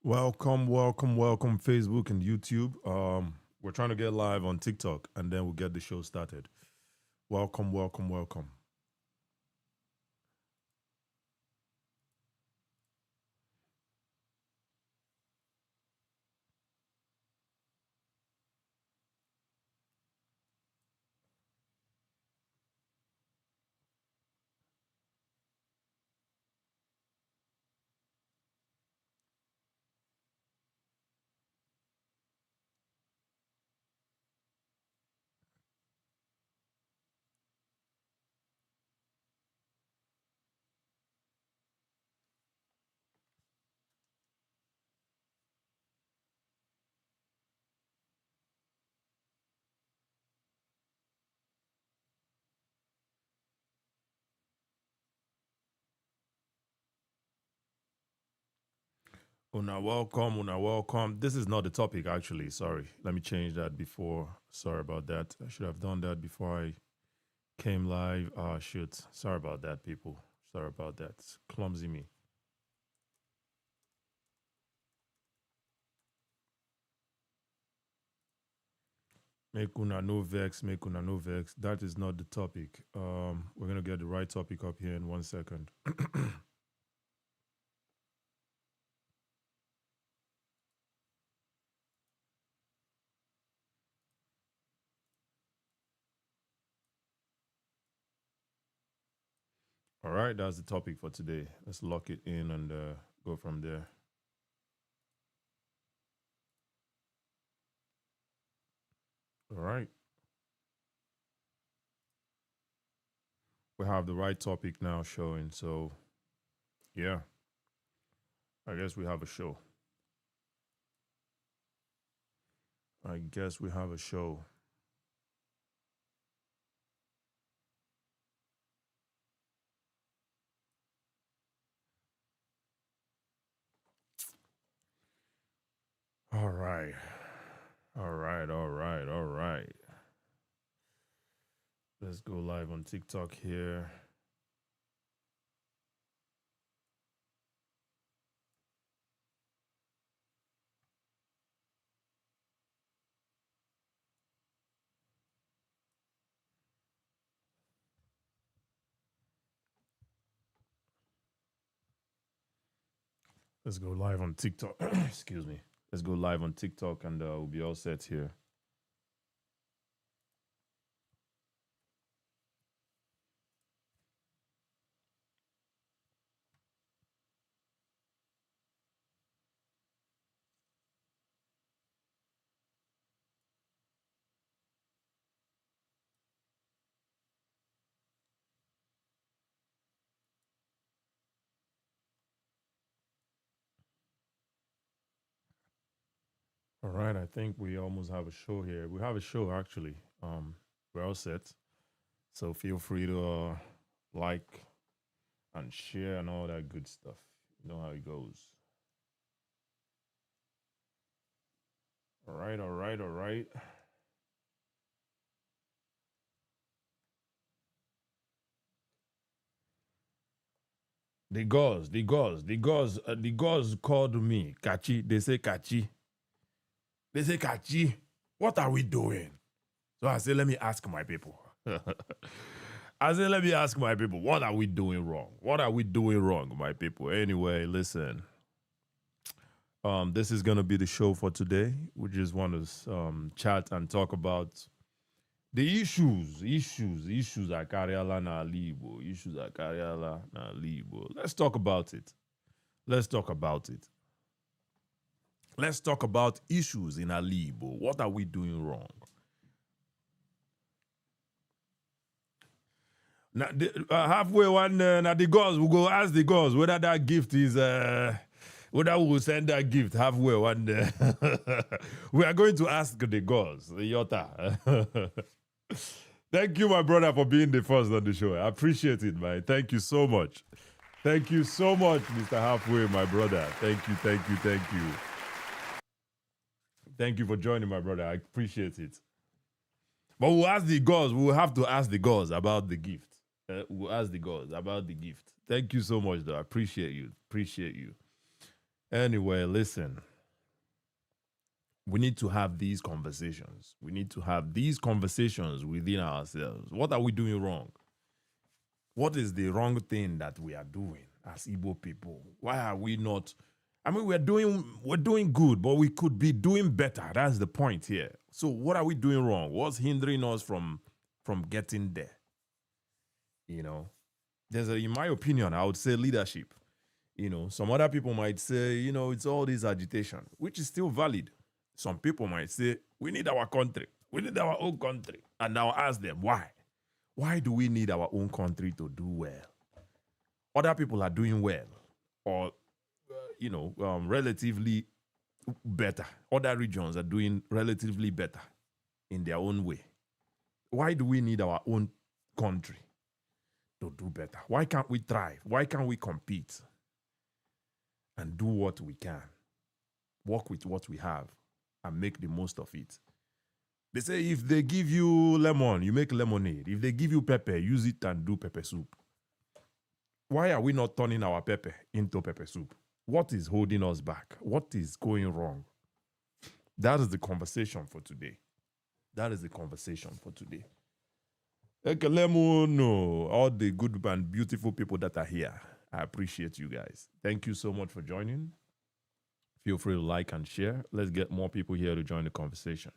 Welcome, Facebook and YouTube. We're trying to get live on TikTok, and then we'll get the show started. Welcome. Una welcome. This is not the topic, actually. Sorry. Let me change that before. Sorry about that. I should have done that before I came live. Shoot. Sorry about that, people. Sorry about that. Clumsy me. Make una no vex. That is not the topic. We're gonna get the right topic up here in 1 second. All right, that's the topic for today. Let's lock it in and go from there. All right. We have the right topic now showing. So, yeah, I guess we have a show. I guess we have a show. All right. All right. Let's go live on TikTok here. Let's go live on TikTok. Excuse me. Let's go live on TikTok and we'll be all set here. All right, I think we almost have a show here. We have a show actually. We're all set. So feel free to like and share and all that good stuff. You know how it goes. All right. The gods called me. Kachi, they say Kachi. They say Kachi. What are we doing? So I say, let me ask my people. I said, let me ask my people, what are we doing wrong? What are we doing wrong, my people? Anyway, listen. This is gonna be the show for today. We just want to chat and talk about the issues at Kariala na Libo, issues at Kariala na Libo. Let's talk about it. Let's talk about it. Let's talk about issues in Alibo. What are we doing wrong? Now, halfway one, now the gods, we'll go ask the gods whether that gift is, whether we will send that gift halfway one. We are going to ask the gods, the Yota. Thank you, my brother, for being the first on the show. I appreciate it, man. Thank you so much. Thank you so much, Mr. Halfway, my brother. Thank you. Thank you for joining, my brother. I appreciate it. But we'll ask the gods. We'll have to ask the gods about the gift. We'll ask the gods about the gift. Thank you so much, though. I appreciate you. Anyway, listen. We need to have these conversations. We need to have these conversations within ourselves. What are we doing wrong? What is the wrong thing that we are doing as Igbo people? Why are we not? I mean, we're doing good, but we could be doing better. That's the point here. So, what are we doing wrong? What's hindering us from getting there? You know, in my opinion, I would say leadership. Some other people might say, it's all this agitation, which is still valid. Some people might say, we need our country. We need our own country. And I'll ask them, why? Why do we need our own country to do well? Other people are doing well or, relatively better. Other regions are doing relatively better in their own way. Why do we need our own country to do better? Why can't we thrive? Why can't we compete and do what we can? Work with what we have and make the most of it. They say if they give you lemon, you make lemonade. If they give you pepper, use it and do pepper soup. Why are we not turning our pepper into pepper soup? What is holding us back? What is going wrong? That is the conversation for today. That is the conversation for today. Ekelemu, all the good and beautiful people that are here. I appreciate you guys. Thank you so much for joining. Feel free to like and share. Let's get more people here to join the conversation.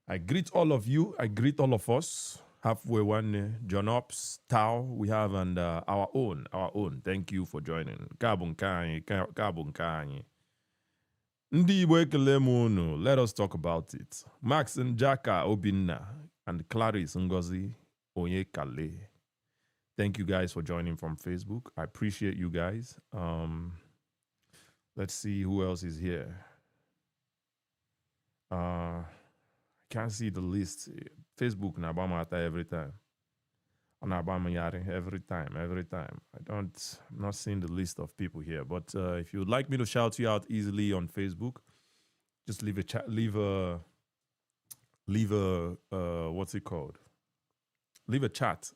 I greet all of you. I greet all of us. Halfway one, John Ops, Tao, we have, and our own. Thank you for joining. Kabun Kanyi. Ndi Igbo ekele m unu. Let us talk about it. Max Njaka Obinna and Clarice Ngozi Onyekale. Thank you guys for joining from Facebook. I appreciate you guys. Let's see who else is here. I can't see the list. Facebook Nabamata every time. Nabama Yari every time. I'm not seeing the list of people here. But if you would like me to shout you out easily on Facebook, just leave a chat, leave a what's it called? Leave a chat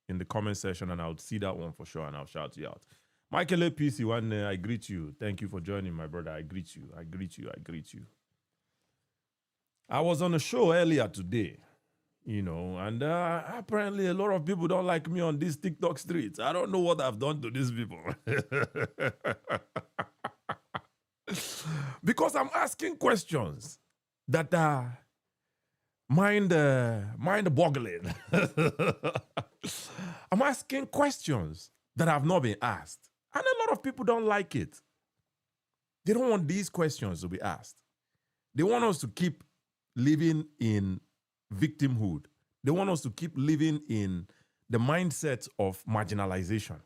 in the comment section and I'll see that one for sure and I'll shout you out. Michael APC, one, I greet you. Thank you for joining, my brother. I greet you. I was on a show earlier today, and apparently a lot of people don't like me on these TikTok streets. I don't know what I've done to these people. Because I'm asking questions that are mind-boggling. I'm asking questions that have not been asked. And a lot of people don't like it. They don't want these questions to be asked. They want us to keep living in victimhood. They want us to keep living in the mindset of marginalization.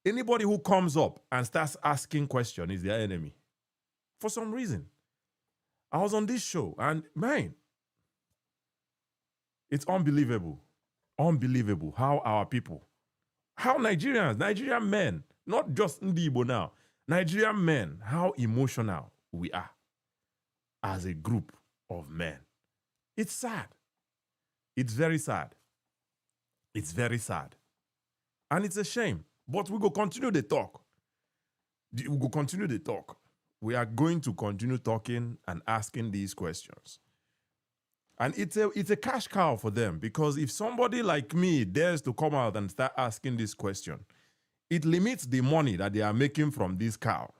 Anybody who comes up and starts asking questions is their enemy. For some reason. I was on this show and man, it's unbelievable. Unbelievable how our people, how Nigerian men, not just Ndi Igbo now, Nigerian men, how emotional we are as a group of men. It's sad. It's very sad. It's very sad. And it's a shame. But we go continue the talk. We go continue the talk. We are going to continue talking and asking these questions. And it's a cash cow for them because if somebody like me dares to come out and start asking this question, it limits the money that they are making from this cow.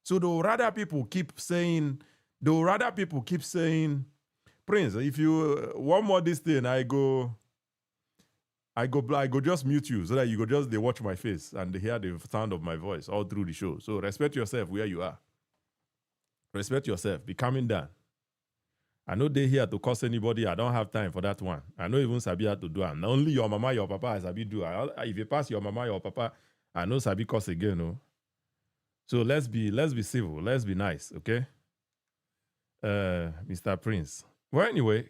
So though rather people keep saying, Prince, if you want more this thing, I go just mute you so that you go just they watch my face and they hear the sound of my voice all through the show. So respect yourself where you are. Respect yourself. Be calming down. I know they here to curse anybody. I don't have time for that one. I know even Sabi had to do it. Only your mama, your papa, I Sabi do. If you pass your mama, your papa, I know Sabi curse again. No? So let's be civil. Let's be nice, okay? Mr. Prince. Well, anyway,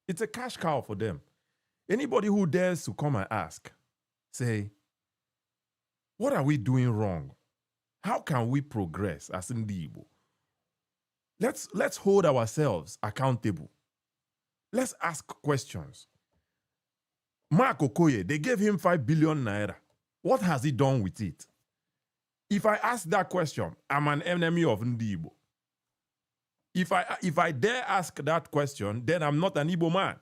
it's a cash cow for them. Anybody who dares to come and ask, say, what are we doing wrong? How can we progress as Ndi Igbo? Let's hold ourselves accountable. Let's ask questions. Mark Okoye, they gave him 5 billion naira. What has he done with it? If I ask that question, I'm an enemy of Ndi Igbo. If I dare ask that question, then I'm not an Igbo man.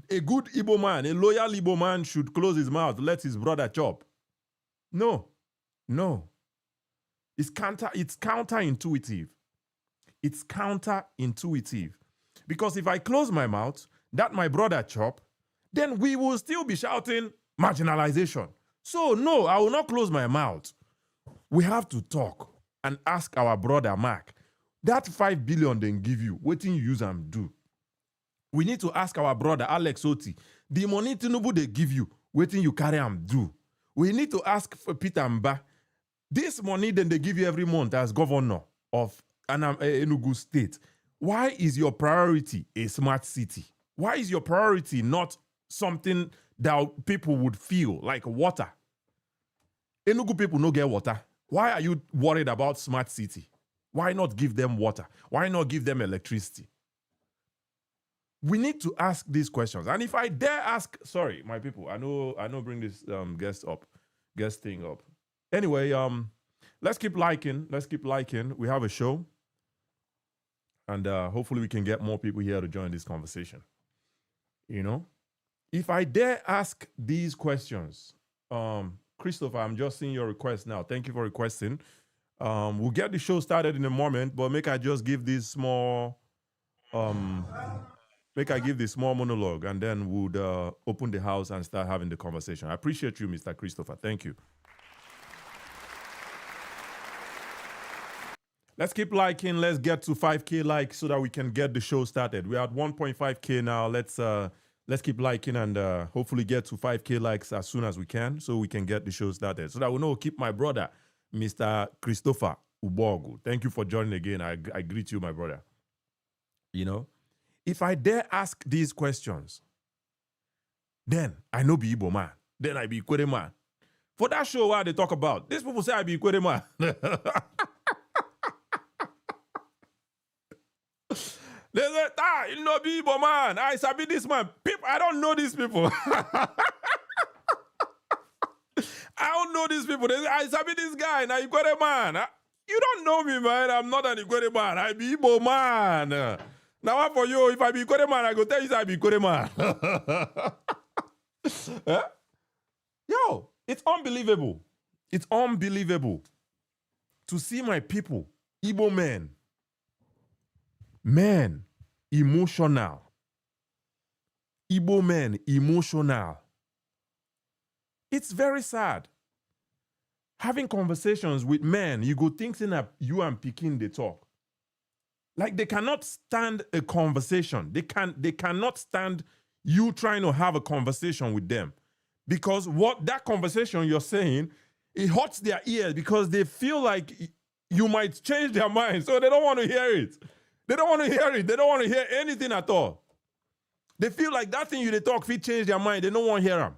A good Igbo man, a loyal Igbo man should close his mouth, let his brother chop. No. It's counterintuitive. It's counterintuitive. Because if I close my mouth, that my brother chop, then we will still be shouting marginalization. So no, I will not close my mouth. We have to talk and ask our brother Mark, that 5 billion they give you, what you use and do? We need to ask our brother Alex Oti, the money Tinubu they give you, what you carry and do? We need to ask for Peter Mba, this money then they give you every month as governor of Enugu State. Why is your priority a smart city? Why is your priority not something that people would feel like water? Enugu people no get water. Why are you worried about smart city? Why not give them water? Why not give them electricity? We need to ask these questions. And if I dare ask, sorry, my people, I know bring this guest thing up. Anyway, let's keep liking. We have a show. And hopefully we can get more people here to join this conversation. You know? If I dare ask these questions, Christopher, I'm just seeing your request now. Thank you for requesting. We'll get the show started in a moment, but make I just give this small monologue, and then we'll open the house and start having the conversation. I appreciate you, Mr. Christopher. Thank you. Let's keep liking. Let's get to 5K likes so that we can get the show started. We're at 1.5K now. Let's keep liking and hopefully get to 5K likes as soon as we can so we can get the show started. So that we know keep my brother, Mr. Christopher Ubogu. Thank you for joining again. I greet you, my brother. You know, if I dare ask these questions, then I know be Igbo man. Then I be Ikwere man. For that show where they talk about, these people say I be Ikwere man. They say, you know, be Igbo man. I sabi this man. People, I don't know these people. I don't know these people. They say, I sabi this guy. Now Ikwere man. You don't know me, man. I'm not an Ikwere man. I be Igbo man. Now what for you? If I be Ikwere man, I go tell you I be Ikwere man. Huh? Yo, it's unbelievable. It's unbelievable to see my people, Igbo men, emotional. Igbo men, emotional. It's very sad. Having conversations with men, you go thinking that you and Pekin, they talk. Like they cannot stand a conversation. They cannot stand you trying to have a conversation with them. Because what that conversation you're saying, it hurts their ears because they feel like you might change their mind. So they don't want to hear it. They don't want to hear it. They don't want to hear anything at all. They feel like that thing they talk, if it change their mind, they don't want to hear them.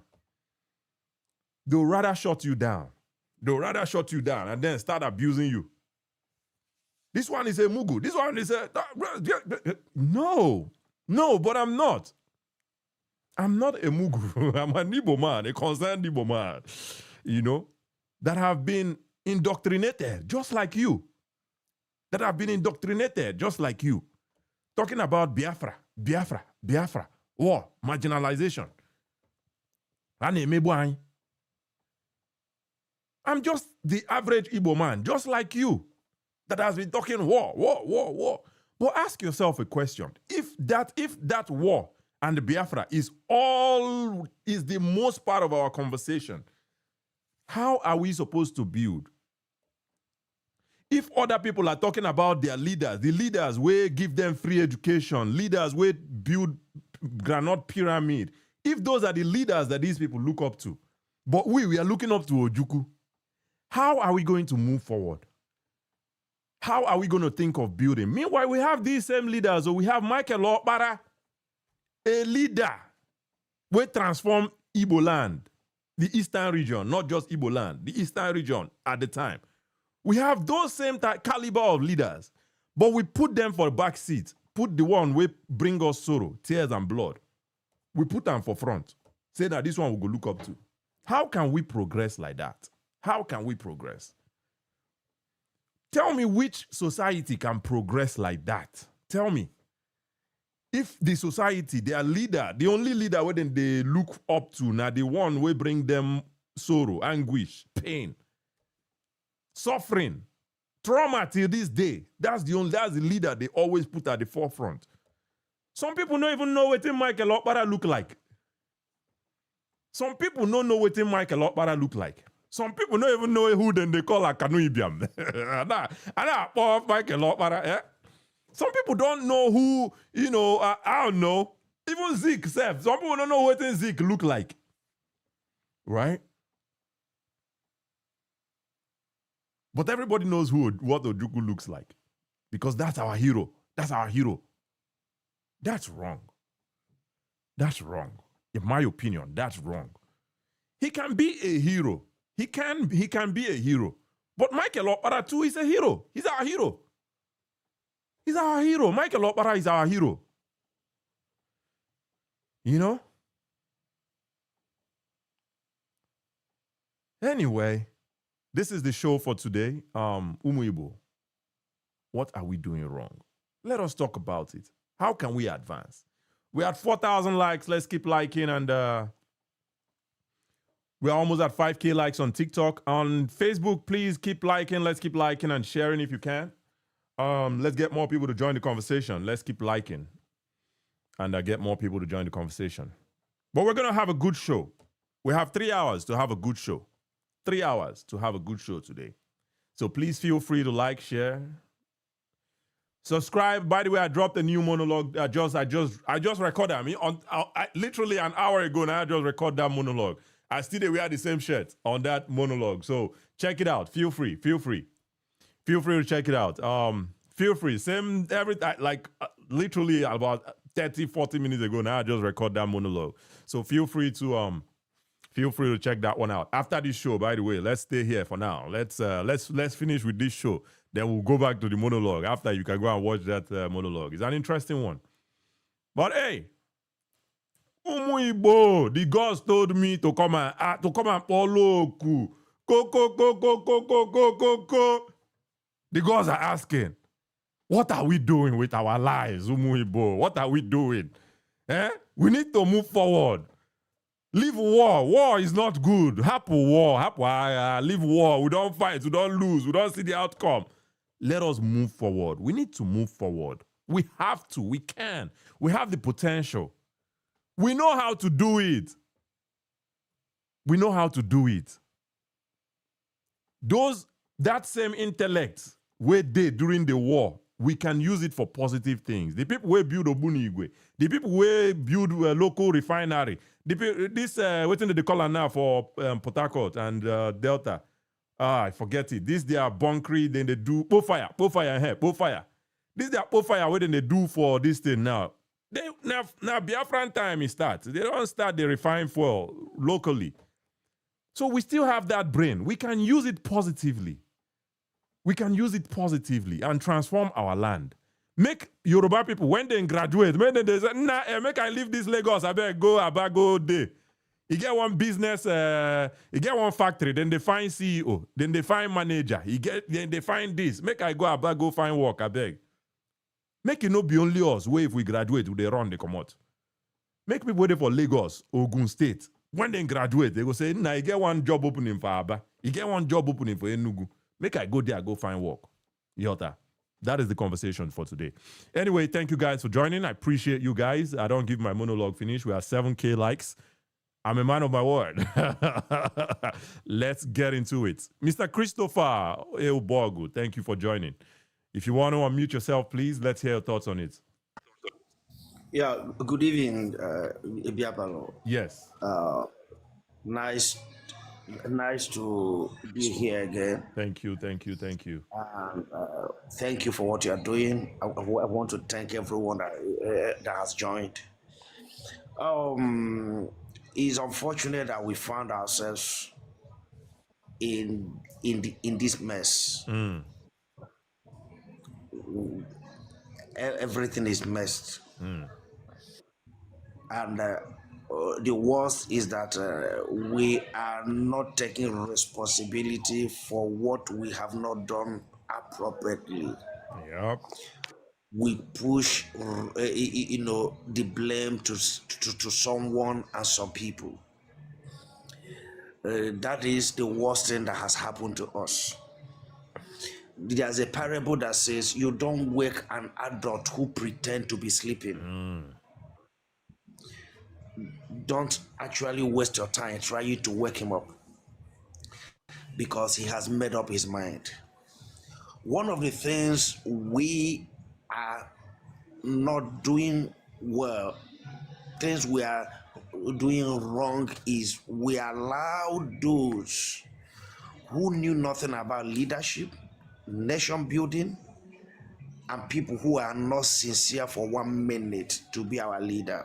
They'll rather shut you down. They'll rather shut you down and then start abusing you. This one is a mugu. This one is a... No, but I'm not. I'm not a mugu. I'm an Igbo man, a concerned Igbo man, you know, that have been indoctrinated just like you. That have been indoctrinated just like you. Talking about Biafra, war, marginalization. I'm just the average Igbo man, just like you, that has been talking war. But ask yourself a question. If that war and the Biafra is the most part of our conversation, how are we supposed to build? If other people are talking about their leaders, the leaders will give them free education, leaders will build granite pyramid, if those are the leaders that these people look up to, but we are looking up to Ojukwu, how are we going to move forward? How are we going to think of building? Meanwhile, we have these same leaders. So we have Michael Okpara, a leader will transform Igbo land, the eastern region, not just Igbo land, the eastern region at the time. We have those same caliber of leaders, but we put them for a back seat, put the one who bring us sorrow, tears and blood. We put them for front. Say that this one we go look up to. How can we progress like that? How can we progress? Tell me which society can progress like that. Tell me. If the society, their leader, the only leader where they look up to, now the one will bring them sorrow, anguish, pain, suffering, trauma till this day. That's the leader they always put at the forefront. Some people don't even know what Michael Okpara look like. Some people don't know what Michael Okpara look like. Some people don't even know who then they call a Kanu Ibiam. And Michael Okpara, eh? Some people don't know who, I don't know. Even Zeke, Seth. Some people don't know what Zeke look like. Right? But everybody knows what Ojukwu looks like. Because that's our hero. That's our hero. That's wrong. That's wrong. In my opinion, that's wrong. He can be a hero. He can be a hero. But Michael Okpara too is a hero. He's our hero. He's our hero. Michael Okpara is our hero. You know? Anyway, this is the show for today. Umu Igbo, what are we doing wrong? Let us talk about it. How can we advance? We're at 4,000 likes. Let's keep liking. And we're almost at 5K likes on TikTok. On Facebook, please keep liking. Let's keep liking and sharing if you can. Let's get more people to join the conversation. Let's keep liking and get more people to join the conversation. But we're going to have a good show. We have 3 hours to have a good show. 3 hours to have a good show today. So please feel free to like, share, subscribe. By the way, I dropped a new monologue. I just recorded. I mean, literally an hour ago now, I just recorded that monologue. I still wear the same shirt on that monologue. So check it out. Feel free to check it out. Feel free. Same literally about 30, 40 minutes ago now, I just recorded that monologue. So feel free to check that one out. After this show, by the way, let's stay here for now. Let's finish with this show. Then we'll go back to the monologue. After, you can go and watch that monologue. It's an interesting one. But hey, Umu Igbo, the gods told me to come and follow Ku. Go. The gods are asking, what are we doing with our lives, Umu Igbo? What are we doing? We need to move forward. Leave war. War is not good. Happen war. Leave war. We don't fight. We don't lose. We don't see the outcome. Let us move forward. We need to move forward. We have to. We can. We have the potential. We know how to do it. We know how to do it. That same intellect we did during the war, we can use it for positive things. The people who build Umu Igbo, the people who build a local refinery, what do they call it now for Port Harcourt and Delta? I forget it. This they are bunkering, then they do fire. This they are fire, what they do for this thing now. Now Biafran time it starts. They don't start the refined fuel locally. So we still have that brain. We can use it positively. We can use it positively and transform our land. Make Yoruba people, when they graduate, when they say, make I leave this Lagos, I better go there. You get one business, you get one factory, then they find CEO, then they find manager, then they find this. Make I go find work, I beg. Make it not be only us, where if we graduate, they run, they come out. Make people wait for Lagos, Ogun State. When they graduate, they go say, you get one job opening for Aba. You get one job opening for Enugu. Make I go there, go find work. Yota. That is the conversation for today. Anyway, thank you guys for joining. I appreciate you guys. I don't give my monologue finish. We have 7K likes. I'm a man of my word. Let's get into it. Mr. Christopher Eoborgu, thank you for joining. If you want to unmute yourself, please, let's hear your thoughts on it. Yeah, good evening, Ibiabalo. Yes. Nice to be here again. Thank you. Thank you for what you are doing. I want to thank everyone that has joined. It's unfortunate that we found ourselves in this mess. Everything is messed. And the worst is that we are not taking responsibility for what we have not done appropriately. Yep. We push, the blame to someone and some people. That is the worst thing that has happened to us. There's a parable that says, you don't wake an adult who pretend to be sleeping. Don't actually waste your time trying to wake him up, because he has made up his mind. One of the things we are not doing well, things we are doing wrong, is we allow those who knew nothing about leadership, nation building, and people who are not sincere for 1 minute to be our leader.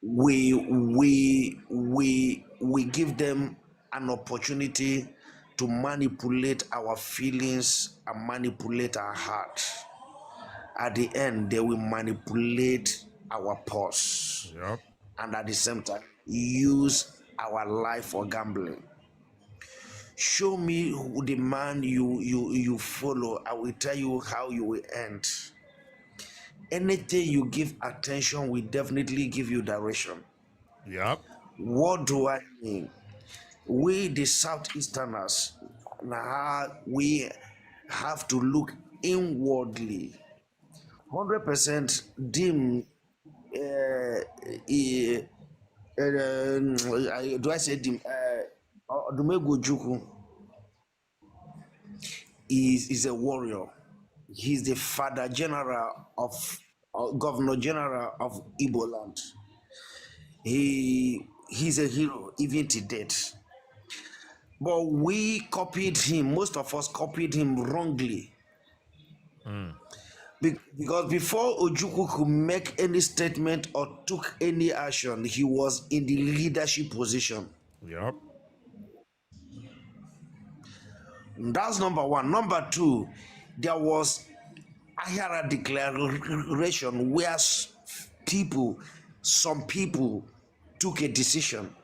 We give them an opportunity to manipulate our feelings and manipulate our heart. At the end, they will manipulate our pulse, Yep. and at the same time use our life for gambling. Show me who the man you follow, I will tell you how you will end. Anything you give attention will definitely give you direction. Yep. What do I mean? We, the Southeasterners, now we have to look inwardly. 100% dim. Do I say dim? Dumego Juku is a warrior. He's the father general of governor general of Igbo land. He's a hero even to date. But we copied him, most of us copied him wrongly. Because before Ojukwu could make any statement or took any action, he was in the leadership position. Yep. That's number one. Number two, there was Ahara declaration where some people took a decision.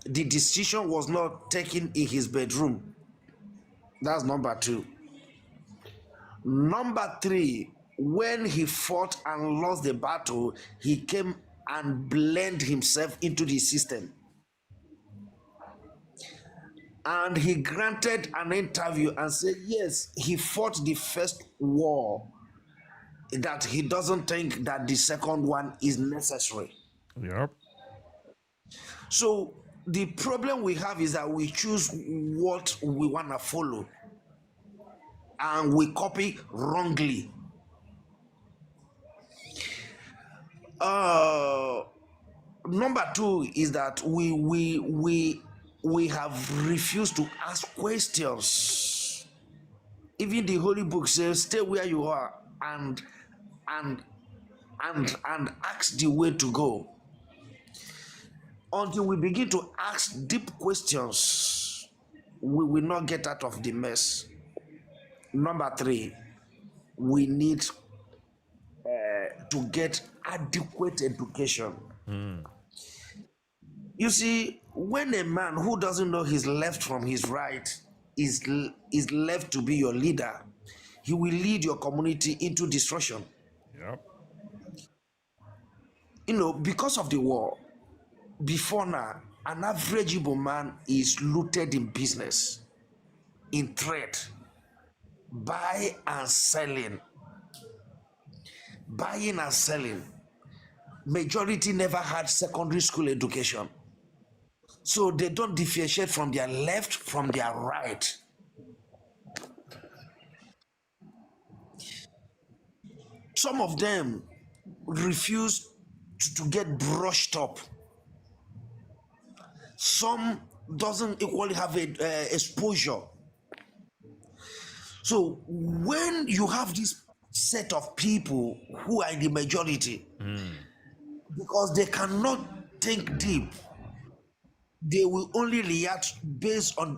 The decision was not taken in his bedroom. That's number two. Number three, when he fought and lost the battle, he came and blended himself into the system. And he granted an interview and said, yes, he fought the first war, that he doesn't think that the second one is necessary. Yep. So the problem we have is that we choose what we want to follow and we copy wrongly. Number two is that we have refused to ask questions. Even the Holy Book says, stay where you are and ask the way to go. Until we begin to ask deep questions, we will not get out of the mess. Number three, we need to get adequate education. You see, when a man who doesn't know his left from his right is left to be your leader, he will lead your community into destruction. Yep. Because of the war, before now, an average Igbo man is looted in business, in trade, buying and selling. Majority never had secondary school education. So they don't differentiate from their left from their right. Some of them refuse to get brushed up. Some doesn't equally have exposure. So when you have this set of people who are in the majority, because they cannot think deep, they will only react based on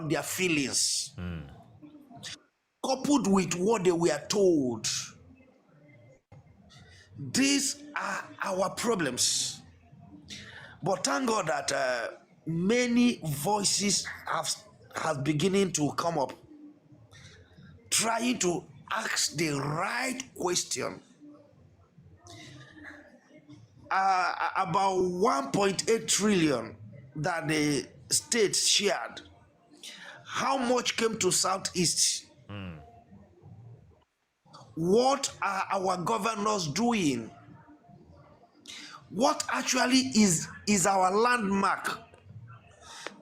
their feelings, coupled with what they were told. These are our problems. But thank God that many voices have beginning to come up, trying to ask the right question. About 1.8 trillion that the states shared, how much came to Southeast? What are our governors doing? What actually is our landmark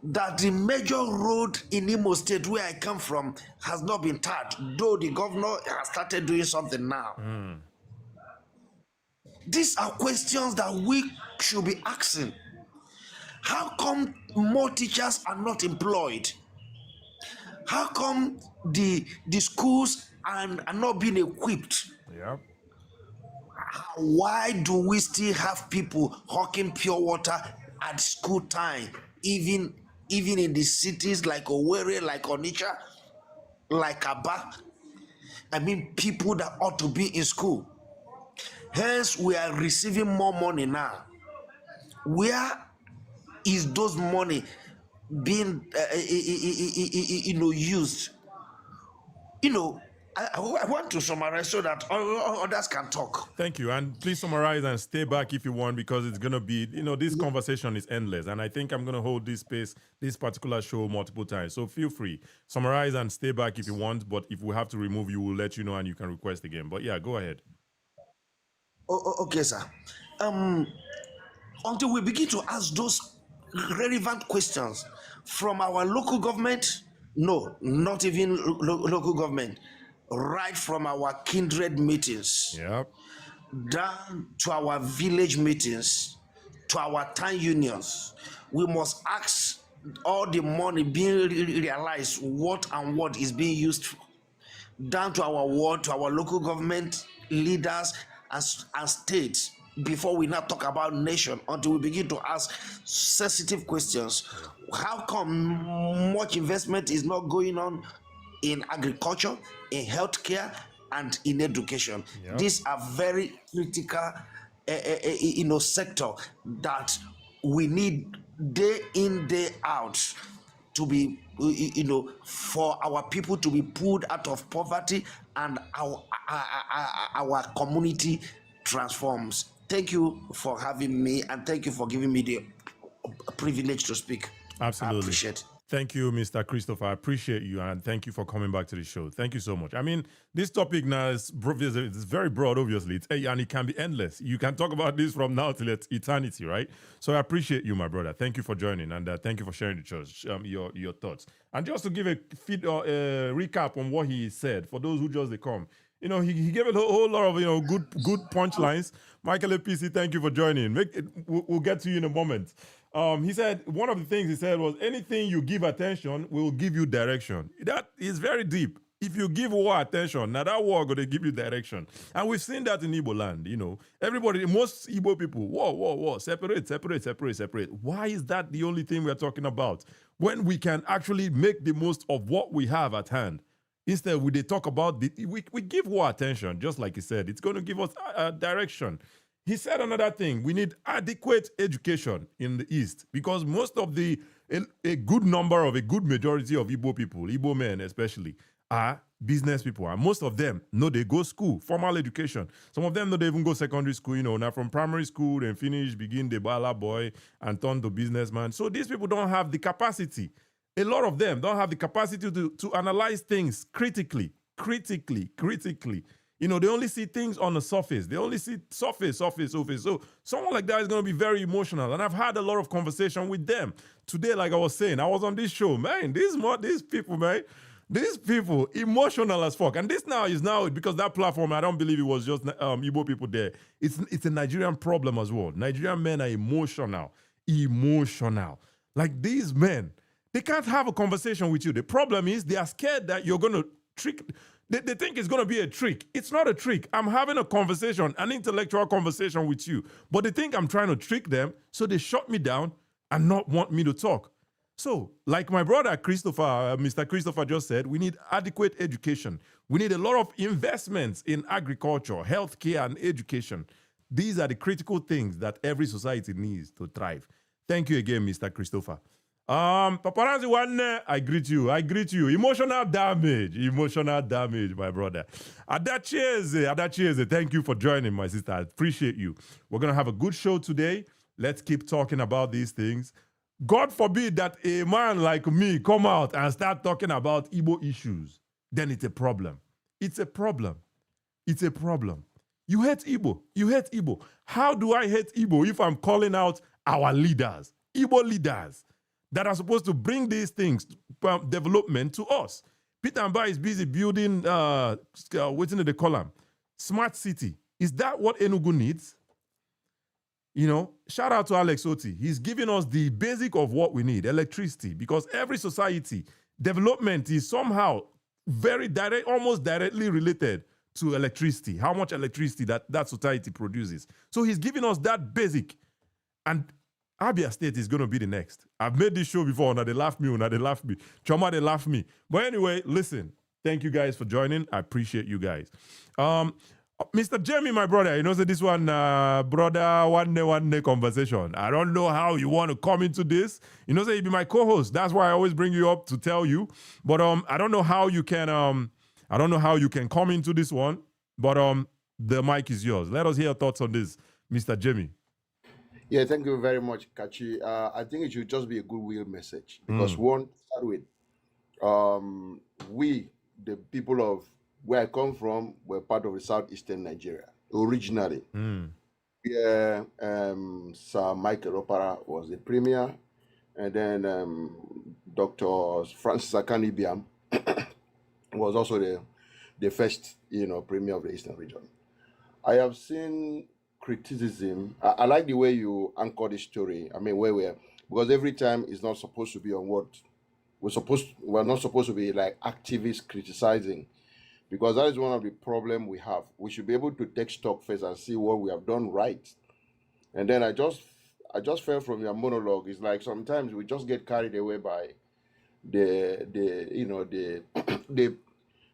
that the major road in Imo State, where I come from, has not been tarred, though the governor has started doing something now? These are questions that we should be asking. How come more teachers are not employed? How come the schools are not being equipped? Yeah. Why do we still have people hawking pure water at school time, even in the cities like Owerri, like Onitsha, like Aba? I mean, people that ought to be in school. Hence, we are receiving more money now. Where is those money being used? I want to summarize so that others can talk. Thank you. And please summarize and stay back if you want, because it's going to be, this conversation is endless. And I think I'm going to hold this space, this particular show, multiple times. So feel free. Summarize and stay back if you want. But if we have to remove you, we'll let you know and you can request again. But yeah, go ahead. Okay, sir. Until we begin to ask those relevant questions from our local government, no, not even local government, right from our kindred meetings, Yep. down to our village meetings, to our town unions, we must ask all the money being realized, what is being used for, down to our ward, to our local government leaders and states, before we now talk about nation, until we begin to ask sensitive questions. How come much investment is not going on in agriculture, in healthcare, and in education? Yep. These are very critical sector that we need day in, day out to be, for our people to be pulled out of poverty and our community transforms. Thank you for having me, and thank you for giving me the privilege to speak. Absolutely. I appreciate it. Thank you, Mr. Christopher. I appreciate you, and thank you for coming back to the show. Thank you so much. I mean, this topic now is it's very broad, obviously, and it can be endless. You can talk about this from now till eternity, right? So I appreciate you, my brother. Thank you for joining, and thank you for sharing your thoughts. And just to give a recap on what he said for those who just come. He gave a whole lot of good punchlines. Michael APC, thank you for joining. We'll get to you in a moment. He said one of the things he said was, anything you give attention will give you direction. That is very deep. If you give war attention, now that war going to give you direction. And we've seen that in Igbo land, Everybody, most Igbo people, war, separate. Why is that the only thing we're talking about? When we can actually make the most of what we have at hand. Instead, we talk about, we give war attention, just like he said. It's going to give us a direction. He said another thing, we need adequate education in the East, because most of a good majority of Igbo people, Igbo men especially, are business people. And most of them, they go school, formal education. Some of them, they even go secondary school, now from primary school, then finish, begin the bala boy and turn to businessman. So these people don't have the capacity. A lot of them don't have the capacity to analyze things critically. They only see things on the surface. They only see surface. So someone like that is going to be very emotional. And I've had a lot of conversation with them. Today, like I was saying, I was on this show, man. These people, emotional as fuck. And this now is because that platform, I don't believe it was just Igbo people there. It's a Nigerian problem as well. Nigerian men are emotional. Like these men, they can't have a conversation with you. The problem is they are scared that you're going to trick. They think it's going to be a trick. It's not a trick. I'm having a conversation, an intellectual conversation with you. But they think I'm trying to trick them, so they shut me down and not want me to talk. So, like my brother Christopher, Mr. Christopher just said, we need adequate education. We need a lot of investments in agriculture, healthcare, and education. These are the critical things that every society needs to thrive. Thank you again, Mr. Christopher. Paparazzi one, I greet you. I greet you. Emotional damage, my brother. Adachieze, thank you for joining, my sister. I appreciate you. We're gonna have a good show today. Let's keep talking about these things. God forbid that a man like me come out and start talking about Igbo issues. Then it's a problem. It's a problem. It's a problem. You hate Igbo. You hate Igbo. How do I hate Igbo if I'm calling out our leaders, Igbo leaders, that are supposed to bring these things, development to us? Peter Mba is busy building, waiting in the column, smart city. Is that what Enugu needs? You know, shout out to Alex Oti. He's giving us the basic of what we need, electricity, because every society, development is somehow very direct, almost directly related to electricity, how much electricity that society produces. So he's giving us that basic. And Abia State is going to be the next. I've made this show before, now they laugh me, Choma, they laugh me. But anyway, listen, thank you guys for joining. I appreciate you guys. Mr. Jamie, my brother, you know, so this one, brother, one day conversation. I don't know how you want to come into this. You know, so you be my co-host. That's why I always bring you up to tell you. But I don't know how you can come into this one. But the mic is yours. Let us hear your thoughts on this, Mr. Jamie. Yeah, thank you very much, Kachi. I think it should just be a goodwill message because one, start with, we, the people of where I come from, were part of the southeastern Nigeria originally. Yeah, Sir Michael Opara was the premier, and then Dr. Francis Akanibiam was also the first, premier of the eastern region. I have seen criticism. I like the way you anchor the story. I mean, because every time it's not supposed to be on what we're not supposed to be like activists criticizing, because that is one of the problems we have. We should be able to take stock first and see what we have done right. And then I just felt from your monologue, it's like sometimes we just get carried away by the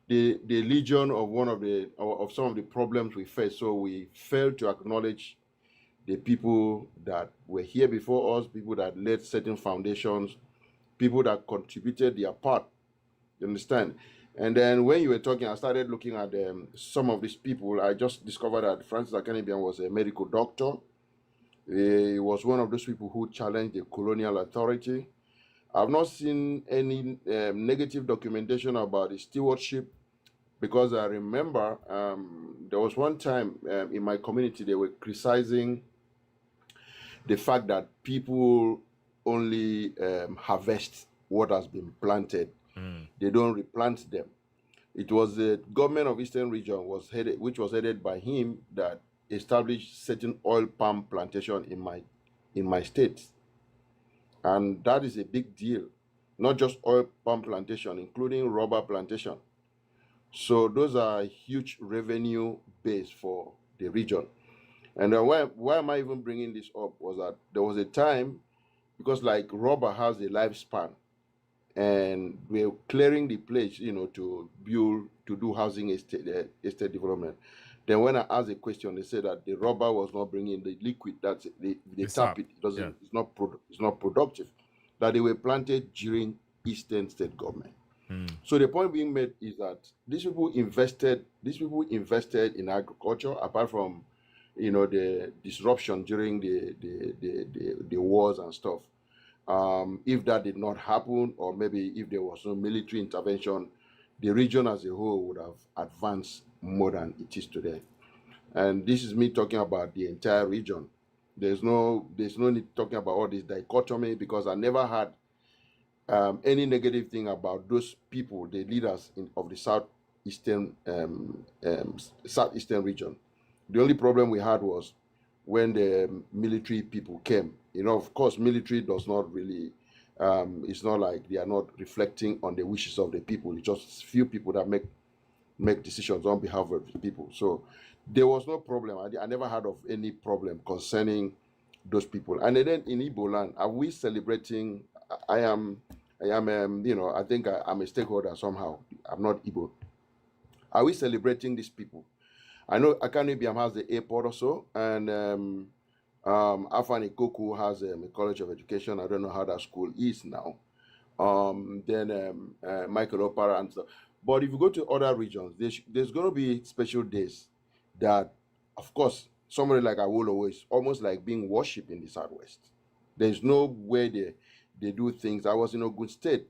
the legion of some of the problems we face. So we fail to acknowledge the people that were here before us, people that laid certain foundations, people that contributed their part. You understand? And then when you were talking, I started looking at some of these people. I just discovered that Francis Akanibian was a medical doctor. He was one of those people who challenged the colonial authority. I've not seen any negative documentation about his stewardship, because I remember there was one time in my community they were criticizing the fact that people only harvest what has been planted. They don't replant them. It was the government of Eastern Region which was headed by him, that established certain oil palm plantation in my state. And that is a big deal. Not just oil palm plantation, including rubber plantation. So those are a huge revenue base for the region. And why am I even bringing this up was that there was a time, because like rubber has a lifespan, and we're clearing the place, to do housing estate development. Then when I asked a question, they said that the rubber was not bringing the liquid, that's the tap it doesn't, it's not productive, that they were planted during Eastern state government. So the point being made is that these people invested in agriculture, apart from the disruption during the wars and stuff. If that did not happen, or maybe if there was no military intervention, the region as a whole would have advanced more than it is today. And this is me talking about the entire region. There's no need talking about all this dichotomy, because I never had any negative thing about those people, the leaders of the southeastern region. The only problem we had was when the military people came. Of course, military does not really, it's not like they are not reflecting on the wishes of the people. It's just few people that make decisions on behalf of the people. So there was no problem. I never heard of any problem concerning those people. And then in Igbo land, are we celebrating? I think I'm a stakeholder somehow. I'm not Igbo. Are we celebrating these people? I know Akanu Ibiam has the airport also, and Afani Koku has a college of education. I don't know how that school is now. Then Michael Opara and stuff. But if you go to other regions, there's going to be special days that, of course, somebody like Awolowo is almost like being worshipped in the Southwest. There's no way they do things. I was in a good state,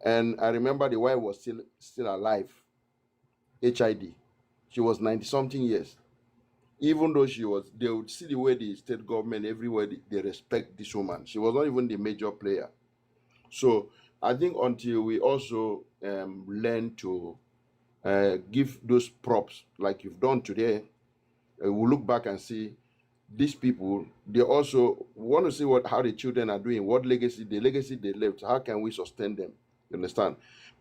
and I remember the wife was still alive, HID. She was 90 something years. Even though they would see the way the state government everywhere they respect this woman. She was not even the major player. So I think until we also learn to give those props like you've done today, we'll look back and see these people. They also want to see how the children are doing, the legacy they left. How can we sustain them? You understand?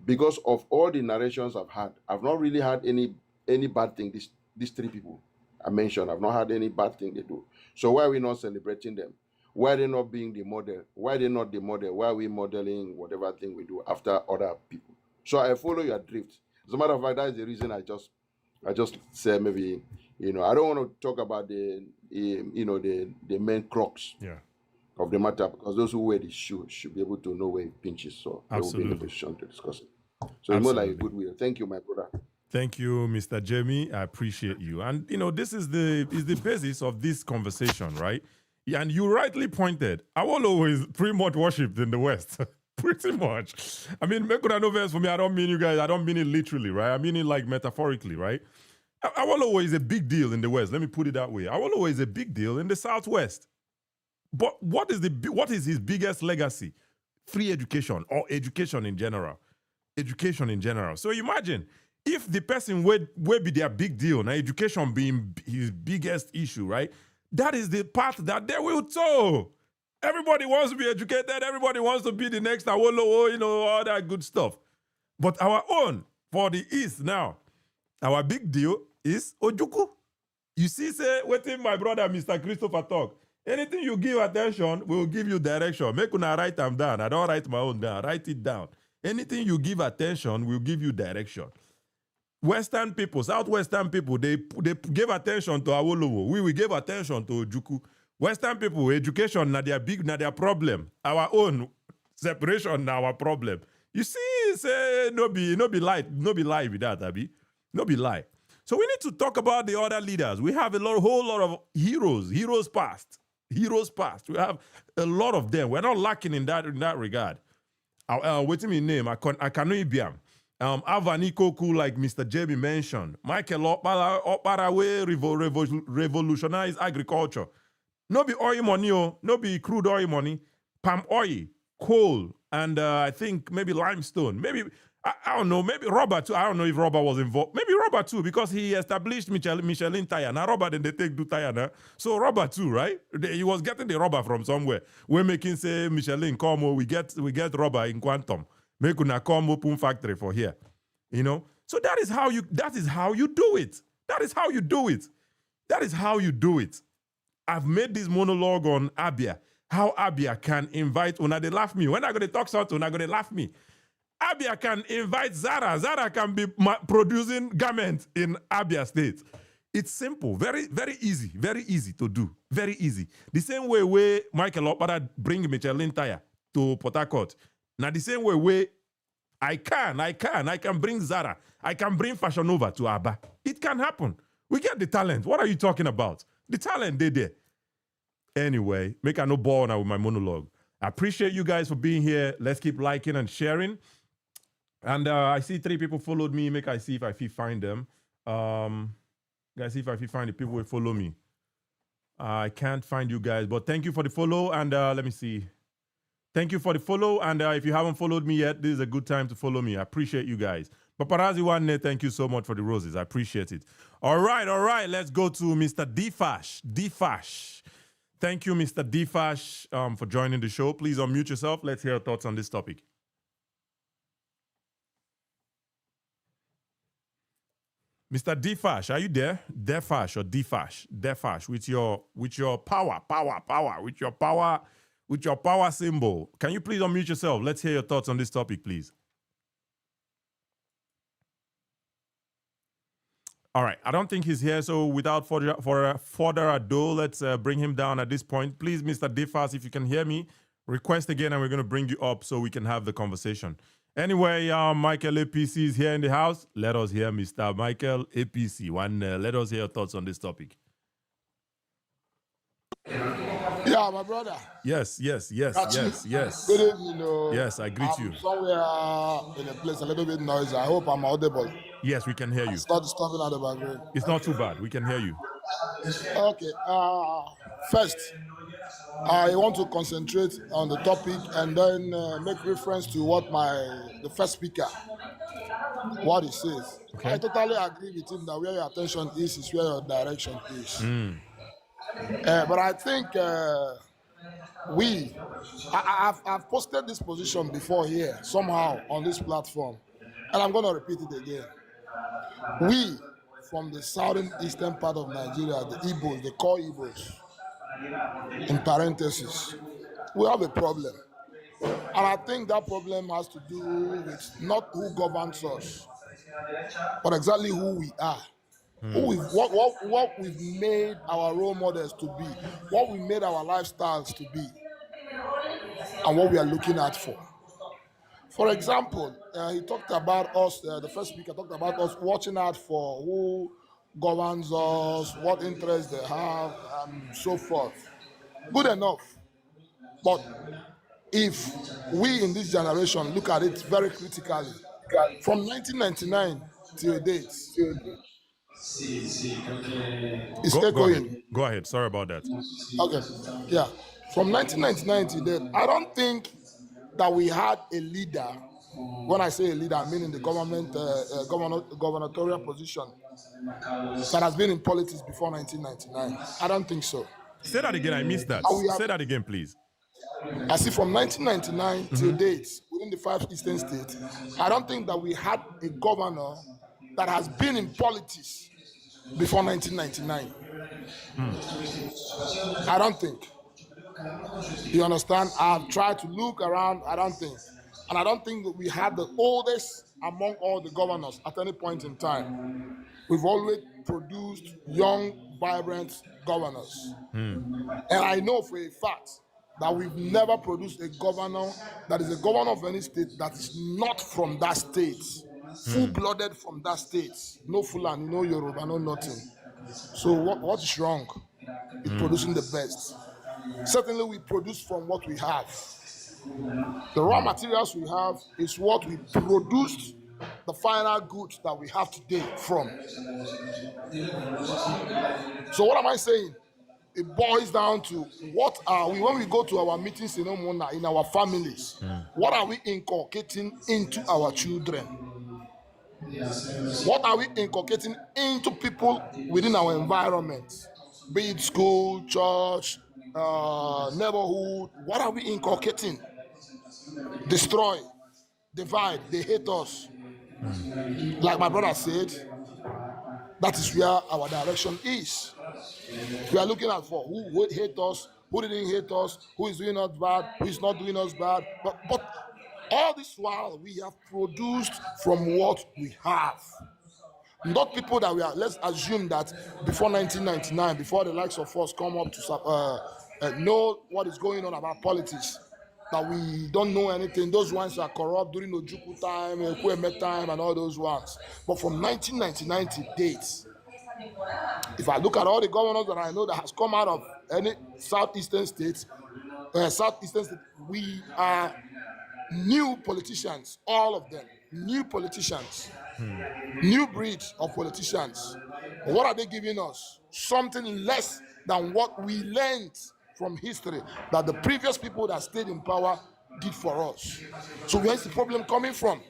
Because of all the narrations I've had, I've not really had any bad thing. These three people I mentioned, I've not had any bad thing they do. So why are we not celebrating them? Why are they not being the model? Why are they not the model? Why are we modeling whatever thing we do after other people? So I follow your drift. As a matter of fact, that is the reason I just say maybe, I don't want to talk about the main crux of the matter, because those who wear the shoe should be able to know where it pinches. So they will be in a position to discuss it. So it's more like a goodwill. Thank you, my brother. Thank you, Mr. Jamie. I appreciate you. And this is the basis of this conversation, right? And you rightly pointed, Awolowo is pretty much worshipped in the West. Pretty much. I mean, make no verse for me. I don't mean you guys. I don't mean it literally, right? I mean it like metaphorically, right? Awolowo is a big deal in the West. Let me put it that way. Awolowo is a big deal in the Southwest. But what is his biggest legacy? Free education, or education in general. Education in general. So imagine if the person will be their big deal, now education being his biggest issue, right? That is the path that they will tow. Everybody wants to be educated. Everybody wants to be the next Awolowo, all that good stuff. But our own, for the East now, our big deal is Ojukwu. You see, say, waiting my brother, Mr. Christopher talk. Anything you give attention, we will give you direction. Make una write them down. I don't write my own down. Write it down. Anything you give attention, we'll give you direction. Western people, Southwestern people, they gave attention to Awolowo. We give attention to Ojukwu. Western people, education, na their problem. Our own separation, na our problem. You see, say, no be lie with that, Abi. No be lie. So we need to talk about the other leaders. We have whole lot of heroes past. Heroes past. We have a lot of them. We're not lacking in that regard. What's my name? Akanu Ibiam. Avani Koku, like Mr. Jamie mentioned. Michael Oparawe revolutionized agriculture. No be oil money, no be crude oil money. Palm oil, coal, and I think maybe limestone. Maybe, I don't know, maybe rubber too. I don't know if rubber was involved. Maybe rubber too, because he established Michelin tire. Now rubber, then they take do tire now. So rubber too, right? He was getting the rubber from somewhere. We're making, say, Michelin, come, we get rubber in Quantum. Make una come open factory for here. So that is how you do it. That is how you do it. That is how you do it. I've made this monologue on Abia. How Abia can invite, una they laugh me. When I go to talk something, una go to laugh me. Abia can invite Zara. Zara can be producing garments in Abia State. It's simple, very, very easy to do. Very easy. The same way Michael Opara bring Michelin tire to Port Harcourt. Now the same way I can bring Zara. I can bring Fashion Nova to Aba. It can happen. We get the talent. What are you talking about? The talent, they there. Anyway, make I no bore now with my monologue. I appreciate you guys for being here. Let's keep liking and sharing. And I see 3 people followed me. Make I see if I find them. Guys, see if I find the people who follow me. I can't find you guys, but thank you for the follow. And let me see. Thank you for the follow. And if you haven't followed me yet, this is a good time to follow me. I appreciate you guys. Paparazzi One, thank you so much for the roses. I appreciate it. All right. Let's go to Mr. Defash. Thank you, Mr. Defash, for joining the show. Please unmute yourself. Let's hear your thoughts on this topic. Mr. Defash, are you there? Defash or Defash? Defash with your power, with your power symbol. Can you please unmute yourself? Let's hear your thoughts on this topic, please. All right. I don't think he's here. So without further ado, let's bring him down at this point. Please, Mr. Defas, if you can hear me, request again, and we're going to bring you up so we can have the conversation. Anyway, Michael APC is here in the house. Let us hear Mr. Michael APC. Let us hear your thoughts on this topic. Yeah, my brother. Yes. Good evening. Yes, I greet you. Somewhere in a place a little bit noisy. I hope I'm audible. Yes, we can hear you. It's not disturbing at the background. It's not too bad. We can hear you. Okay. First, I want to concentrate on the topic and then make reference to what the first speaker, what he says. Okay. I totally agree with him that where your attention is where your direction is. But I think I've posted this position before here somehow on this platform, and I'm going to repeat it again. We from the southern eastern part of Nigeria, the Igbos, the core Igbos, in parentheses, we have a problem. And I think that problem has to do with not who governs us, but exactly who we are. What we've made our role models to be, what we made our lifestyles to be, and what we are looking at for. For example, he talked about us, the first speaker talked about us watching out for who governs us, what interests they have, and so forth. Good enough. But if we in this generation look at it very critically, from 1999 till date, it's echoing. Go ahead. Sorry about that. Okay, yeah. From 1999 to date, I don't think that we had a leader. When I say a leader, I mean in the gubernatorial position that has been in politics before 1999. I don't think so. Say that again. I missed that. Say that again, please. I see from 1999 till date, within the 5 eastern states, I don't think that we had a governor that has been in politics before 1999. I don't think. You understand? I've tried to look around, I don't think. And I don't think that we had the oldest among all the governors at any point in time. We've always produced young, vibrant governors. And I know for a fact that we've never produced a governor that is a governor of any state that is not from that state. Full-blooded from that state. No Fulani, no Yoruba, no nothing. So what is wrong in producing the best? Certainly we produce from what we have. The raw materials we have is what we produced the final goods that we have today from. So what am I saying? It boils down to what are we, when we go to our meetings in our families, what are we inculcating into our children? What are we inculcating into people within our environment? Be it school, church, neighborhood, what are we inculcating? Destroy, divide, they hate us. Like my brother said, that is where our direction is. We are looking at for who would hate us, who didn't hate us, who is doing us bad, who is not doing us bad. But all this while we have produced from what we have. Not people that we are, let's assume that before 1999, before the likes of us come up to know what is going on about politics, that we don't know anything. Those ones are corrupt during Ojukwu time, Kweme time, and all those ones. But from 1999 to date, if I look at all the governors that I know that has come out of any southeastern states, we are new politicians, all of them, new politicians, new breed of politicians. What are they giving us? Something less than what we learned from history that the previous people that stayed in power did for us. So where's the problem coming from?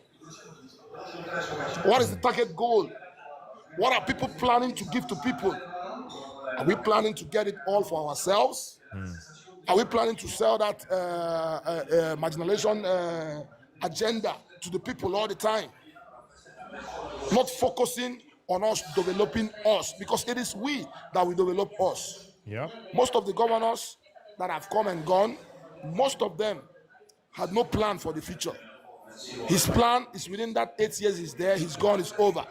What is the target goal? What are people planning to give to people? Are we planning to get it all for ourselves? Are we planning to sell that marginalization agenda to the people all the time? Not focusing on us developing us, because it is we that will develop us. Yeah. Most of the governors that have come and gone, most of them had no plan for the future. His plan is within that 8 years he's there, he's gone, it's over.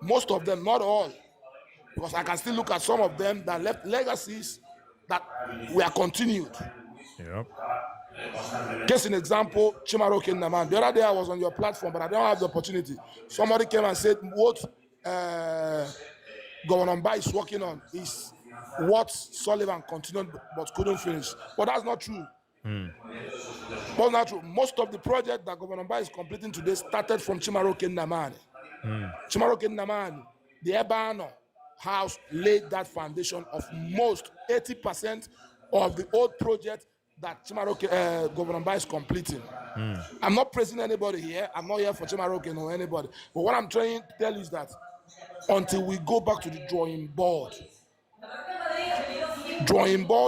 Most of them, not all, because I can still look at some of them that left legacies that were continued. Yep. Case in example, Chimaroke Naman. The other day I was on your platform, but I don't have the opportunity. Somebody came and said what Governor Mba is working on is what Sullivan continued but couldn't finish. But that's not true. That's not true. Most of the project that Governor Mba is completing today started from Chimaroke Naman. Chimaroke Naman, the Ebano house laid that foundation of most 80% of the old project that Chimaroke Governor Mba is completing. I'm not praising anybody here. I'm not here for Chimaroke or anybody. But what I'm trying to tell you is that until we go back to the drawing board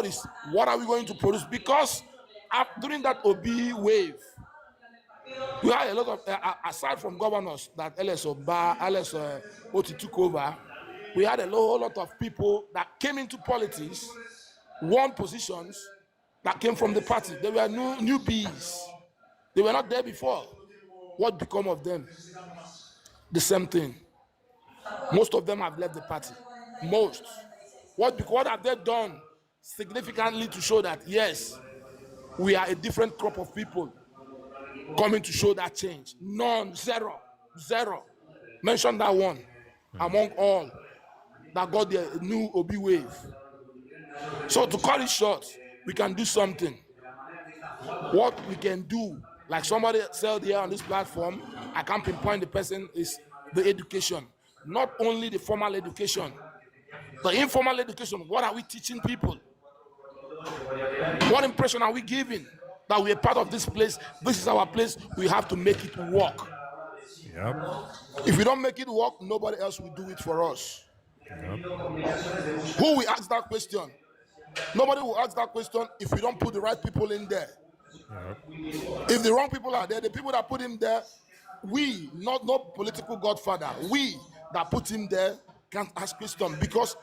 is what are we going to produce? Because during that OB wave, we had a lot of, aside from governors that LS Oba, LS Oti took over, we had a whole lot of people that came into politics, won positions that came from the party. They were newbies. They were not there before. What become of them? The same thing. Most of them have left the party. Most. What have they done significantly to show that, yes, we are a different crop of people coming to show that change? None. Zero. Mention that one among all that got the new OB wave. So to cut it short, we can do something. What we can do, like somebody said here on this platform, I can't pinpoint the person, is the education. Not only the formal education, the informal education. What are we teaching people? What impression are we giving that we are part of this place? This is our place. We have to make it work. Yep. If we don't make it work, nobody else will do it for us. Yep. Who will ask that question? Nobody will ask that question if we don't put the right people in there. Yep. If the wrong people are there, the people that put him there, we, not political godfather, we that put him there can't ask questions, because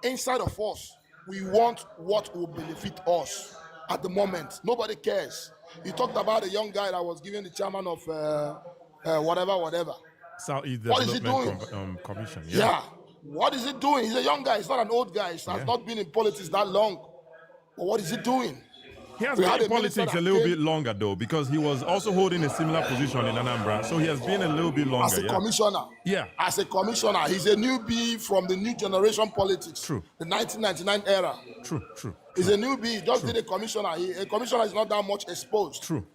inside of us, we want what will benefit us at the moment. Nobody cares. You talked about a young guy that was given the chairman of whatever. Southeast What is he Development Commission. Yeah. What is he doing? He's a young guy. He's not an old guy. He has not been in politics that long. But what is he doing? He has been in politics a little bit longer, though, because he was also holding a similar position in Anambra. So he has been a little bit longer. As a commissioner. Yeah. As a commissioner. He's a newbie from the new generation politics. True. The 1999 era. True. He's a newbie. He just did a commissioner. A commissioner is not that much exposed. True.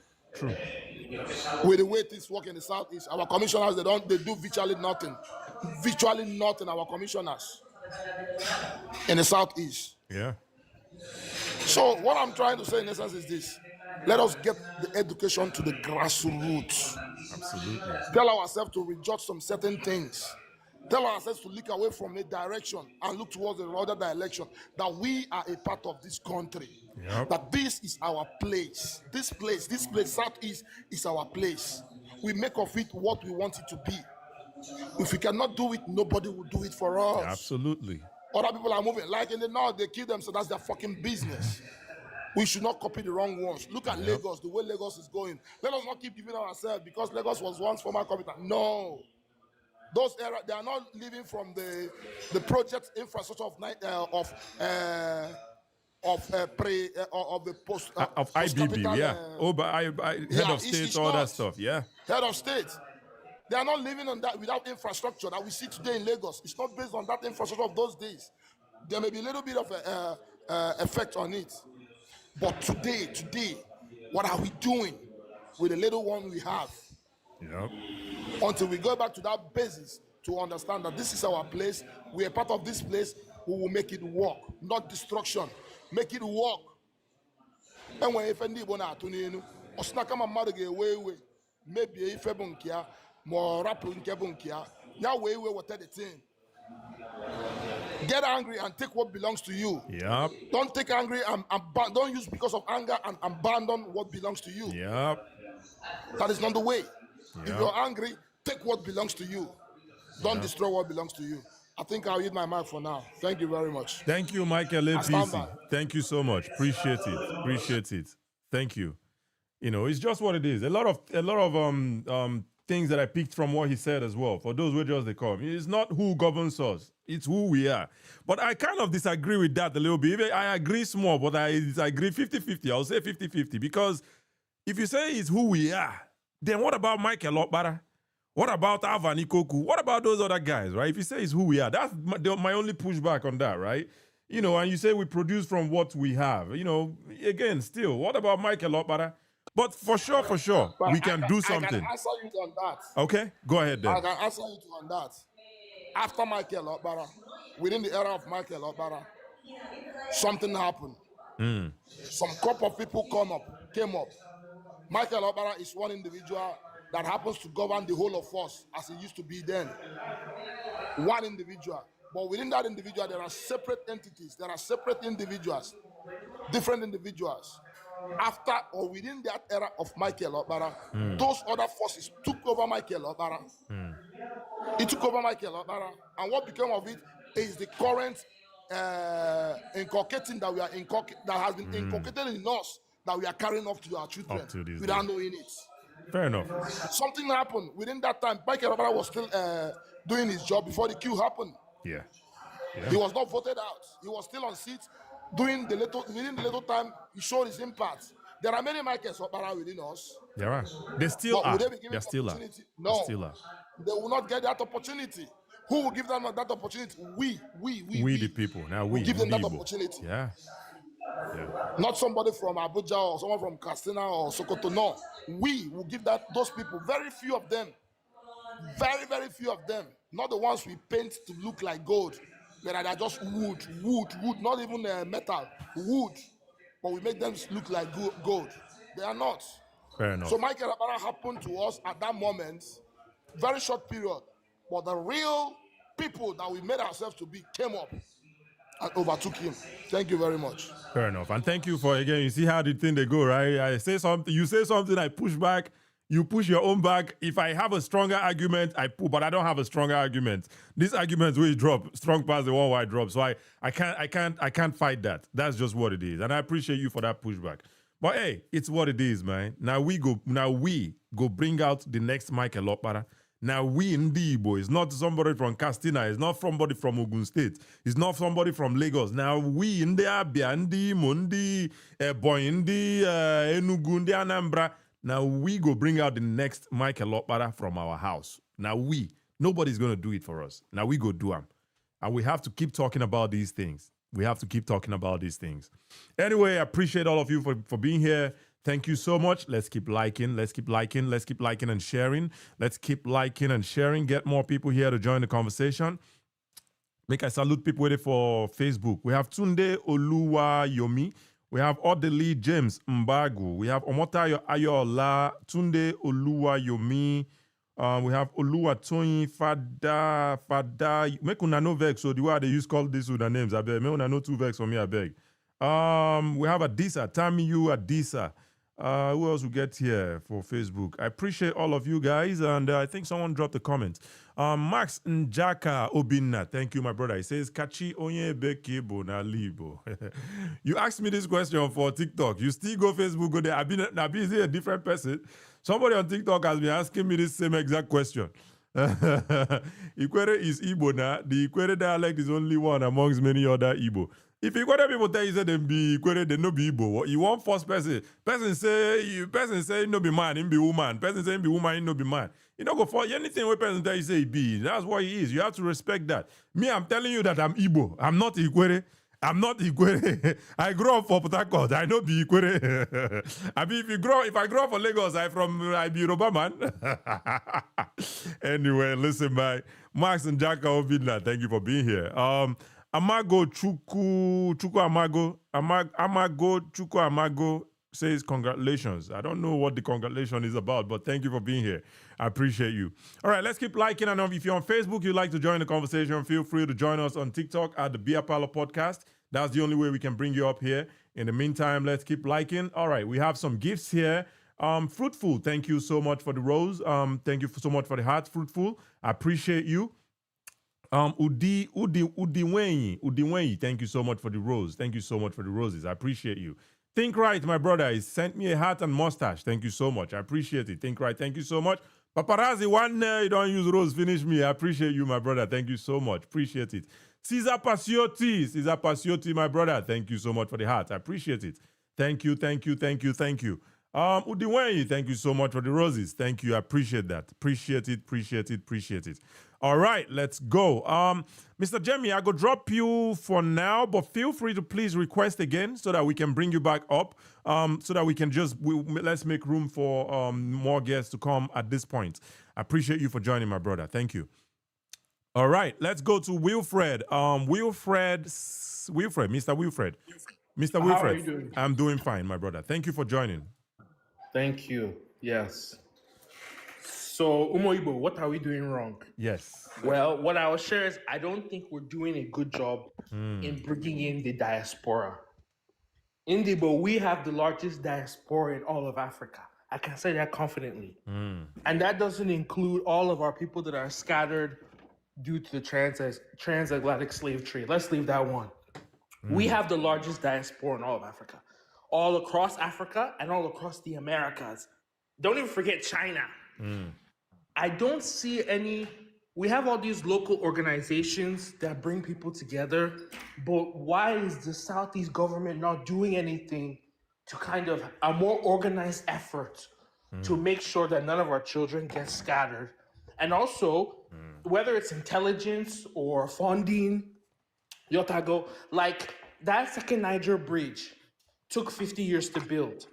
With the way things work in the Southeast, our commissioners, they do virtually nothing. Our commissioners in the Southeast. Yeah. So what I'm trying to say in essence is this: let us get the education to the grassroots. Absolutely. Tell ourselves to reject some certain things. Tell ourselves to look away from a direction and look towards another direction. That we are a part of this country. Yep. That this is our place. This place, Southeast is our place. We make of it what we want it to be. If we cannot do it, nobody will do it for us. Absolutely. Other people are moving. Like in the north, they kill them, so that's their fucking business. We should not copy the wrong ones. Look at Lagos, the way Lagos is going. Let us not keep giving ourselves because Lagos was once former capital. No. Those areas, they are not living from the project infrastructure of the post of IBB, yeah. Head of state, all that stuff, yeah. Head of state. They are not living on that without infrastructure that we see today in Lagos. It's not based on that infrastructure of those days. There may be a little bit of effect on it. But today, what are we doing with the little one we have? Yep. Until we go back to that basis to understand that this is our place, we are part of this place, we will make it work, not destruction. Make it work. And when if any one at Osnaka mmadụ ga-ewe maybe ife bụ nke ya ma ọ rapụ nke bụ nke ya ya wee weta the thing. Get angry and take what belongs to you. Yep. Don't take angry and don't use because of anger and abandon what belongs to you. Yep. That is not the way. Yep. If you're angry, take what belongs to you. Don't destroy what belongs to you. I think I'll use my mic for now. Thank you very much. Thank you, Michael APC. Thank you so much. Appreciate it. Thank you. You know, it's just what it is. A lot of things that I picked from what he said as well. For those who just they come, it's not who governs us; it's who we are. But I kind of disagree with that a little bit. Even I agree small, but I disagree 50-50. I'll say 50-50 because if you say it's who we are, then what about Michael Okpara? What about Avani Koku? What about those other guys, right? If you say it's who we are, that's my only pushback on that, right? You know, and you say we produce from what we have. You know, again, still, what about Michael Okpara? But for sure, But we can do I something. can answer you on that. Okay, go ahead I then. can answer you on that. After Michael Okpara, within the era of Michael Okpara, something happened. Some crop of people came up. Michael Okpara is one individual that happens to govern the whole of us as it used to be then. One individual. But within that individual, there are separate entities, there are separate individuals, different individuals. After or within that era of Michael Okpara, those other forces took over Michael Okpara. It took over Michael Okpara. And what became of it is the current inculcating that that has been inculcated in us that we are carrying off to our children Up to this without day. knowing it. Fair enough. Something happened within that time. Michael Okpara was still doing his job before the coup happened. Yeah. He was not voted out. He was still on seat. Within the little time, he showed his impact. There are many Michaels Okpara within us. There are. They still But are. will they be given There the still are. opportunity? There No. still are. They will not get that opportunity. Who will give them that opportunity? We The people. Now we give them that Igbo. opportunity. Yeah. Yeah. Not somebody from Abuja or someone from Katsina or Sokoto. No, we will give those people. Very few of them. Very, very few of them. Not the ones we paint to look like gold. But are just wood. Not even metal. Wood. But we make them look like gold. They are not. Fair enough. So Michael Okpara happened to us at that moment. Very short period. But the real people that we made ourselves to be came up and overtook him. Thank you very much. Fair enough. And thank you for, again, you see how the thing they go, right? I say something, you say something, I push back, you push your own back. If I have a stronger argument, I pull, but I don't have a stronger argument. This argument will drop strong past the one where I drop. So I can't fight that. That's just what it is. And I appreciate you for that pushback. But hey, it's what it is, man. Now we go bring out the next Michael Okpara. Now we in the Igbo, it's not somebody from Castina, it's not somebody from Ogun State, it's not somebody from Lagos. Now we in the Abia, in the Imo, in the Ebonyi, in the Enugu, in the Anambra. Now we go bring out the next Michael Okpara from our house. Now nobody's going to do it for us. Now we go do them. And we have to keep talking about these things. Anyway, I appreciate all of you for being here. Thank you so much. Let's keep liking and sharing. Get more people here to join the conversation. Make I salute people waiting for Facebook. We have Tunde Oluwayomi. We have Odeli James Mbagu. We have Omotayo Ayola, Tunde Oluwayomi. We have Oluwatoyin Fada. Make una no vex. So the way they use call this with the names, I beg. Make una no two vex for me, I beg. We have Adisa, Tamiyu Adisa. Who else we get here for Facebook? I appreciate all of you guys, and I think someone dropped a comment. Max Njaka Obinna, thank you, my brother. He says, Kachi onye bekebo na libo. You asked me this question for TikTok. You still go Facebook, go there. I've been a different person. Somebody on TikTok has been asking me this same exact question. Ikwere is Igbo now. The Ikwere dialect is only one amongst many other Igbo. If Ikwere people tell you say them be Ikwere, they no be Igbo. You want first person. Person say no be man, him be woman. Person say him be woman, him no be man. You don't go for anything where person tell you say he be. That's what he is. You have to respect that. Me, I'm telling you that I'm Igbo. I'm not Ikwere. I grew up for Port Harcourt. I know be Ikwere. I mean, if I grow up for Lagos, I be Yoruba man. Anyway, listen, my Max and Jaka Obinna, thank you for being here. Amago Chuku Amago says congratulations. I don't know what the congratulations is about, but thank you for being here. I appreciate you. All right, let's keep liking. And if you're on Facebook, you'd like to join the conversation, feel free to join us on TikTok at the Beer Parlor Podcast. That's the only way we can bring you up here. In the meantime, let's keep liking. All right, we have some gifts here. Fruitful, thank you so much for the rose. Thank you so much for the heart, Fruitful. I appreciate you. Udiwenyi, thank you so much for the rose. Thank you so much for the roses. I appreciate you. Think Right, my brother, he sent me a hat and mustache. Thank you so much. I appreciate it. Think Right, thank you so much. Paparazzi, one you don't use rose, finish me. I appreciate you, my brother. Thank you so much. Appreciate it. Caesar Passiotti, my brother. Thank you so much for the heart. I appreciate it. Thank you. Udiwenyi, thank you so much for the roses. Thank you. I appreciate that. Appreciate it. All right, let's go. Mr. Jemmy, I go drop you for now, but feel free to please request again so that we can bring you back up. So that we can let's make room for more guests to come at this point. I appreciate you for joining, my brother. Thank you. All right, let's go to Wilfred. Mr. Wilfred. Mr. Wilfred, how are you doing? I'm doing fine, my brother. Thank you for joining. Thank you. Yes. So, Umu Igbo, what are we doing wrong? Yes. Well, what I will share is I don't think we're doing a good job in bringing in the diaspora. In Igbo, we have the largest diaspora in all of Africa. I can say that confidently. And that doesn't include all of our people that are scattered due to the transatlantic slave trade. Let's leave that one. We have the largest diaspora in all of Africa, all across Africa and all across the Americas. Don't even forget China. I don't see any. We have all these local organizations that bring people together, but why is the Southeast government not doing anything to kind of a more organized effort to make sure that none of our children get scattered? And also, whether it's intelligence or funding, Yotago, like that second Niger bridge took 50 years to build.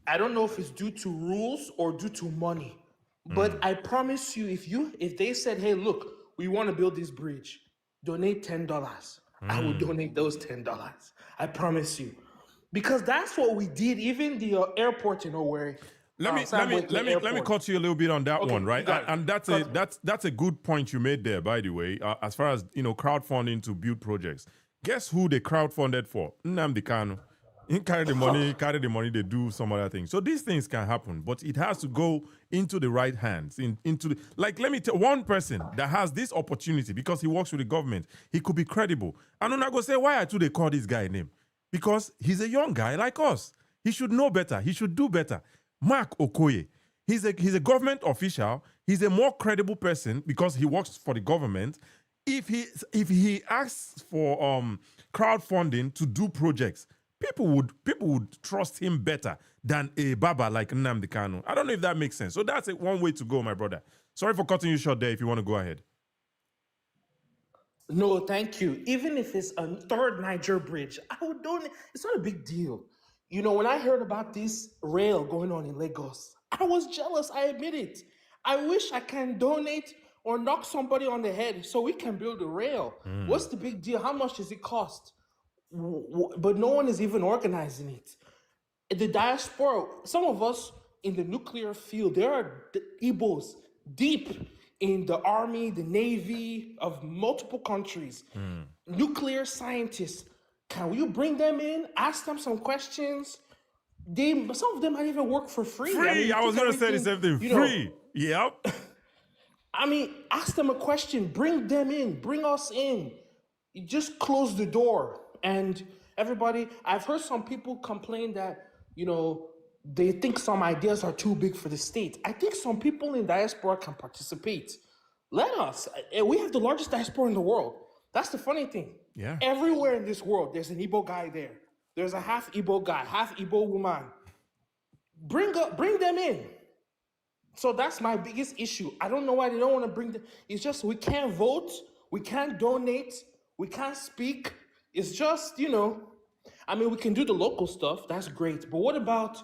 I don't know if it's due to rules or due to money, but I promise you, if they said, hey, look, we want to build this bridge, donate $10, I would donate those $10. I promise you. Because that's what we did, even the airport in Owerri. Let me cut you a little bit on that one, right? And that's a good point you made there, by the way. As far as crowdfunding to build projects, guess who they crowdfunded for? Nnamdi Kanu. He carry the money, they do some other things. So these things can happen, but it has to go into the right hands. Let me tell one person that has this opportunity because he works with the government, he could be credible. And I go say, why do they call this guy name? Because he's a young guy like us. He should know better. He should do better. Mark Okoye. He's a government official. He's a more credible person because he works for the government. If he asks for crowdfunding to do projects, people would trust him better than a Baba like Nnamdi Kanu. I don't know if that makes sense. So that's one way to go, my brother. Sorry for cutting you short there if you want to go ahead. No, thank you. Even if it's a third Niger bridge, I would donate. It's not a big deal. When I heard about this rail going on in Lagos, I was jealous. I admit it. I wish I can donate or knock somebody on the head so we can build a rail. What's the big deal? How much does it cost? But no one is even organizing it. The diaspora, some of us in the nuclear field, there are Igbos deep in the army, the navy of multiple countries, nuclear scientists. Can you bring them in? Ask them some questions. Some of them might even work for free. I was going to say the same thing. Free. Yep. Ask them a question. Bring them in. Bring us in. You just close the door. And everybody, I've heard some people complain that, they think some ideas are too big for the state. I think some people in diaspora can participate. Let us. We have the largest diaspora in the world. That's the funny thing. Yeah. Everywhere in this world, there's an Igbo guy there. There's a half Igbo guy, half Igbo woman. Bring them in. So that's my biggest issue. I don't know why they don't want to bring them. It's just we can't vote, we can't donate, we can't speak. It's just, we can do the local stuff. That's great. But what about,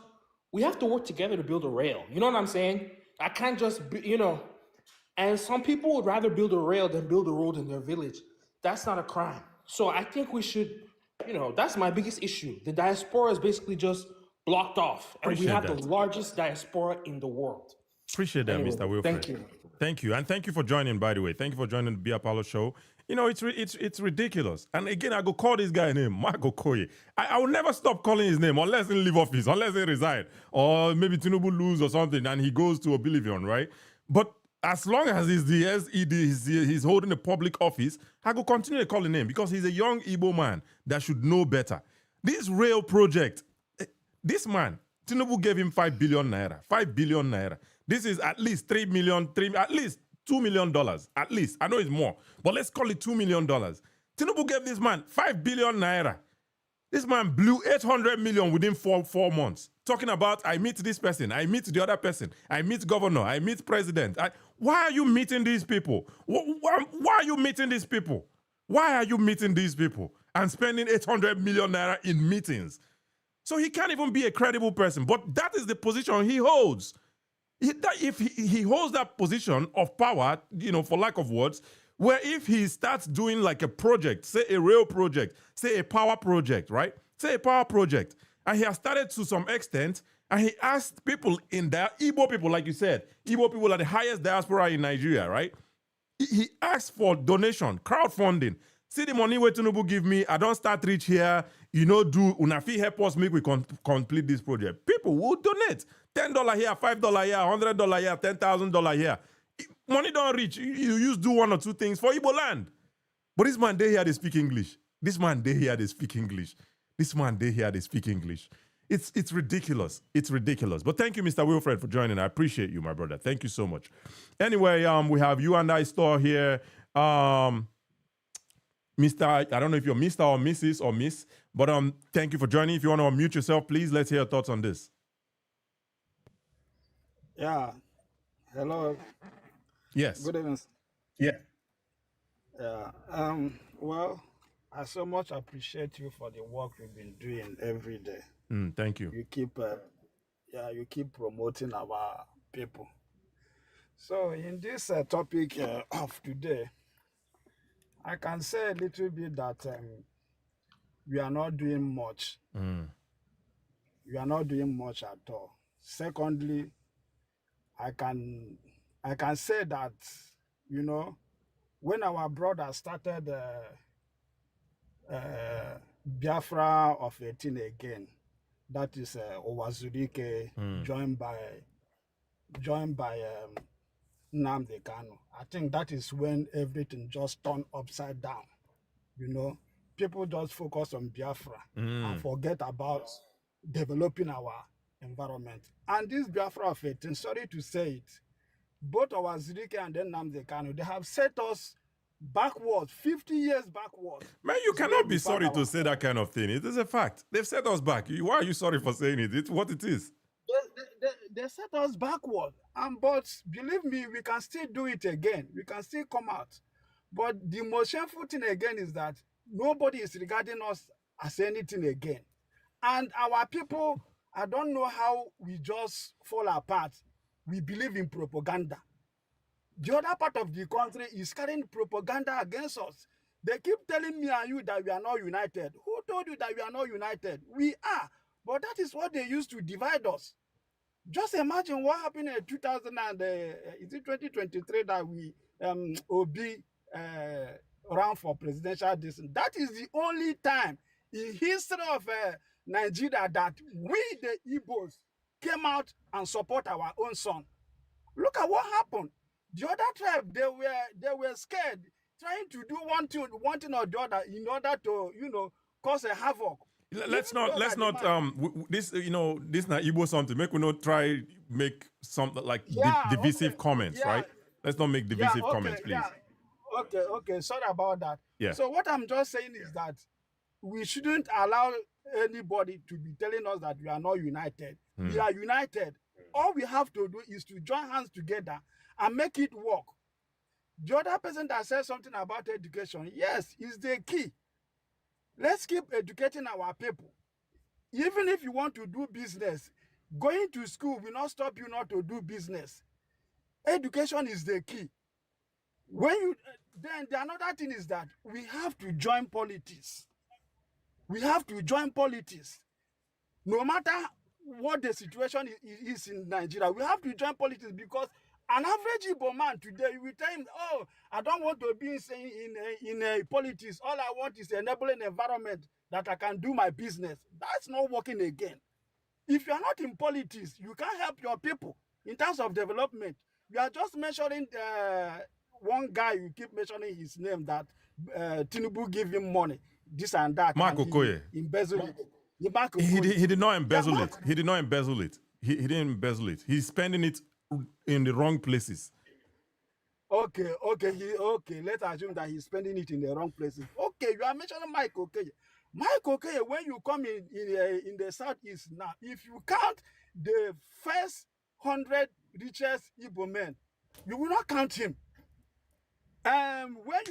we have to work together to build a rail. You know what I'm saying? I can't just, and some people would rather build a rail than build a road in their village. That's not a crime. So I think we should, that's my biggest issue. The diaspora is basically just blocked off. And we have the largest diaspora in the world. Appreciate that, Mr. Wilfred. Thank you. Thank you. And thank you for joining, by the way. Thank you for joining the Bia Paulo show. It's ridiculous. And again, I go call this guy name, Mark Okoye. I will never stop calling his name unless he leave office, unless he resign. Or maybe Tinubu lose or something and he goes to oblivion, right? But as long as he's the SED, he's holding a public office, I go continue to call his name because he's a young Igbo man that should know better. This rail project, this man, Tinubu gave him 5 billion naira. 5 billion naira. This is at least at least $2 million. At least. I know it's more, but let's call it $2 million. Tinubu gave this man 5 billion naira. This man blew 800 million within four months. Talking about, I meet this person, I meet the other person, I meet governor, I meet president. Why are you meeting these people? Why are you meeting these people? Why are you meeting these people and spending 800 million naira in meetings? So he can't even be a credible person. But that is the position he holds. If he holds that position of power, for lack of words, where if he starts doing like a project, say a rail project, say a power project, right? Say a power project, and he has started to some extent, and he asked people in there, Igbo people, like you said, Igbo people are the highest diaspora in Nigeria, right? He asked for donation, crowdfunding. See the money where Tinubu give me, I don't start rich here, do, Unafi help us make we complete this project. People will donate. $10 here, $5 here, $100 here, $10,000 here. Money don't reach. You used to do one or two things for Igbo land. But this man, they here, they speak English. This man, they here, they speak English. This man, they here, they speak English. It's ridiculous. It's ridiculous. But thank you, Mr. Wilfred, for joining. I appreciate you, my brother. Thank you so much. Anyway, we have you and I store here. Mr. I don't know if you're Mr. or Mrs. or Miss, but thank you for joining. If you want to unmute yourself, please, let's hear your thoughts on this. Yeah. Hello. Yes. Good evening. Yeah. Yeah. Well, I so much appreciate you for the work you've been doing every day. Thank you. You keep promoting our people. So in this topic of today, I can say a little bit that we are not doing much. We are not doing much at all. Secondly, I can say that, when our brothers started Biafra of 18 again, that is Owazurike, joined by Nnamdi Kanu. I think that is when everything just turned upside down. People just focus on Biafra and forget about developing our environment. And this Biafra of 18, sorry to say it, both Owazurike and then Nnamdi Kanu, they have set us backwards, 50 years backwards. Man, you cannot be sorry to say that kind of thing. It is a fact. They've set us back. Why are you sorry for saying it? It's what it is. They set us backward. But believe me, we can still do it again. We can still come out. But the most shameful thing again is that nobody is regarding us as anything again. And our people, I don't know how we just fall apart. We believe in propaganda. The other part of the country is carrying propaganda against us. They keep telling me and you that we are not united. Who told you that we are not united? We are. But that is what they used to divide us. Just imagine what happened in 2023 that we Obi ran for presidential distance. That is the only time in history of Nigeria that we, the Igbos, came out and support our own son. Look at what happened. The other tribe, they were scared, trying to do one thing or the other in order to, cause a havoc. Let's not this this not Igbo something. Make we not try make some like divisive comments, right? Let's not make divisive comments, please. Okay, sorry about that. Yeah. So what I'm just saying is that we shouldn't allow anybody to be telling us that we are not united. We are united. All we have to do is to join hands together and make it work. The other person that said something about education, yes, is the key. Let's keep educating our people. Even if you want to do business, going to school will not stop you not to do business. Education is the key. Then the another thing is that we have to join politics. We have to join politics. No matter what the situation is in Nigeria, we have to join politics because an average Igbo man today, you will tell him, oh, I don't want to be in politics. All I want is an enabling environment that I can do my business. That's not working again. If you are not in politics, you can't help your people in terms of development. You are just mentioning one guy, you keep mentioning his name, that Tinubu give him money, this and that. Mark Okoye. Embezzle it. He did not embezzle it. He did not embezzle it. He didn't embezzle it. He's spending it in the wrong places. Okay. Let's assume that he's spending it in the wrong places. Okay, you are mentioning Mike Okeye. Mike Okeye, when you come in the southeast now, if you count the first 100 richest Igbo men, you will not count him. When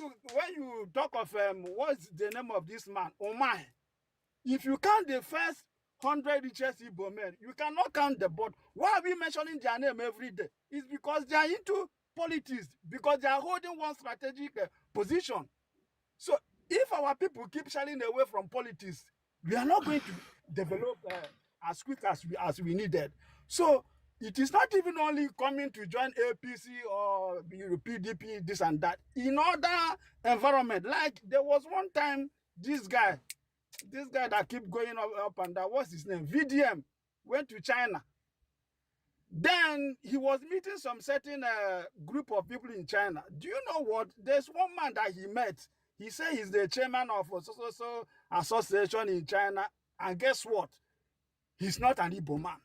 you talk of what's the name of this man, Omai, if you count the first 100 richest Igbo men, you cannot count the board. Why are we mentioning their name every day? It's because they are into politics, because they are holding one strategic position. So if our people keep shying away from politics, we are not going to develop as quick as we needed. So it is not even only coming to join APC or PDP, this and that. In other environment, like there was one time this guy that keep going up and down, what's his name? VDM went to China. Then he was meeting some certain group of people in China. Do you know what? There's one man that he met. He said he's the chairman of a so association in China. And guess what? He's not an Igbo man.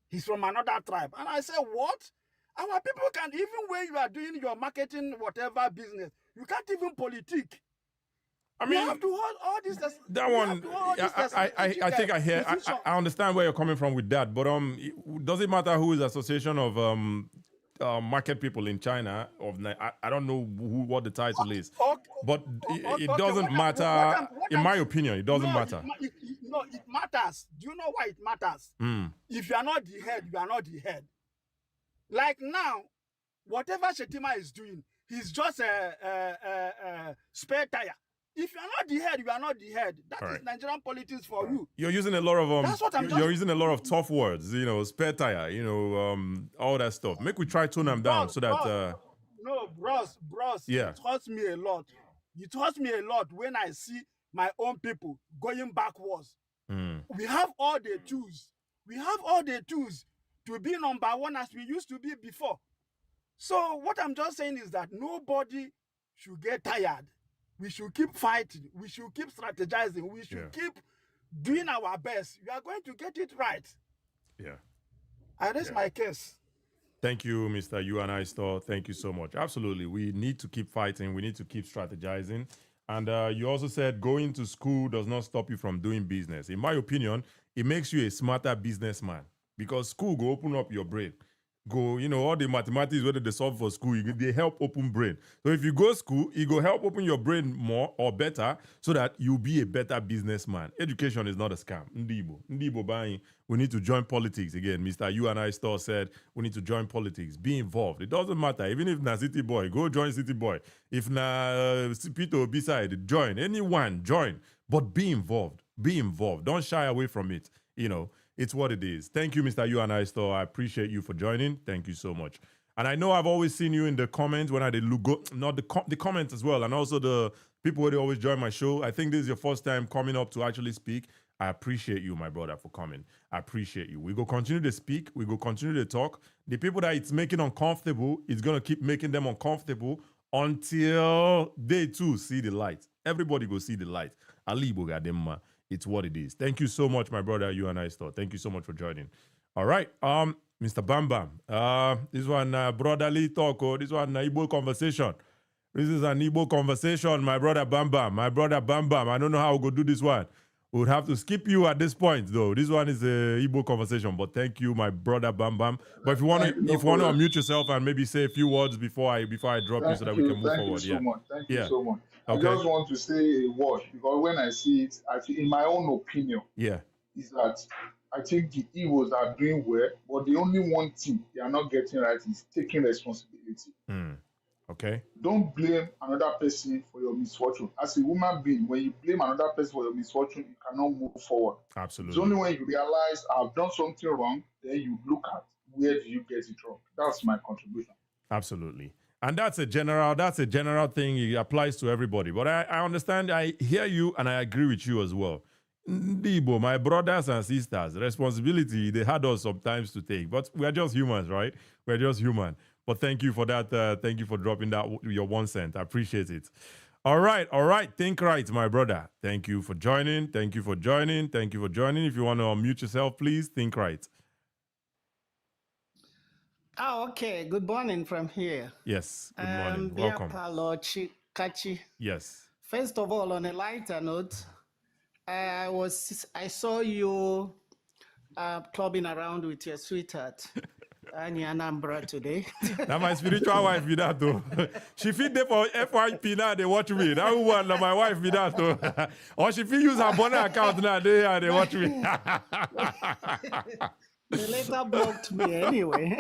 He's from another tribe. And I said, what? Our people can, even when you are doing your marketing, whatever business, you can't even politic. I mean, you have to hold all this. That one, I think I hear. I understand where you're coming from with that, but does it matter who is association of market people in China? I don't know what the title is, but it doesn't matter. In my opinion, it doesn't matter. It matters. Do you know why it matters? If you are not the head, you are not the head. Like now, whatever Shetima is doing, he's just a spare tire. If you are not the head, you are not the head. That is Nigerian politics for you. You're using a lot of That's what I'm you're using a lot of tough words, spare tire, all that stuff. Make we try tone them down so that no, bros, yeah. It hurts me a lot. It hurts me a lot when I see my own people going backwards. We have all the tools. We have all the tools to be number one as we used to be before. So what I'm just saying is that nobody should get tired. We should keep fighting. We should keep strategizing. We should keep doing our best. You are going to get it right. Yeah. I raise my case. Thank you, Mr. UNI Store. Thank you so much. Absolutely. We need to keep fighting. We need to keep strategizing. And you also said going to school does not stop you from doing business. In my opinion, it makes you a smarter businessman because school go open up your brain. Go, all the mathematics, whether they solve for school, they help open brain. So if you go school, it go help open your brain more or better so that you'll be a better businessman. Education is not a scam. Ndibo buying. We need to join politics again. Mr. UNI Store said we need to join politics. Be involved. It doesn't matter. Even if na City Boy, go join City Boy. If na Peter beside, join. Anyone, join. But be involved. Be involved. Don't shy away from it. It's what it is. Thank you, Mr. UNI Store. I appreciate you for joining. Thank you so much. And I know I've always seen you in the comments when I did not the comments as well, and also the people who always join my show. I think this is your first time coming up to actually speak. I appreciate you, my brother, for coming. I appreciate you. We go continue to speak. We go continue to talk. The people that it's making uncomfortable, it's going to keep making them uncomfortable until they too see the light. Everybody go see the light. Ali Bogademma. It's what it is. Thank you so much, my brother, UNI Store. Thank you so much for joining. All right. Mr. Bam Bam. This one brotherly talk. This one Igbo conversation. This is an Igbo conversation, my brother Bam Bam. My brother Bam Bam. I don't know how we'll go do this one. We would have to skip you at this point, though. This one is a Igbo conversation. But thank you, my brother Bam Bam. But if you want to unmute yourself and maybe say a few words before I drop you so that we can move forward. Thank you so much. Okay. I just want to say a word because when I see it, in my own opinion, is that I think the Igbos are doing well, but the only one thing they are not getting right is taking responsibility. Okay. Don't blame another person for your misfortune. As a human being, when you blame another person for your misfortune, you cannot move forward. Absolutely. It's only when you realize I've done something wrong, then you look at where do you get it wrong. That's my contribution. Absolutely. And that's a general thing. It applies to everybody. But I understand, I hear you, and I agree with you as well. Ndibo, my brothers and sisters, responsibility, they had us sometimes to take. But we are just humans, right? We're just human. But thank you for that. Thank you for dropping that, your 1 cent. I appreciate it. All right. Think right, my brother. Thank you for joining. If you want to unmute yourself, please think right. Oh, okay. Good morning from here. Yes. Good morning. Dear Welcome. Paulo Kachi. Yes. First of all, on a lighter note, I saw you clubbing around with your sweetheart, Annie Anambra, today. Now my spiritual wife be that though. She fit there for FYP now. They watch me. That one, now my wife be that though. Or she fit use her bonnet account now. They watch me. They later blocked me anyway.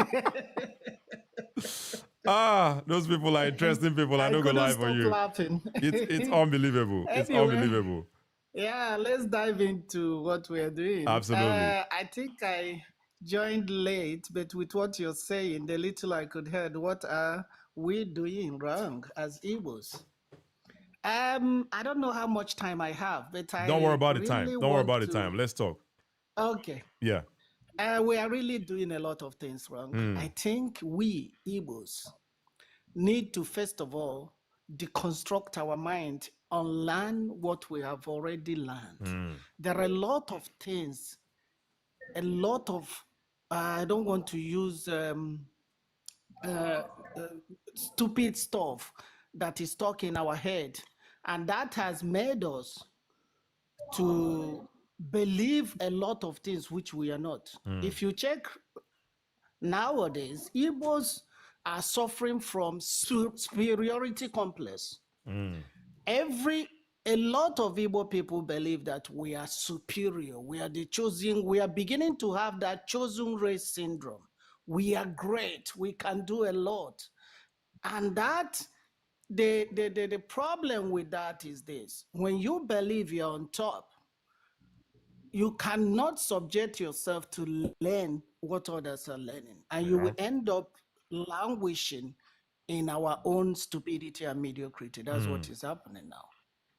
Those people are interesting people. I don't go couldn't lie for stop you. laughing. It's unbelievable. It's Anyway. unbelievable. Yeah, let's dive into what we're doing. Absolutely. I think I joined late, but with what you're saying, the little I could hear, what are we doing wrong as Igbos? I don't know how much time I have, but Don't worry about the really time. Don't worry about the want time. Let's talk. Okay. Yeah. We are really doing a lot of things wrong. I think we Igbos need to, first of all, deconstruct our mind, unlearn what we have already learned. There are a lot of things, a lot of, I don't want to use stupid stuff that is stuck in our head. And that has made us to believe a lot of things which we are not. If you check nowadays, Igbos are suffering from superiority complex. A lot of Igbo people believe that we are superior. We are the chosen. We are beginning to have that chosen race syndrome. We are great. We can do a lot. And that, the problem with that is this. When you believe you're on top, you cannot subject yourself to learn what others are learning. And you will end up languishing in our own stupidity and mediocrity. That's what is happening now.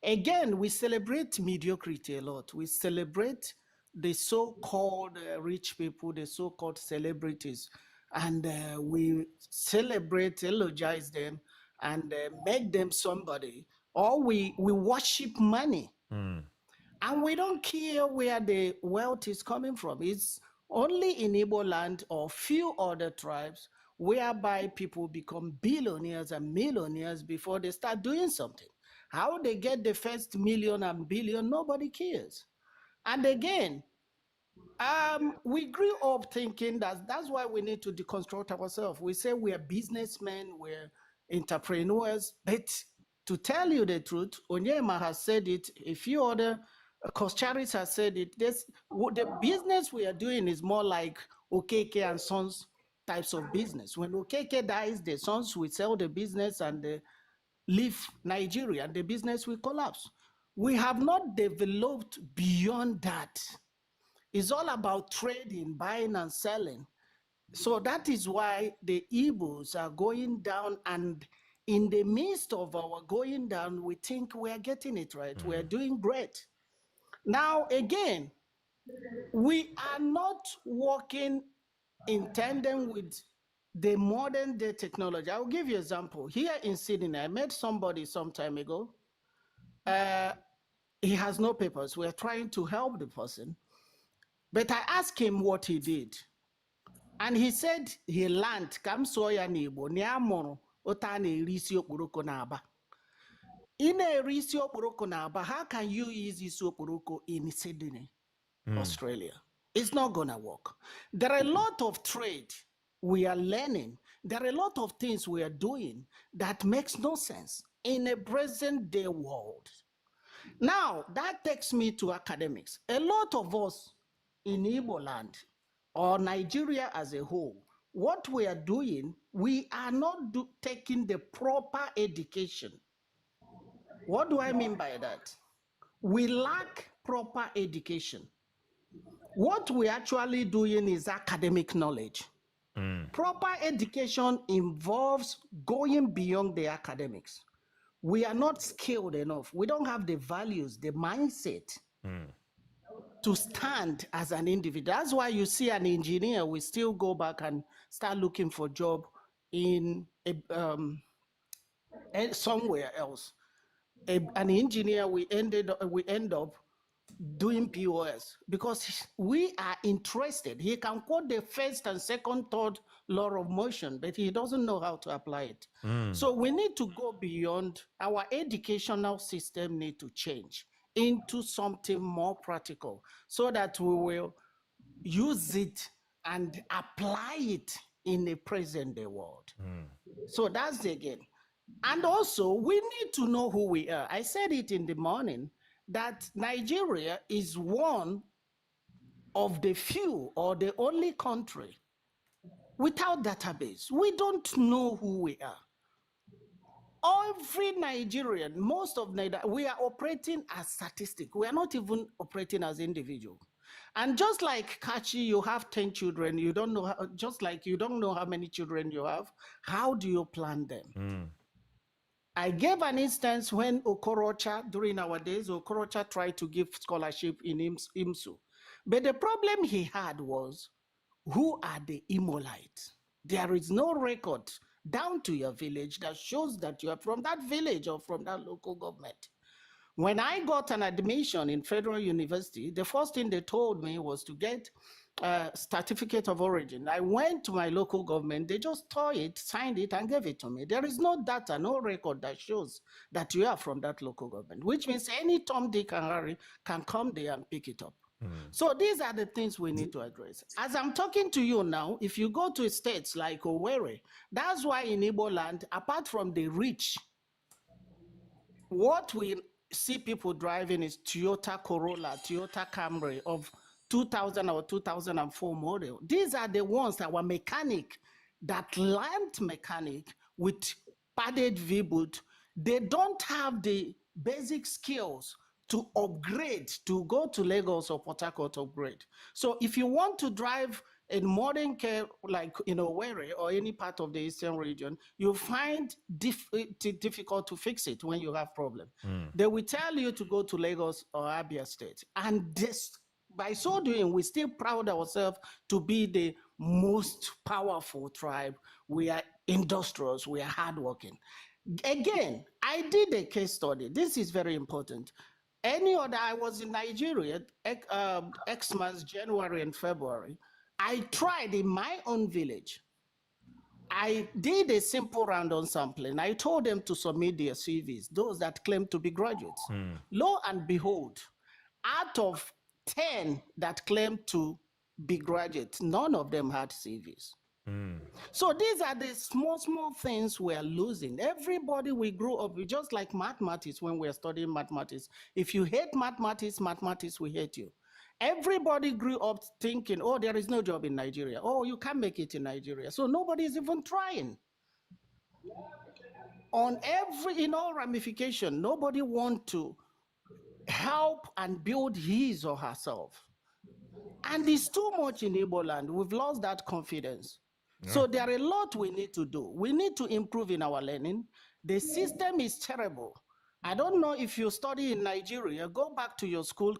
Again, we celebrate mediocrity a lot. We celebrate the so-called rich people, the so-called celebrities, and we celebrate, eulogize them, and make them somebody. Or we worship money. And we don't care where the wealth is coming from. It's only in Igbo land or few other tribes whereby people become billionaires and millionaires before they start doing something. How they get the first million and billion, nobody cares. And again, we grew up thinking that's why we need to deconstruct ourselves. We say we are businessmen, we're entrepreneurs, but to tell you the truth, Onyema has said it, a few other Koscharits has said it, the business we are doing is more like Okeke and Sons types of business. When Okeke dies, the sons will sell the business and leave Nigeria, and the business will collapse. We have not developed beyond that. It's all about trading, buying and selling. So that is why the Igbos are going down, and in the midst of our going down, we think we are getting it right. We are doing great. Now, again, we are not working in tandem with the modern day technology. I'll give you an example. Here in Sydney, I met somebody some time ago. He has no papers. We're trying to help the person. But I asked him what he did. And he said he learned kam soya n'Igbo n'amụrụ ụta na-eri isi okporoko n'Aba. Ị na-eri isi okporoko n'Aba, how can you use isi okporoko in Sydney, Australia? It's not gonna work. There are a lot of trade we are learning. There are a lot of things we are doing that makes no sense in a present day world. Now, that takes me to academics. A lot of us in Igbo land or Nigeria as a whole, what we are doing, we are not taking the proper education. What do I mean by that? We lack proper education. What we're actually doing is academic knowledge. Proper education involves going beyond the academics. We are not skilled enough. We don't have the values, the mindset to stand as an individual. That's why you see an engineer will still go back and start looking for a job in somewhere else. An engineer, we end up doing POS because we are interested. He can quote the first and second, third law of motion, but he doesn't know how to apply it. So we need to go beyond. Our educational system need to change into something more practical so that we will use it and apply it in the present day world. So that's again. And also, we need to know who we are. I said it in the morning that Nigeria is one of the few or the only country without database. We don't know who we are. Every Nigerian, most of Nigeria, we are operating as statistic. We are not even operating as individual. And just like Kachi, you have 10 children, you don't know, just like you don't know how many children you have, how do you plan them? I gave an instance when Okorocha, during our days, Okorocha tried to give scholarship in IMSU. But the problem he had was, who are the Imolites? There is no record down to your village that shows that you are from that village or from that local government. When I got an admission in Federal University, the first thing they told me was to get a certificate of origin. I went to my local government, they just tore it, signed it, and gave it to me. There is no data, no record that shows that you are from that local government, which means any Tom, Dick, and Harry can come there and pick it up. So these are the things we need to address. As I'm talking to you now, if you go to states like Owerri, that's why in Igbo land, apart from the rich, what we see people driving is Toyota Corolla, Toyota Camry of 2000 or 2004 model. These are the ones that were mechanic, that learned mechanic with padded V-boot. They don't have the basic skills to upgrade, to go to Lagos or Port Harcourt upgrade. So if you want to drive in modern care, like in Owerri or any part of the eastern region, you find difficult to fix it when you have problem. They will tell you to go to Lagos or Abia State. And this, by so doing, we still proud ourselves to be the most powerful tribe. We are industrious, we are hardworking. Again, I did a case study. This is very important. I was in Nigeria, X months, January and February. I tried in my own village. I did a simple random sampling. I told them to submit their CVs, those that claim to be graduates. Lo and behold, out of 10 that claimed to be graduates, none of them had CVs. So these are the small things we are losing. Everybody we grew up with, just like mathematics when we are studying mathematics. If you hate mathematics, mathematics will hate you. Everybody grew up thinking, oh, there is no job in Nigeria. Oh, you can't make it in Nigeria. So nobody is even trying. In all ramification, nobody wants to help and build his or herself. And it's too much in Igbo land. We've lost that confidence. So there are a lot we need to do. We need to improve in our learning. The system is terrible. I don't know if you study in Nigeria, go back to your school,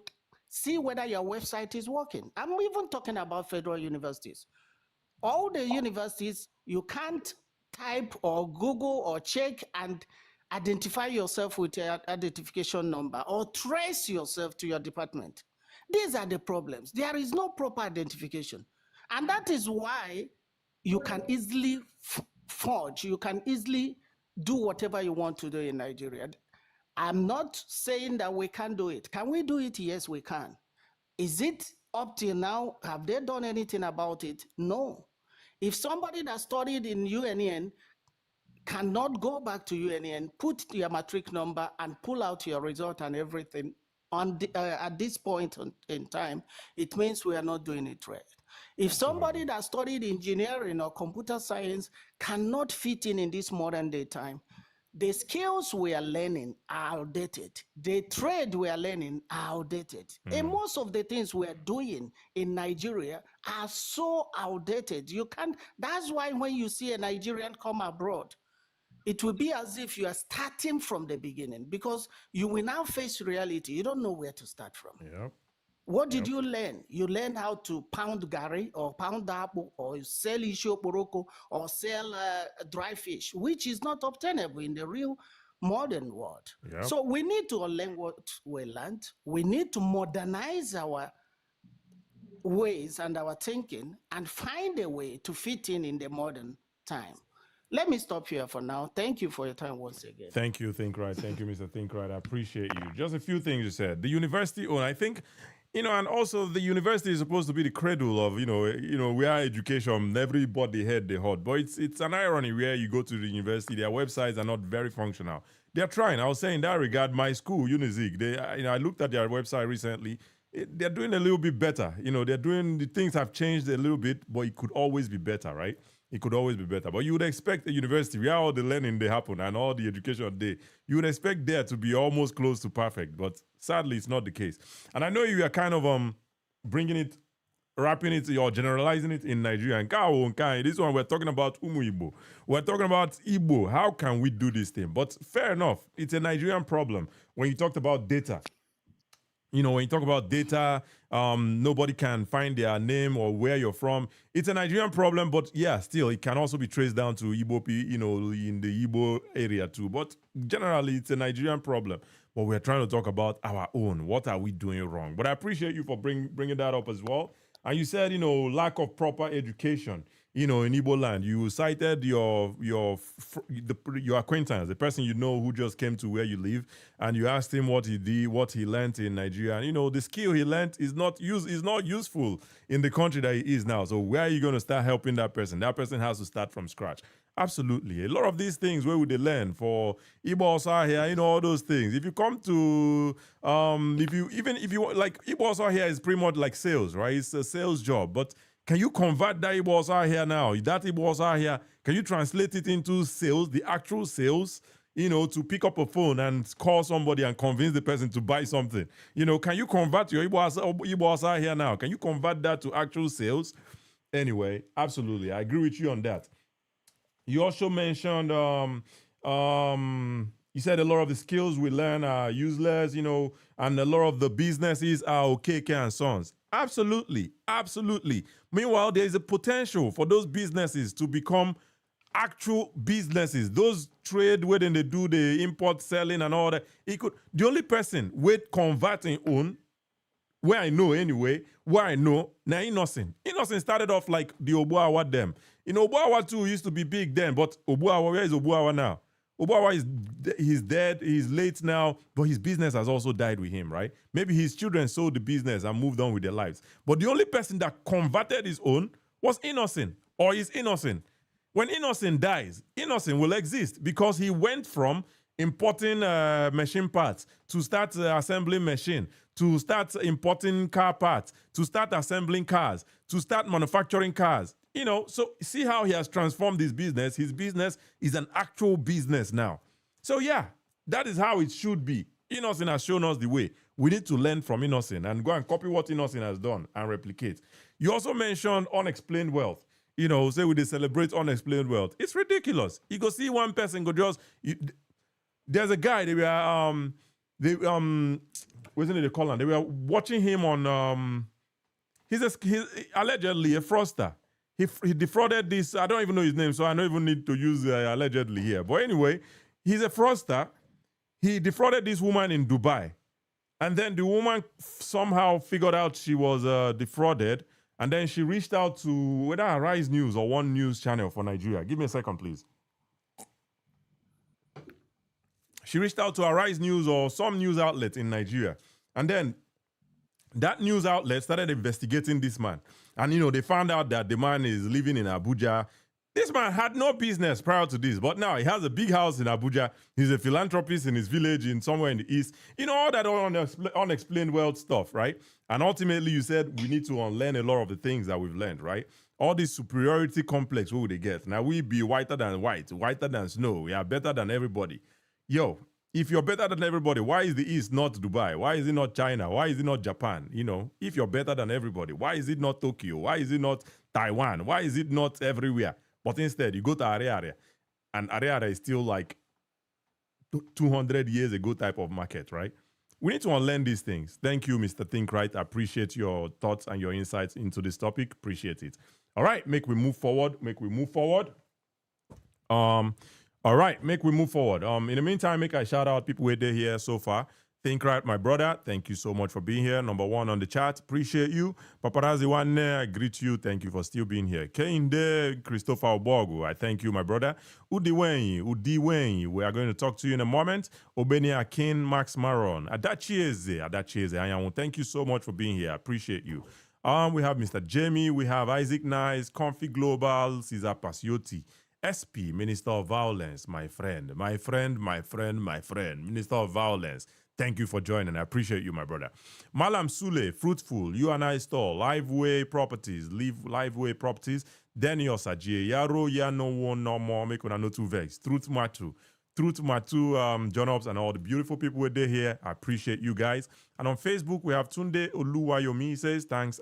see whether your website is working. I'm even talking about federal universities. All the universities, you can't type or Google or check and identify yourself with your identification number or trace yourself to your department. These are the problems. There is no proper identification. And that is why you can easily forge, you can easily do whatever you want to do in Nigeria. I'm not saying that we can't do it. Can we do it? Yes, we can. Is it up till now? Have they done anything about it? No. If somebody that studied in UNN cannot go back to UNN, put your matric number and pull out your result and everything at this point in time, it means we are not doing it right. If somebody that studied engineering or computer science cannot fit in this modern day time, the skills we are learning are outdated. The trade we are learning are outdated. And most of the things we are doing in Nigeria are so outdated. That's why when you see a Nigerian come abroad, it will be as if you are starting from the beginning because you will now face reality. You don't know where to start from. Yep. What did you learn? You learned how to pound gari or pound apple or sell isho poroko or sell dry fish, which is not obtainable in the real modern world. Yep. So we need to unlearn what we learned. We need to modernize our ways and our thinking and find a way to fit in the modern time. Let me stop here for now. Thank you for your time once again. Thank you, Think Right. Thank you, Mr. Think Right. I appreciate you. Just a few things you said. The university owner, I think, and also the university is supposed to be the cradle of, where education, everybody had the hot. But it's an irony where you go to the university, their websites are not very functional. They're trying. I was saying in that regard, my school, Unizig, I looked at their website recently. They're doing a little bit better. The things have changed a little bit, but it could always be better, right? It could always be better. But you would expect a university where all the learning they happen and all the education you would expect there to be almost close to perfect. But sadly, it's not the case. And I know you are kind of wrapping it or generalizing it in Nigeria. And this one, we're talking about Umu Igbo. We're talking about Igbo. How can we do this thing? But fair enough, it's a Nigerian problem. When you talked about data, when you talk about data, nobody can find their name or where you're from. It's a Nigerian problem, but yeah, still, it can also be traced down to Igbo, in the Igbo area too. But generally, it's a Nigerian problem. But we're trying to talk about our own. What are we doing wrong? But I appreciate you for bringing that up as well. And you said, lack of proper education, in Igbo land. You cited your acquaintance, the person who just came to where you live, and you asked him what he did, what he learned in Nigeria. And, the skill he learned is not useful in the country that he is now. So where are you going to start helping that person? That person has to start from scratch. Absolutely. A lot of these things, where would they learn? For Igbo also here, all those things. If you come to, if you like, Igbo also here is pretty much like sales, right? It's a sales job. But can you convert that Igbo also here now? That Igbo also here, can you translate it into sales, the actual sales? To pick up a phone and call somebody and convince the person to buy something. Can you convert your Igbo also here now? Can you convert that to actual sales? Anyway, absolutely. I agree with you on that. You also mentioned, you said a lot of the skills we learn are useless, and a lot of the businesses are OKK and sons. Absolutely, absolutely. Meanwhile, there is a potential for those businesses to become actual businesses. Those trade where they do the import, selling, and all that. The only person with converting on, where I know, now Innocent. Innocent started off like the Obuawa them. Obuawa too used to be big then, but Obuawa, where is Obuawa now? Obuawa he's dead, he's late now, but his business has also died with him, right? Maybe his children sold the business and moved on with their lives. But the only person that converted his own was Innocent, or is Innocent. When Innocent dies, Innocent will exist because he went from importing machine parts to start assembling machine, to start importing car parts, to start assembling cars, to start manufacturing cars. So see how he has transformed his business. His business is an actual business now. So yeah, that is how it should be. Innocent has shown us the way. We need to learn from Innocent and go and copy what Innocent has done and replicate. You also mentioned unexplained wealth. Say we celebrate unexplained wealth. It's ridiculous. You go see one person go just... there's a guy, they were they were watching him on he's allegedly a fraudster. He defrauded this, I don't even know his name, so I don't even need to use allegedly here. But anyway, he's a fraudster. He defrauded this woman in Dubai. And then the woman somehow figured out she was defrauded. And then she reached out to whether Arise News or One News channel for Nigeria. Give me a second, please. She reached out to Arise News or some news outlet in Nigeria. And then that news outlet started investigating this man. And, they found out that the man is living in Abuja. This man had no business prior to this, but now he has a big house in Abuja. He's a philanthropist in his village in somewhere in the east. All that unexplained wealth stuff, right? And ultimately, you said we need to unlearn a lot of the things that we've learned, right? All this superiority complex, what would they get? Now we be whiter than white, whiter than snow. We are better than everybody. Yo, if you're better than everybody, why is the East not Dubai? Why is it not China? Why is it not Japan? If you're better than everybody, why is it not Tokyo? Why is it not Taiwan? Why is it not everywhere? But instead, you go to Area, and Area is still like 200 years ago type of market, right? We need to unlearn these things. Thank you, Mr. Think Right. I appreciate your thoughts and your insights into this topic. Appreciate it. All right, make we move forward. All right, make we move forward. In the meantime, make I shout out people who are here so far. Think right, my brother. Thank you so much for being here. Number one on the chat. Appreciate you. Paparazzi one, I greet you. Thank you for still being here. Kende Christopher Obogu, I thank you, my brother. Udiwenyi, we are going to talk to you in a moment. Obeni Akin, Max Maron, Adachieze. Thank you so much for being here. I appreciate you. We have Mr. Jamie, we have Isaac Nice, Comfy Global, Cesar Pasioti. SP, Minister of Violence, my friend, Minister of Violence. Thank you for joining. I appreciate you, my brother. Malam Sule, Fruitful, You and I Store, Liveway Properties, Liveway Properties, Daniel Sajie, Yaro, Ya No One No More, Make Una No Two Vex, Truth Matu, John Ops, and all the beautiful people who are here. I appreciate you guys. And on Facebook, we have Tunde Oluwayomi. He says, thanks.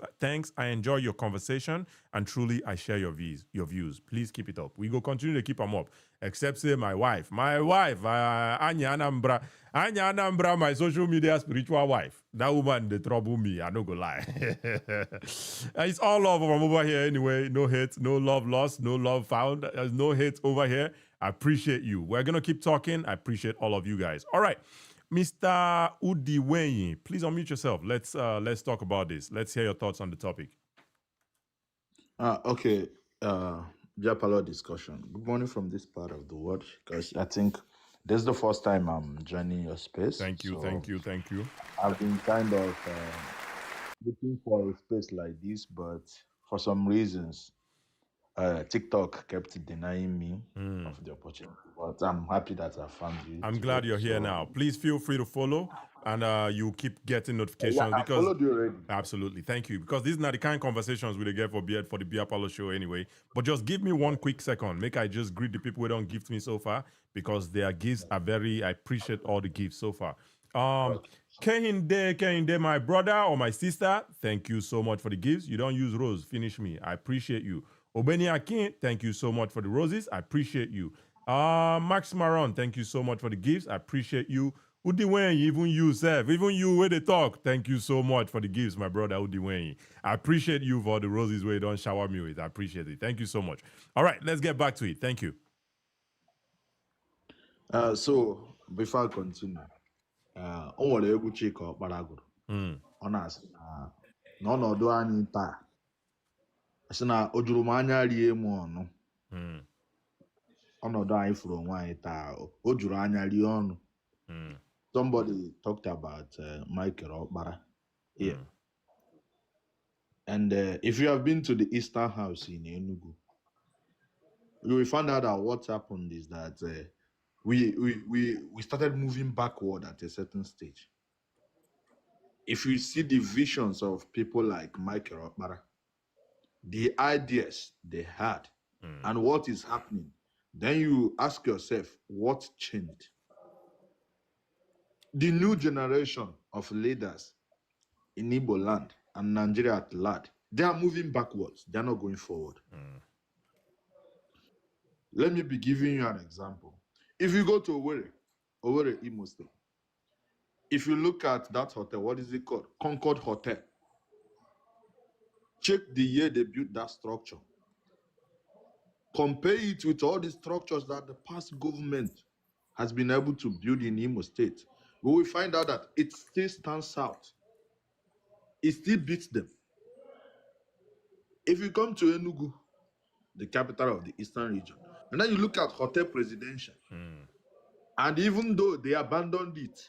I enjoy your conversation, and truly, I share your views. Please keep it up. We go continue to keep them up. Except say my wife, Anya Anambra, my social media spiritual wife. That woman, they trouble me. I don't go lie. It's all love from over here anyway. No hate, no love lost, no love found. There's no hate over here. I appreciate you. We're going to keep talking. I appreciate all of you guys. All right. Mr. Udiwenyi, please unmute yourself. Let's talk about this. Let's hear your thoughts on the topic. Okay. Japalo discussion. Good morning from this part of the world, because I think this is the first time I'm joining your space. Thank you. I've been kind of looking for a space like this, but for some reasons, TikTok kept denying me of the opportunity. But I'm happy that I found you. I'm glad you're here now. Please feel free to follow, and you keep getting notifications. Yeah, because I followed you already. Absolutely, thank you. Because these are the kind of conversations we get for the Beer Palo show anyway. But just give me one quick second. Make I just greet the people who don't gift me so far, because their gifts are I appreciate all the gifts so far. Kehinde, my brother or my sister, thank you so much for the gifts. You don't use rose, finish me. I appreciate you. Obeni Akin, thank you so much for the roses. I appreciate you. Max Maron, thank you so much for the gifts. I appreciate you. Udiwenyi, even you, Seth, even you where they talk, thank you so much for the gifts, my brother Udiwenyi. I appreciate you for the roses where you don't shower me with. I appreciate it. Thank you so much. All right, let's get back to it. Thank you. So, before I continue, o nwere egwu Chika Ọkpara gụrụ. Ọ na-asị na n'ọnọdụ anyị taa, sị na o juru m anya rie m ọnụ. Ọnọdụ anyị furu onwe anyị taa, o juru anya rie ọnụ. Somebody talked about Michael Ọkpara here. And if you have been to the Eastern House in Enugu, you will find out that what happened is that we started moving backward at a certain stage. If you see the visions of people like Michael Okpara, the ideas they had, and what is happening, then you ask yourself, what changed? The new generation of leaders in Igbo land and Nigeria at large, they are moving backwards. They are not going forward. Let me be giving you an example. If you go to Owerri, Imo State, if you look at that hotel, what is it called? Concord Hotel. Check the year they built that structure. Compare it with all the structures that the past government has been able to build in Imo State. We will find out that it still stands out. It still beats them. If you come to Enugu, the capital of the Eastern region, and then you look at Hotel Presidential, and even though they abandoned it,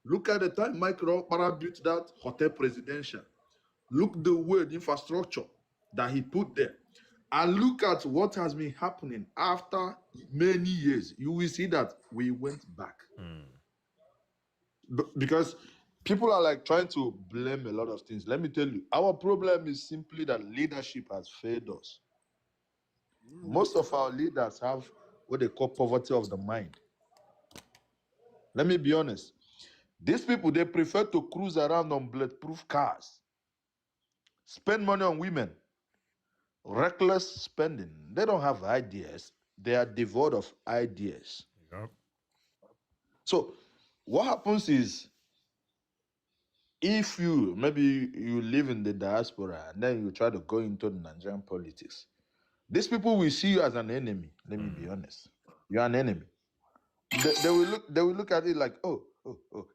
look at the time Mike Okpara built that Hotel Presidential. Look the way the infrastructure that he put there. And look at what has been happening after many years. You will see that we went back. Because people are like trying to blame a lot of things. Let me tell you, our problem is simply that leadership has failed us. Most of our leaders have what they call poverty of the mind. Let me be honest. These people, they prefer to cruise around on bulletproof cars, spend money on women, reckless spending. They don't have ideas. They are devoid of ideas. Yep. So what happens is, if maybe you live in the diaspora and then you try to go into the Nigerian politics, these people will see you as an enemy. Let me be honest. you're an enemy. They will look at it like,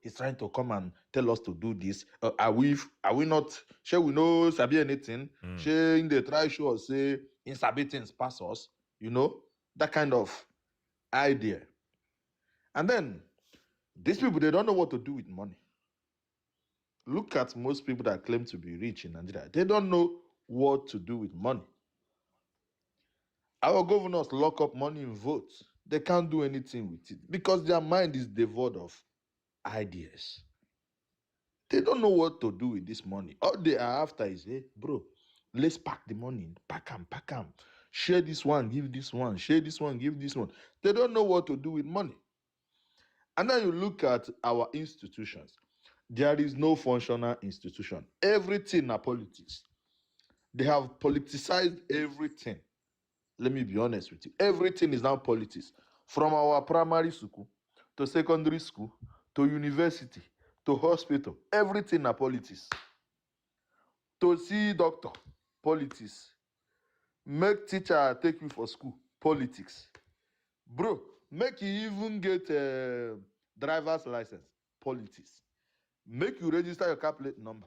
he's trying to come and tell us to do this. Are we not? Shall we know sabi anything? Shall in the try show us say in sabi things pass us? You know that kind of idea. And then these people, they don't know what to do with money. Look at most people that claim to be rich in Nigeria. They don't know what to do with money. Our governors lock up money in votes. They can't do anything with it because their mind is devoid of ideas. They don't know what to do with this money. All they are after is, hey, bro, let's pack the money. Pack them. Share this one, give this one. Share this one, give this one. They don't know what to do with money. And then you look at our institutions. There is no functional institution. Everything are politics. They have politicized everything. Let me be honest with you. Everything is now politics. From our primary school to secondary school to university to hospital, everything are politics. To see doctor, politics. Make teacher take you for school, politics. Bro, make you even get a driver's license, politics. Make you register your car plate number,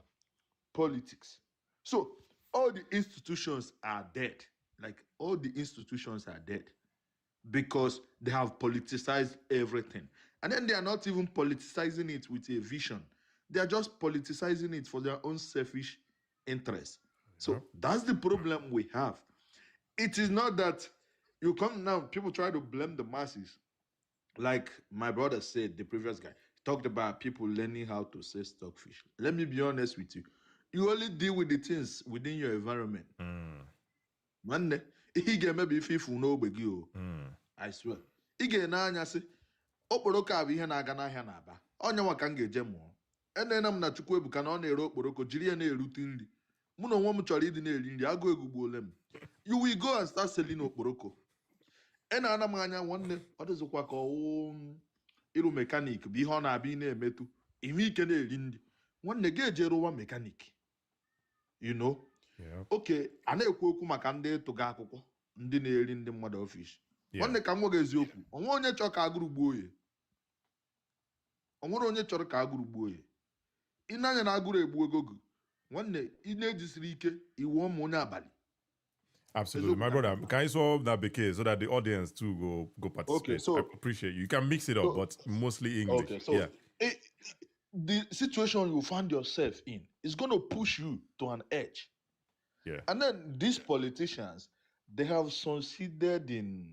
politics. So all the institutions are dead. Like all the institutions are dead because they have politicized everything. And then they are not even politicizing it with a vision. They are just politicizing it for their own selfish interests. So that's the problem we have. It is not that you come now, people try to blame the masses. Like my brother said, the previous guy talked about people learning how to say stockfish. Let me be honest with you. You only deal with the things within your environment. Man, he get maybe if you know big you. I swear. Ị ga-ene anya sị okporoko a bụ ihe na-aga n'ahịa n'Aba. Onye nwa ka m ga-eje mụọ. Enena m na Chukwuebuka na ọ na-ere okporoko jiri ya na-erute nri. Mụ na onwe m chọrọ ịdị na-eri nri agụ egugbuole m. You will go and start selling okporoko. Na-ana m anya nwanne ọ dịzịkwa ka ọwụ ịrụ mekanik bụ ihe ọ na-abịa na-emetụ ime ike na-eri nri. Nwanne gị eje rụwa mekanik. You know? Okay, a na-ekwu okwu maka ndị tụga akwụkwọ ndị na-eri ndị mmadụ ọfish. Nwanne ka m nwe gị eziokwu, onwe onye chọrọ ka agụrụ gbuo ya. Onwere onye chọrọ ka agụrụ gbuo ya. Ị na-anya na agụrụ egbu ego gị. Nwanne ị na-ejisiri ike iwu ụmụ onye abalị. Absolutely, my brother. Can you solve that because so that the audience too go participate? Okay, so I appreciate you. You can mix it up, but mostly English. Okay, so the situation you find yourself in is going to push you to an edge. Yeah. And then these politicians, they have succeeded in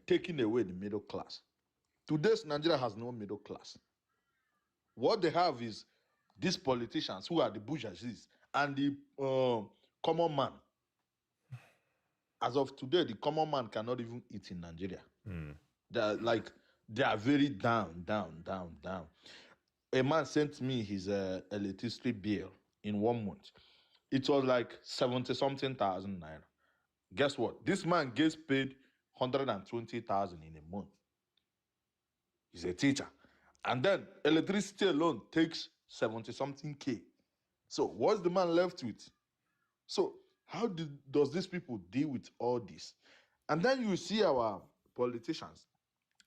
taking away the middle class. Today's Nigeria has no middle class. What they have is these politicians who are the bourgeoisie and the common man. As of today, the common man cannot even eat in Nigeria. They are very down. A man sent me his electricity bill in 1 month. It was like 70-something thousand naira. Guess what? This man gets paid 120,000 in a month. He's a teacher. And then electricity alone takes 70-something K. So what's the man left with? So how does these people deal with all this? And then you see our politicians.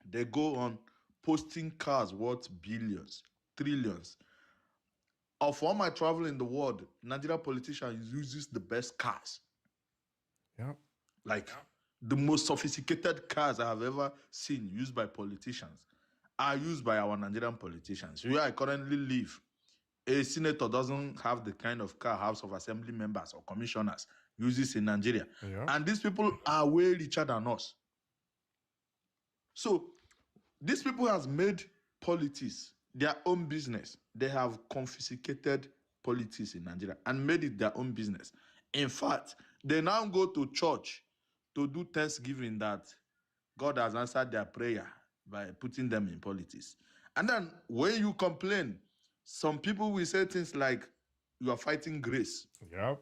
They go on posting cars worth billions, trillions. Of all my travel in the world, Nigerian politicians uses the best cars. Yeah. The most sophisticated cars I have ever seen used by politicians are used by our Nigerian politicians. Where I currently live, a senator doesn't have the kind of car House of Assembly members or commissioners uses in Nigeria. Yeah. And these people are way richer than us. So these people has made politics their own business. They have confiscated politics in Nigeria and made it their own business. In fact, they now go to church to do thanksgiving that God has answered their prayer by putting them in politics. And then when you complain, some people will say things like, you are fighting grace. Yeah.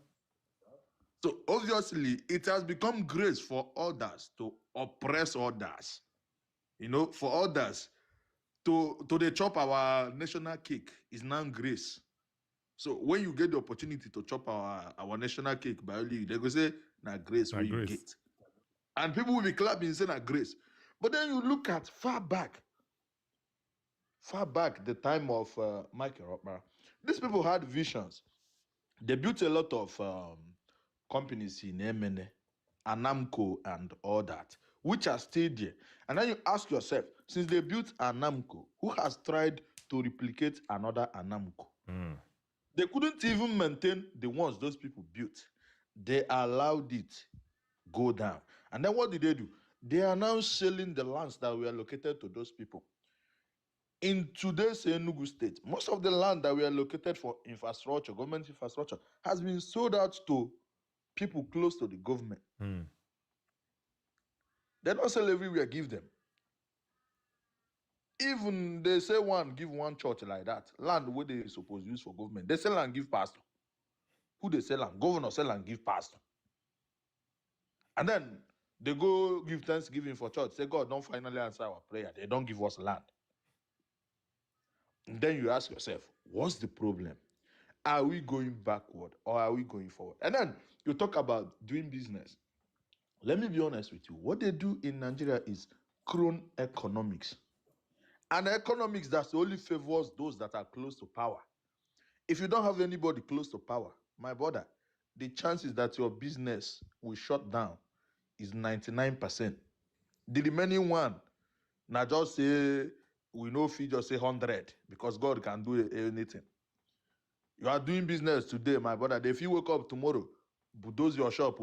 So obviously, it has become grace for others to oppress others. You know, for others to they chop our national cake is now grace. So when you get the opportunity to chop our national cake by only, they go say, na grace where you get. And people will be clapping and saying, na grace. But then you look at far back, the time of Michael Rothman, these people had visions. They built a lot of companies in Emene, Anamco, and all that, which are still there. And then you ask yourself, since they built Anamco, who has tried to replicate another Anamco? They couldn't even maintain the ones those people built. They allowed it go down. And then what did they do? They are now selling the lands that were allocated to those people. In today's Enugu state, most of the land that were allocated for infrastructure, government infrastructure, has been sold out to people close to the government. They don't sell everywhere, give them. Even they say give one church like that, land where they supposed to use for government. They sell and give pastor. Who they sell and? Governor sell and give pastor. And then they go give thanksgiving for church. Say, God, don't finally answer our prayer. They don't give us land. And then you ask yourself, what's the problem? Are we going backward or are we going forward? And then you talk about doing business. Let me be honest with you. What they do in Nigeria is crone economics. And economics that only favors those that are close to power. If you don't have anybody close to power, my brother, the chances that your business will shut down is 99%. The remaining one, now just say, we know if you just say 100 because God can do anything. You are doing business today, my brother. If you wake up tomorrow, bulldoze your shop,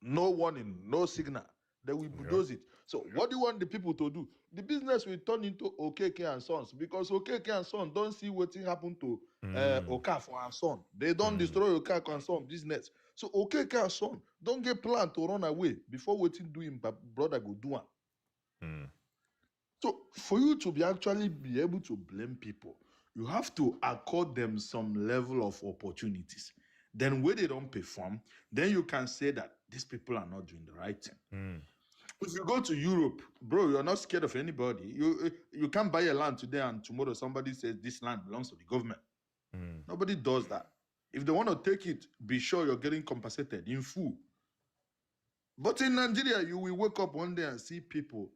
no warning, no signal, they will bulldoze it. So what do you want the people to do? The business will turn into OKK and Sons because OKK and Sons don't see what happened to Okafor and Son. They don't destroy Okafor and Son business. So OKK and Son don't get planned to run away before waiting doing, but brother go do one. So for you to be able to blame people, you have to accord them some level of opportunities. Then when they don't perform, then you can say that these people are not doing the right thing. If you go to Europe, bro, you're not scared of anybody. You can't buy a land today and tomorrow somebody says this land belongs to the government. Nobody does that. If they want to take it, be sure you're getting compensated in full. But in Nigeria, you will wake up one day and see people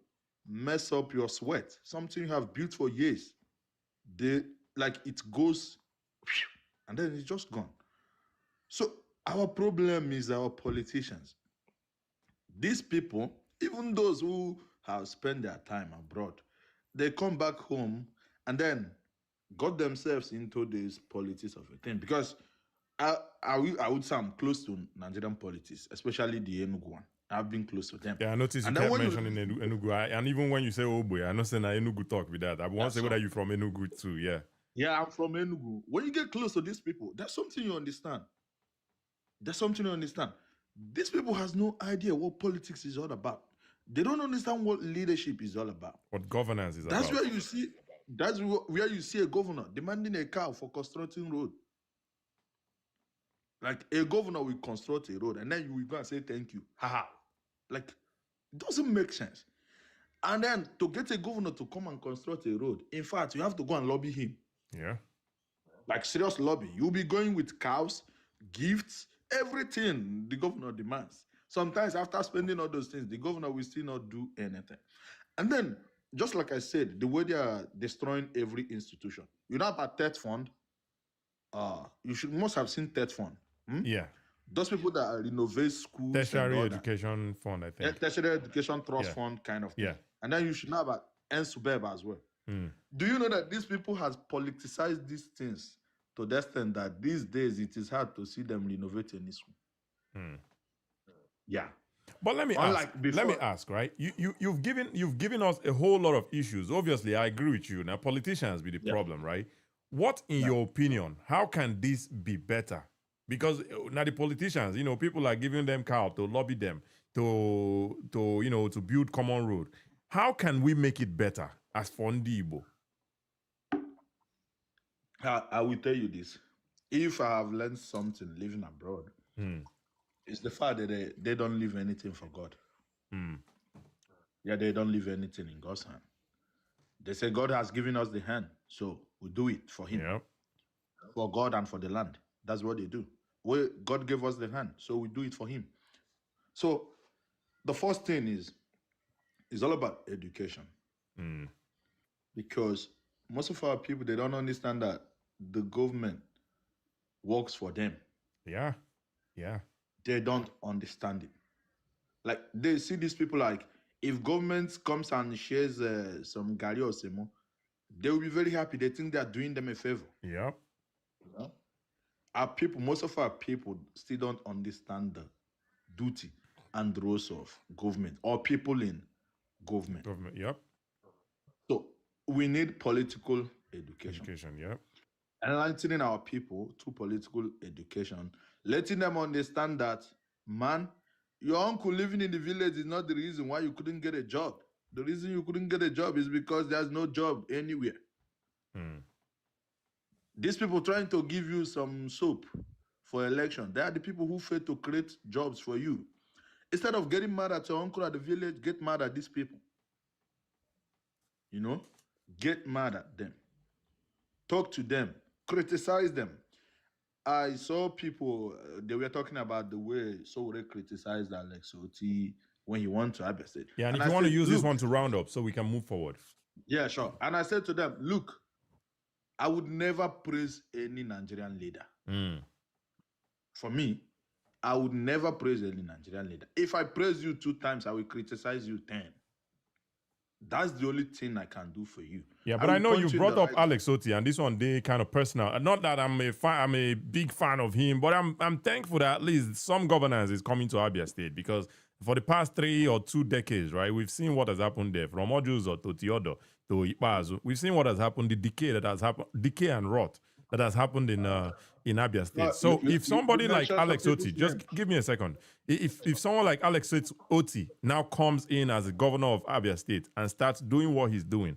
mess up your sweat, something you have built for years. It goes and then it's just gone. So our problem is our politicians. These people, even those who have spent their time abroad, they come back home and then got themselves into this politics of a thing. Because I would say I'm close to Nigerian politics, especially the Enugu one. I've been close to them. Yeah, I noticed you kept mentioning Enugu. And even when you say Oboy, I know say na Enugu talk with that. I want to say whether you're from Enugu too, yeah. Yeah, I'm from Enugu. When you get close to these people, there's something you understand. These people has no idea what politics is all about. They don't understand what leadership is all about. What governance is That's about. That's where you see a governor demanding a cow for constructing road. Like a governor will construct a road and then you will go and say thank you. Haha. Like, it doesn't make sense. And then to get a governor to come and construct a road, in fact, you have to go and lobby him. Yeah. Like serious lobby. You'll be going with cows, gifts, everything the governor demands. Sometimes after spending all those things, the governor will still not do anything. And then, just like I said, the way they are destroying every institution. You know about TET Fund? Must have seen TET Fund. Yeah. Those people that renovate schools. Tertiary Education Fund, I think. Tertiary Education Trust Fund kind of thing. Yeah. And then you should know about NSUBEB as well. Do you know that these people has politicized these things to the extent that these days it is hard to see them renovate any school? Yeah. But let me ask, right? You've given us a whole lot of issues. Obviously, I agree with you. Now, politicians be the problem, right? What, in your opinion, how can this be better? Because now the politicians, people are giving them cow to lobby them to build common road. How can we make it better as for Umu Igbo? I will tell you this. If I have learned something living abroad, it's the fact that they don't leave anything for God. Yeah, they don't leave anything in God's hand. They say God has given us the hand, so we do it for him. Yep. For God and for the land. That's what they do. God gave us the hand, so we do it for him. So the first thing is It's all about education. Because most of our people, they don't understand that the government works for them. Yeah. Yeah. They don't understand it. Like they see these people like, if government comes and shares some gari or semo, they will be very happy. They think they are doing them a favor. Yep. You know? Our people, most of our people still don't understand the duty and roles of government or people in government. Government. Yep. So we need political education. Education. Yep. Enlightening our people through political education, letting them understand that, man, your uncle living in the village is not the reason why you couldn't get a job. The reason you couldn't get a job is because there's no job anywhere. These people trying to give you some soap for election, they are the people who fail to create jobs for you. Instead of getting mad at your uncle at the village, get mad at these people. You know, get mad at them. Talk to them. Criticize them. I saw people, they were talking about the way Sowore criticized Alex Oti when he went to Abia State. Yeah, and if you want to use this one to round up so we can move forward. Yeah, sure. And I said to them, look, I would never praise any Nigerian leader. For me, I would never praise any Nigerian leader. If I praise you 2 times, I will criticize you 10. That's the only thing I can do for you. Yeah, but I know you brought up Alex Oti, and this one they kind of personal. Not that I'm a big fan of him, but I'm thankful that at least some governance is coming to Abia State, because for the past 3 or 2 decades, right, we've seen what has happened there, from Ojuzo to Tiodo to Ipazu. We've seen what has happened, the decay and rot that has happened in Abia State. So if somebody like Alex Oti, just give me a second. If someone like Alex Oti now comes in as the governor of Abia State and starts doing what he's doing,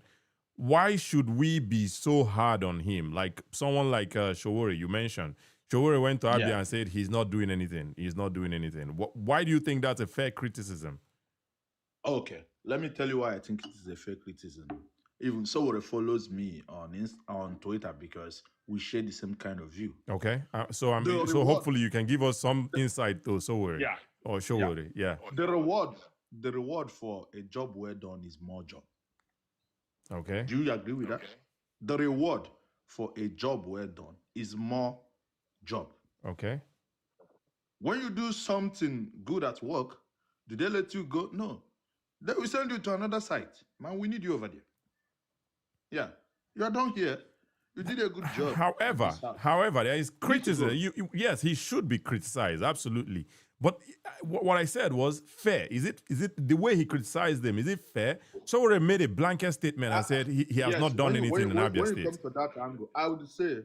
why should we be so hard on him? Like someone like Sowore, you mentioned. Sowore went to Abia and said he's not doing anything. He's not doing anything. Why do you think that's a fair criticism? Okay, let me tell you why I think it is a fair criticism. Even Sowore follows me on Twitter because we share the same kind of view. Okay, so hopefully you can give us some insight to Sowore or Sowore. Yeah. The reward for a job well done is more job. Okay. Do you agree with that? The reward for a job well done is more job. Okay. When you do something good at work, do they let you go? No. They will send you to another site. Man, we need you over there. Yeah. You are down here. You did a good job. However, there is criticism. Yes, he should be criticized, absolutely. But what I said was fair. Is it the way he criticized them? Is it fair? Sowore made a blanket statement and said he has not done anything in Abia State. When it comes to that angle, I would say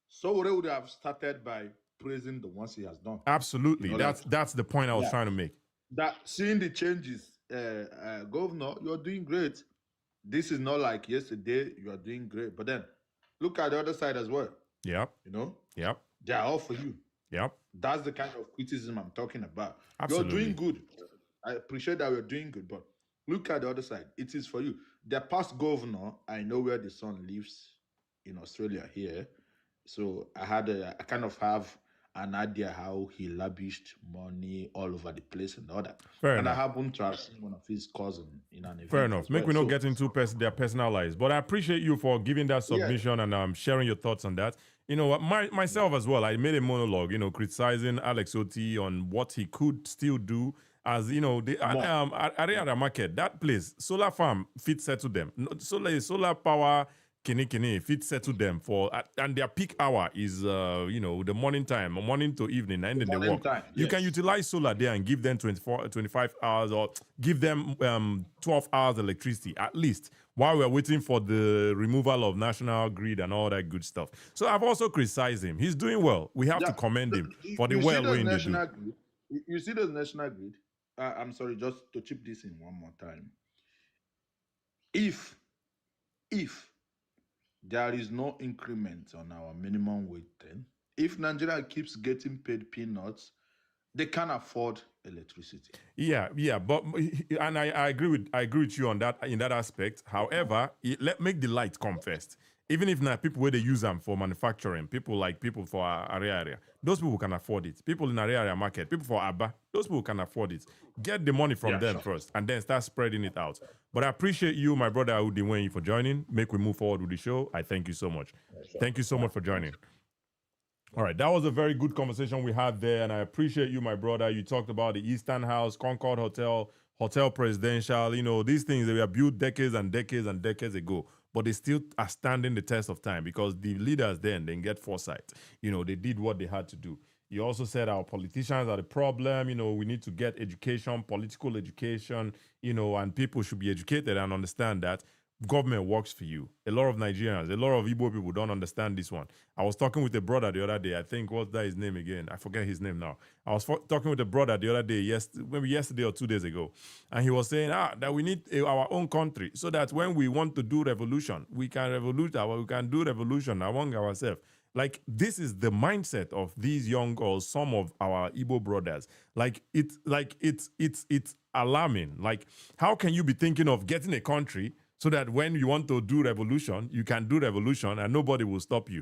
Sowore would have started by praising the ones he has done. Absolutely. That's the point I was trying to make. That seeing the changes, Governor, you're doing great. This is not like yesterday, you are doing great. But then look at the other side as well. Yep. You know? Yep. They are all for you. Yep. That's the kind of criticism I'm talking about. Absolutely. You're doing good. I appreciate that you're doing good, but look at the other side. It is for you. The past governor, I know where the son lives in Australia here. So I kind of have an idea how he lavished money all over the place and all that. Fair and enough. I happened to have seen one of his cousins in an event. Fair enough. Make we not get into their personal lives, but I appreciate you for giving that submission and sharing your thoughts on that. You know what, myself as well, I made a monologue, criticizing Alex Oti on what he could still do. As you know, the Ariara market, that place, solar farm fit settle them. Solar power kini fit settle them for, and their peak hour is the morning time, morning to evening, and then they work. You can utilize solar there and give them 25 hours, or give them 12 hours electricity at least, while we're waiting for the removal of national grid and all that good stuff. So I've also criticized him. He's doing well. We have to commend him for the well-doing they do. You see those national grid? I'm sorry, just to chip this in one more time. If there is no increment on our minimum wage, then if Nigeria keeps getting paid peanuts, they can't afford electricity. Yeah, but and I agree with you on that in that aspect. However, make the light come first. Even if not people where they use them for manufacturing, people for our area, those people can afford it. People in our area market, people for Abba, those people can afford it. Get the money from them first and then start spreading it out. But I appreciate you, my brother Udiwenyi, for joining. Make we move forward with the show. I thank you so much. Thank you so much for joining. All right, that was a very good conversation we had there, and I appreciate you, my brother. You talked about the Eastern House, Concord Hotel, Hotel Presidential. You know, these things, they were built decades and decades and decades ago, but they still are standing the test of time because the leaders then get foresight. You know, they did what they had to do. You also said our politicians are the problem. You know, we need to get education, political education, you know, and people should be educated and understand that government works for you. A lot of Nigerians, a lot of Igbo people don't understand this one. I was talking with a brother the other day. I think, what's that his name again? I forget his name now. I was talking with a brother the other day, maybe yesterday or 2 days ago. And he was saying, that we need our own country so that when we want to do revolution, we can do revolution among ourselves. Like, this is the mindset of these young or some of our Igbo brothers. It's alarming. Like, how can you be thinking of getting a country so that when you want to do revolution, you can do revolution and nobody will stop you?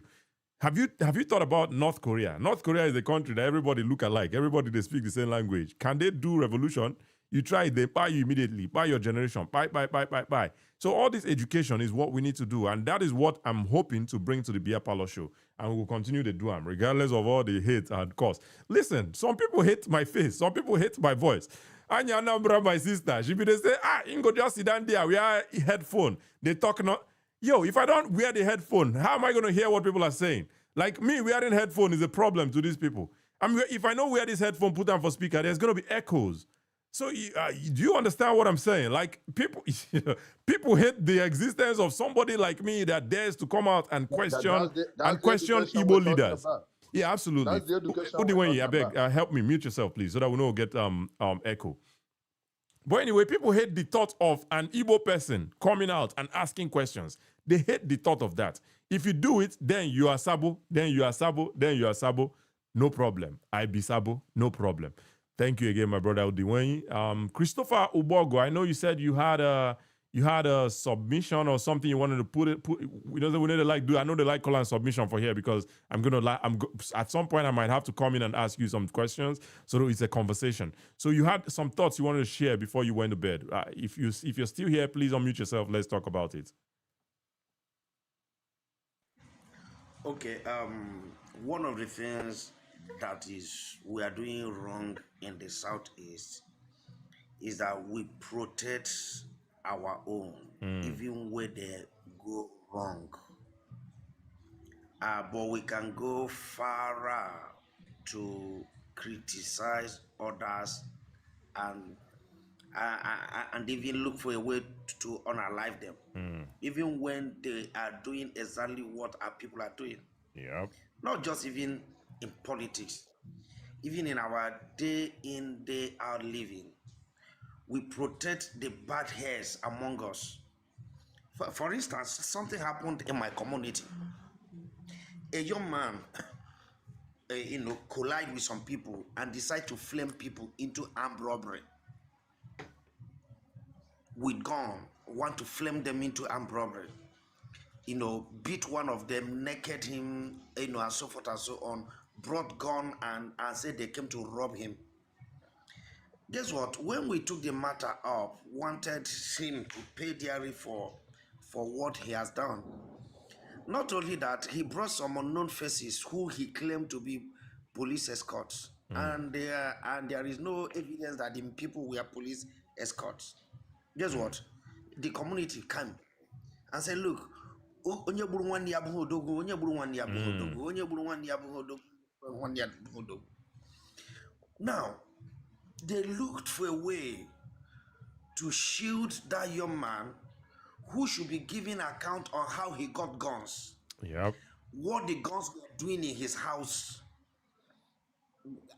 Have you thought about North Korea? North Korea is a country that everybody look alike. Everybody, they speak the same language. Can they do revolution? You try it, they buy you immediately, buy your generation, buy. So all this education is what we need to do. And that is what I'm hoping to bring to the Beer Parlor show. And we will continue to do them, regardless of all the hate and cost. Listen, some people hate my face. Some people hate my voice. Anya Nambra, my sister, she be they say, Ingo just sit down there, we are headphone. They talk not. Yo, if I don't wear the headphone, how am I going to hear what people are saying? Like me wearing headphone is a problem to these people. I mean, if I don't wear this headphone, put them for speaker, there's going to be echoes. So do you understand what I'm saying? Like, people hate the existence of somebody like me that dares to come out and question Igbo leaders. Yeah, absolutely. That's the education Udiwenyi, I beg, help me, mute yourself, please, so that we don't get echo. But anyway, people hate the thought of an Igbo person coming out and asking questions. They hate the thought of that. If you do it, then you are Sabo, then you are Sabo, then you are Sabo. No problem. I be Sabo, no problem. Thank you again, my brother Udiwenyi. Christopher Ubogo, I know you said you had a submission or something you wanted to put. We need to do. I know they like calling submission for here because at some point I might have to come in and ask you some questions. So it's a conversation. So you had some thoughts you wanted to share before you went to bed. If you're still here, please unmute yourself. Let's talk about it. Okay. One of the things that is we are doing wrong in the Southeast is that we protect our own, even when they go wrong. But we can go far to criticize others and even look for a way to unalive them, even when they are doing exactly what our people are doing. Yep. Not just even in politics, even in our day in, day out living. We protect the bad hairs among us. For instance, something happened in my community. A young man, collide with some people and decide to flame people into armed robbery. With gun, want to flame them into armed robbery. Beat one of them, naked him, and so forth and so on. Brought gun and said they came to rob him. Guess what? When we took the matter up, wanted him to pay dearly for what he has done. Not only that, he brought some unknown faces who he claimed to be police escorts, and there is no evidence that the people were police escorts. Guess what? The community came and said, "Look, onye gburu nwanne ya abụghị odogwu, onye gburu nwanne ya abụghị odogwu, onye gburu nwanne ya abụghị odogwu, nwanne ya abụghị odogwu." Now, they looked for a way to shield that young man who should be giving account on how he got guns. Yep. What the guns were doing in his house.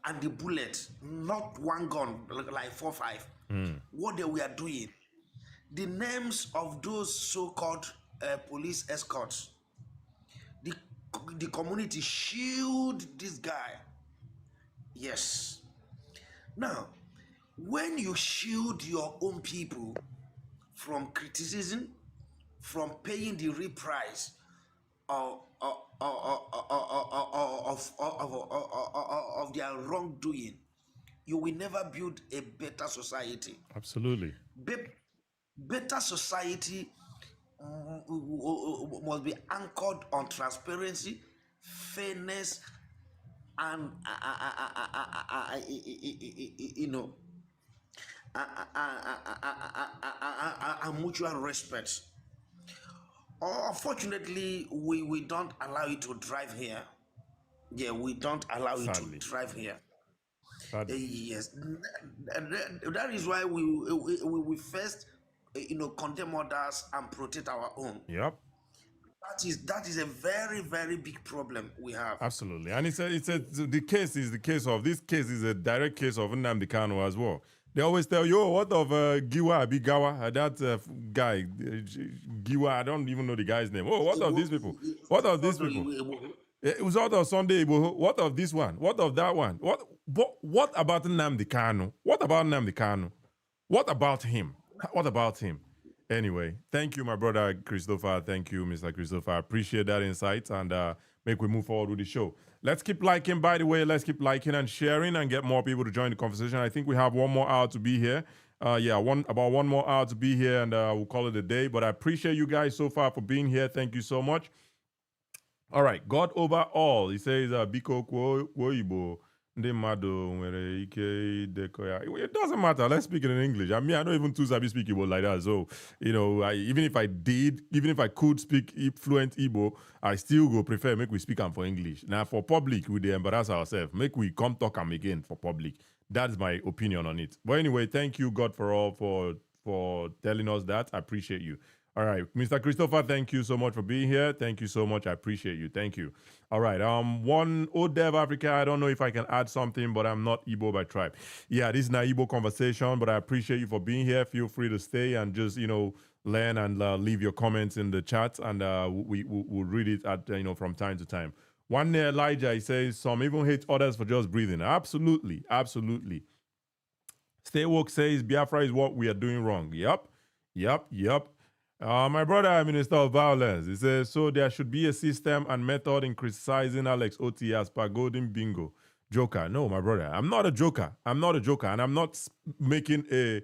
And the bullet, not one gun, like 4 or 5. What they were doing. The names of those so-called police escorts. The community shield this guy. Yes. Now, when you shield your own people from criticism, from paying the real price, of their wrongdoing, you will never build a better society. Absolutely. Better society must be anchored on transparency, fairness, and you know, and mutual respect. Unfortunately, we don't allow you to drive here. Yeah, we don't allow you to Sadly. drive here. Sadly. Yes, that is why we first, condemn others and protect our own. Yep. That is a very, very big problem we have. Absolutely. And the case is the case of this case is a direct case of Nnamdi Kanu as well. They always tell you, oh, what of Giwa Abigawa, that guy, Giwa, I don't even know the guy's name. Oh, what of these people? What of these people? It was out of Sunday Igbo. What of this one? What of that one? What about Nnamdi Kanu? What about Nnamdi Kanu? What about him? What about him? Anyway, thank you, my brother Christopher. Thank you, Mr. Christopher. I appreciate that insight and make we move forward with the show. Let's keep liking, by the way. Let's keep liking and sharing and get more people to join the conversation. I think we have 1 more hour to be here. About 1 more hour to be here, and we'll call it a day. But I appreciate you guys so far for being here. Thank you so much. All right, God over all. He says, Biko kwo Igbo. Ndị mmadụ nwere ike idekọ ya. It doesn't matter. Let's speak it in English. I mean, I don't even too sabi speak Igbo like that. So, even if I could speak fluent Igbo, I still go prefer make we speak am for English. Now, for public, we dey embarrass ourselves. Make we come talk am again for public. That's my opinion on it. But anyway, thank you, God, for telling us that. I appreciate you. All right, Mr. Christopher, thank you so much for being here. Thank you so much. I appreciate you. Thank you. All right, one Odev Africa. I don't know if I can add something, but I'm not Igbo by tribe. Yeah, this is an Igbo conversation, but I appreciate you for being here. Feel free to stay and just learn and leave your comments in the chat, and we'll read it at from time to time. One there, Elijah, he says some even hate others for just breathing. Absolutely, absolutely. Stay Woke says Biafra is what we are doing wrong. Yep. My brother, Minister of Violence, he says, so there should be a system and method in criticizing Alex Oti as per Golden Bingo. Joker. No, my brother, I'm not a joker. And I'm not making a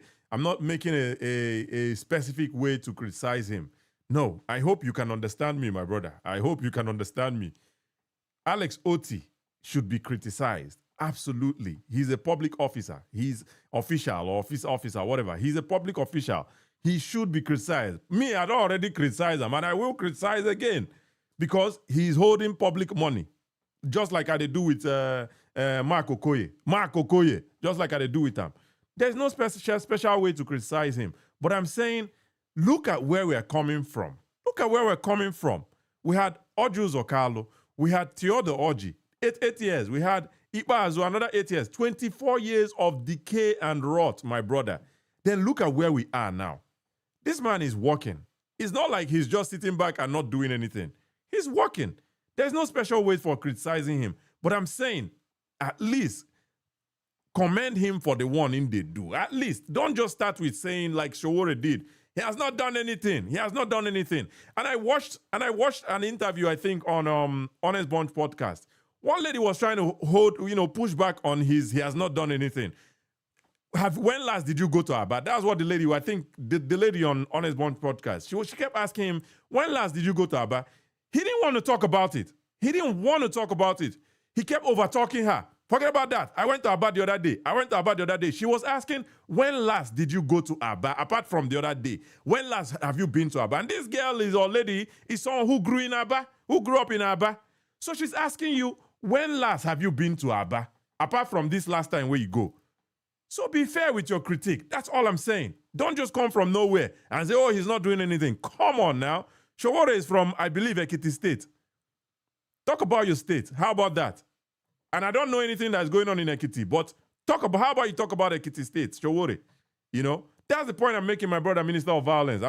specific way to criticize him. No, I hope you can understand me, my brother. I hope you can understand me. Alex Oti should be criticized. Absolutely. He's a public officer. He's official or officer, whatever. He's a public official. He should be criticized. Me, I don't already criticize him, and I will criticize again because he's holding public money, just like I do with Mark Okoye. Just like I do with him. There's no special way to criticize him. But I'm saying, look at where we are coming from. We had Ojus Okalo. We had Theodore Oji, 8 years. We had Ikpa Azu, another 8 years. 24 years of decay and rot, my brother. Then look at where we are now. This man is working. It's not like he's just sitting back and not doing anything. He's working. There's no special way for criticizing him. But I'm saying, at least commend him for the one in they do. At least. Don't just start with saying like Showore did. He has not done anything. And I watched an interview, I think, on Honest Bunch podcast. One lady was trying to push back on he has not done anything. When last did you go to Aba? That's what the lady, I think the lady on Honest Bunch podcast, she kept asking him, when last did you go to Aba? He didn't want to talk about it. He kept over-talking her. Forget about that. I went to Aba the other day. She was asking, when last did you go to Aba? Apart from the other day, when last have you been to Aba? And this girl is someone who grew up in Aba. So she's asking you, when last have you been to Aba? Apart from this last time where you go. So be fair with your critique. That's all I'm saying. Don't just come from nowhere and say, oh, he's not doing anything. Come on now. Showore is from, I believe, Ekiti State. Talk about your state. How about that? And I don't know anything that's going on in Ekiti, but how about you talk about Ekiti State, Showore? That's the point I'm making, my brother, Minister of Violence.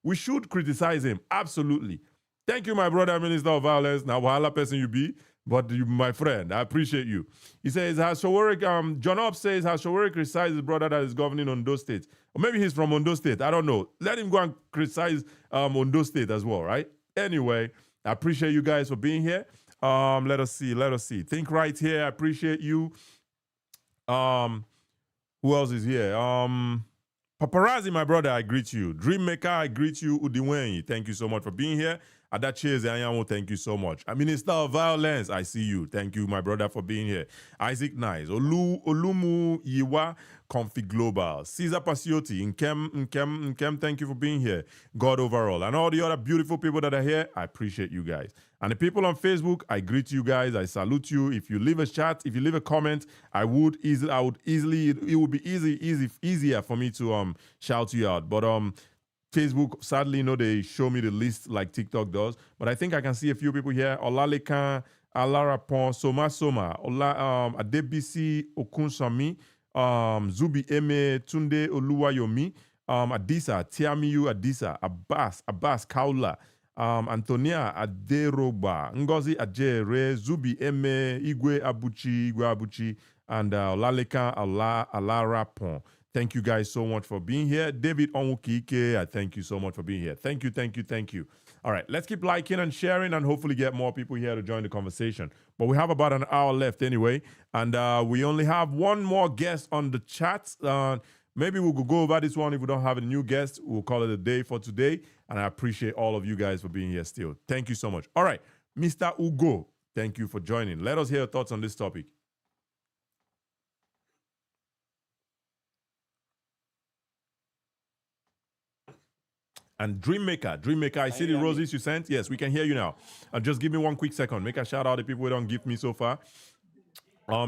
We should criticize him. Absolutely. Thank you, my brother, Minister of Violence. Now, wahala person you be. But you, my friend, I appreciate you. He says, has Shawarik, John Up says, has Shawarik criticized his brother that is governing Ondo State? Or maybe he's from Ondo State. I don't know. Let him go and criticize Ondo State as well, right? Anyway, I appreciate you guys for being here. Let us see. Think Right here. I appreciate you. Who else is here? Paparazzi, my brother, I greet you. Dreammaker, I greet you. Udiwenyi, thank you so much for being here. Adachi Anyanwu, thank you so much. Minister of Violence, I see you. Thank you, my brother, for being here. Isaac Nice, Olumu Yiwa, Config Global, Caesar Pasioti, Nkem, thank you for being here. God Overall, and all the other beautiful people that are here, I appreciate you guys. And the people on Facebook, I greet you guys. I salute you. If you leave a chat, if you leave a comment, it would be easier for me to shout you out. But Facebook, sadly, they show me the list like TikTok does. But I think I can see a few people here. Olalekan, Alarapon, Soma, Adebisi Okunsami, Zubi Eme, Tunde Oluwayomi, Adisa, Tiamiyu Adisa, Abbas Kaula, Antonia Aderoba, Ngozi Ajere, Zubi Eme, Igwe Abuchi, and Olalekan Alarapon. Thank you guys so much for being here. David Onwukike, I thank you so much for being here. Thank you. All right, let's keep liking and sharing and hopefully get more people here to join the conversation. But we have about an hour left anyway, and we only have one more guest on the chat. Maybe we'll go over this one. If we don't have a new guest, we'll call it a day for today. And I appreciate all of you guys for being here still. Thank you so much. All right, Mr. Ugo, thank you for joining. Let us hear your thoughts on this topic. And Dreammaker, I see the roses you sent. Yes, we can hear you now. Just give me one quick second. Make a shout out to the people who don't give me so far.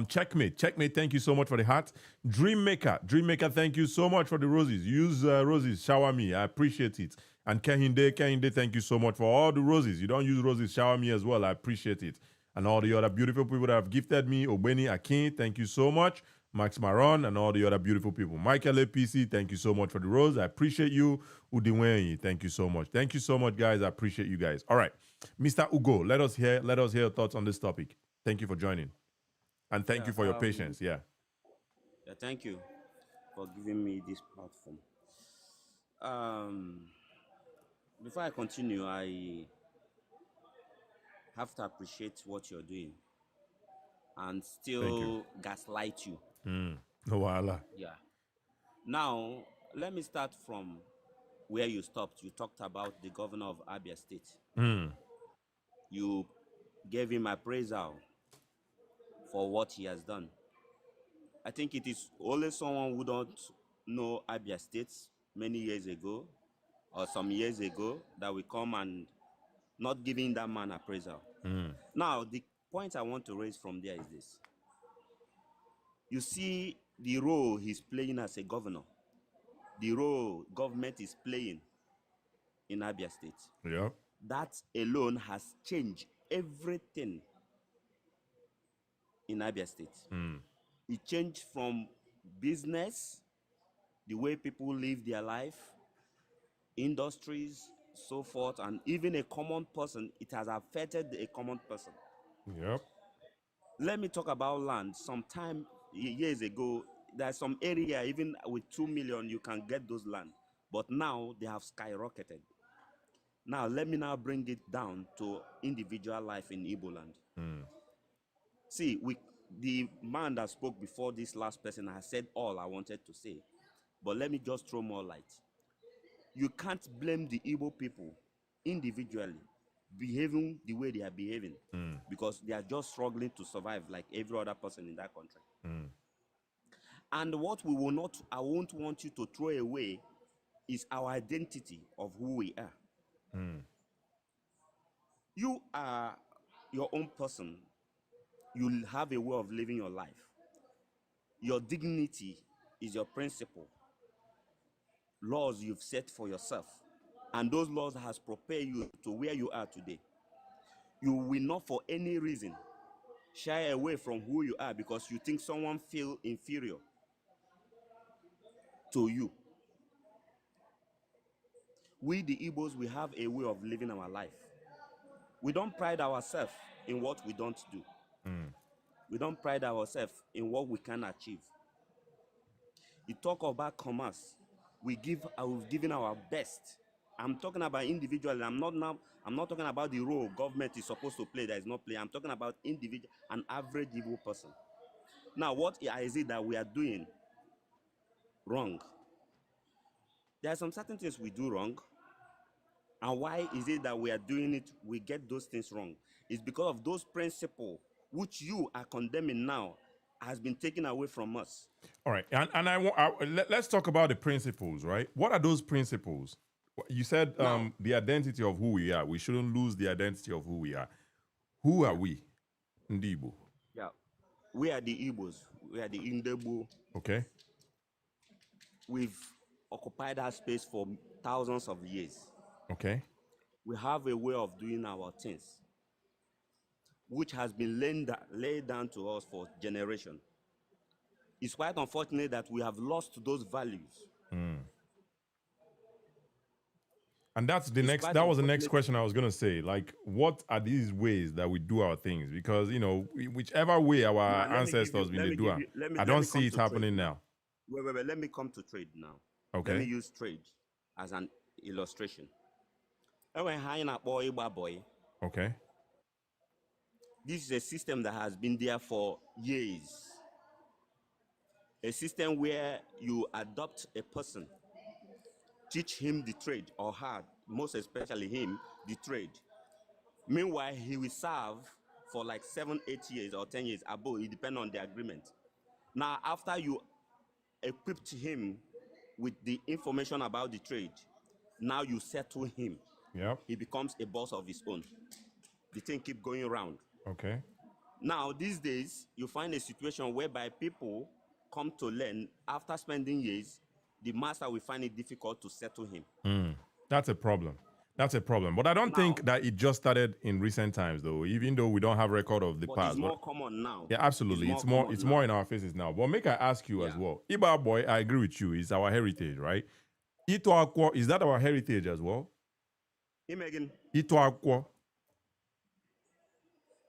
Checkmate, thank you so much for the hat. Dreammaker, thank you so much for the roses. Use roses, shower me. I appreciate it. And Kehinde, thank you so much for all the roses. You don't use roses, shower me as well. I appreciate it. And all the other beautiful people that have gifted me. Obeni Akin, thank you so much. Max Maron, and all the other beautiful people. Michael APC, thank you so much for the rose. I appreciate you. Udiwenyi, thank you so much. Thank you so much, guys. I appreciate you guys. All right. Mr. Ugo, let us hear your thoughts on this topic. Thank you for joining. And thank you for your patience. Yeah, thank you for giving me this platform. Before I continue, I have to appreciate what you're doing and still gaslight you. No wala. Yeah. Now, let me start from where you stopped. You talked about the governor of Abia State. You gave him appraisal for what he has done. I think it is only someone who don't know Abia State many years ago or some years ago that will come and not giving that man appraisal. Now, the point I want to raise from there is this. You see the role he's playing as a governor, the role government is playing in Abia State. Yeah. That alone has changed everything in Abia State. It changed from business, the way people live their life, industries, so forth, and even a common person. It has affected a common person. Yep. Let me talk about land. Sometime years ago, there's some area, even with 2 million, you can get those land. But now they have skyrocketed. Now, let me now bring it down to individual life in Igbo land. See, the man that spoke before this last person has said all I wanted to say. But let me just throw more light. You can't blame the Igbo people individually behaving the way they are behaving because they are just struggling to survive like every other person in that country. And what I won't want you to throw away is our identity of who we are. You are your own person. You have a way of living your life. Your dignity is your principle. Laws you've set for yourself. And those laws has prepared you to where you are today. You will not for any reason shy away from who you are because you think someone feel inferior to you. We the Igbos, we have a way of living our life. We don't pride ourselves in what we don't do. We don't pride ourselves in what we can achieve. You talk about commerce. We've given our best. I'm talking about individually. I'm not talking about the role government is supposed to play that is not playing. I'm talking about individual, an average Igbo person. Now, what is it that we are doing wrong? There are some certain things we do wrong. And why is it that we are doing it, we get those things wrong? It's because of those principles which you are condemning now has been taken away from us. All right, and let's talk about the principles, right? What are those principles? You said the identity of who we are. We shouldn't lose the identity of who we are. Who are we? Ndibo. Yeah, we are the Igbos. We are the Indebo. Okay. We've occupied that space for thousands of years. Okay. We have a way of doing our things, which has been laid down to us for generations. It's quite unfortunate that we have lost those values. And that was the next question I was going to say. Like, what are these ways that we do our things? Because, whichever way our ancestors been doing, I don't see it happening now. Wait. Let me come to trade now. Okay. Let me use trade as an illustration. Okay. This is a system that has been there for years. A system where you adopt a person, teach him the trade, or her, most especially him, the trade. Meanwhile, he will serve for like 7, 8 years or 10 years above, it depends on the agreement. Now, after you equipped him with the information about the trade, now you settle him. Yep. He becomes a boss of his own. The thing keep going around. Okay. Now, these days, you find a situation whereby people come to learn after spending years, the master will find it difficult to settle him. That's a problem. But I don't think that it just started in recent times, though, even though we don't have record of the past. It's more common now. Yeah, absolutely. It's more in our faces now. But make I ask you as well. Iba boy, I agree with you. It's our heritage, right? Ito Akwo, is that our heritage as well? Again. Ito Akwo.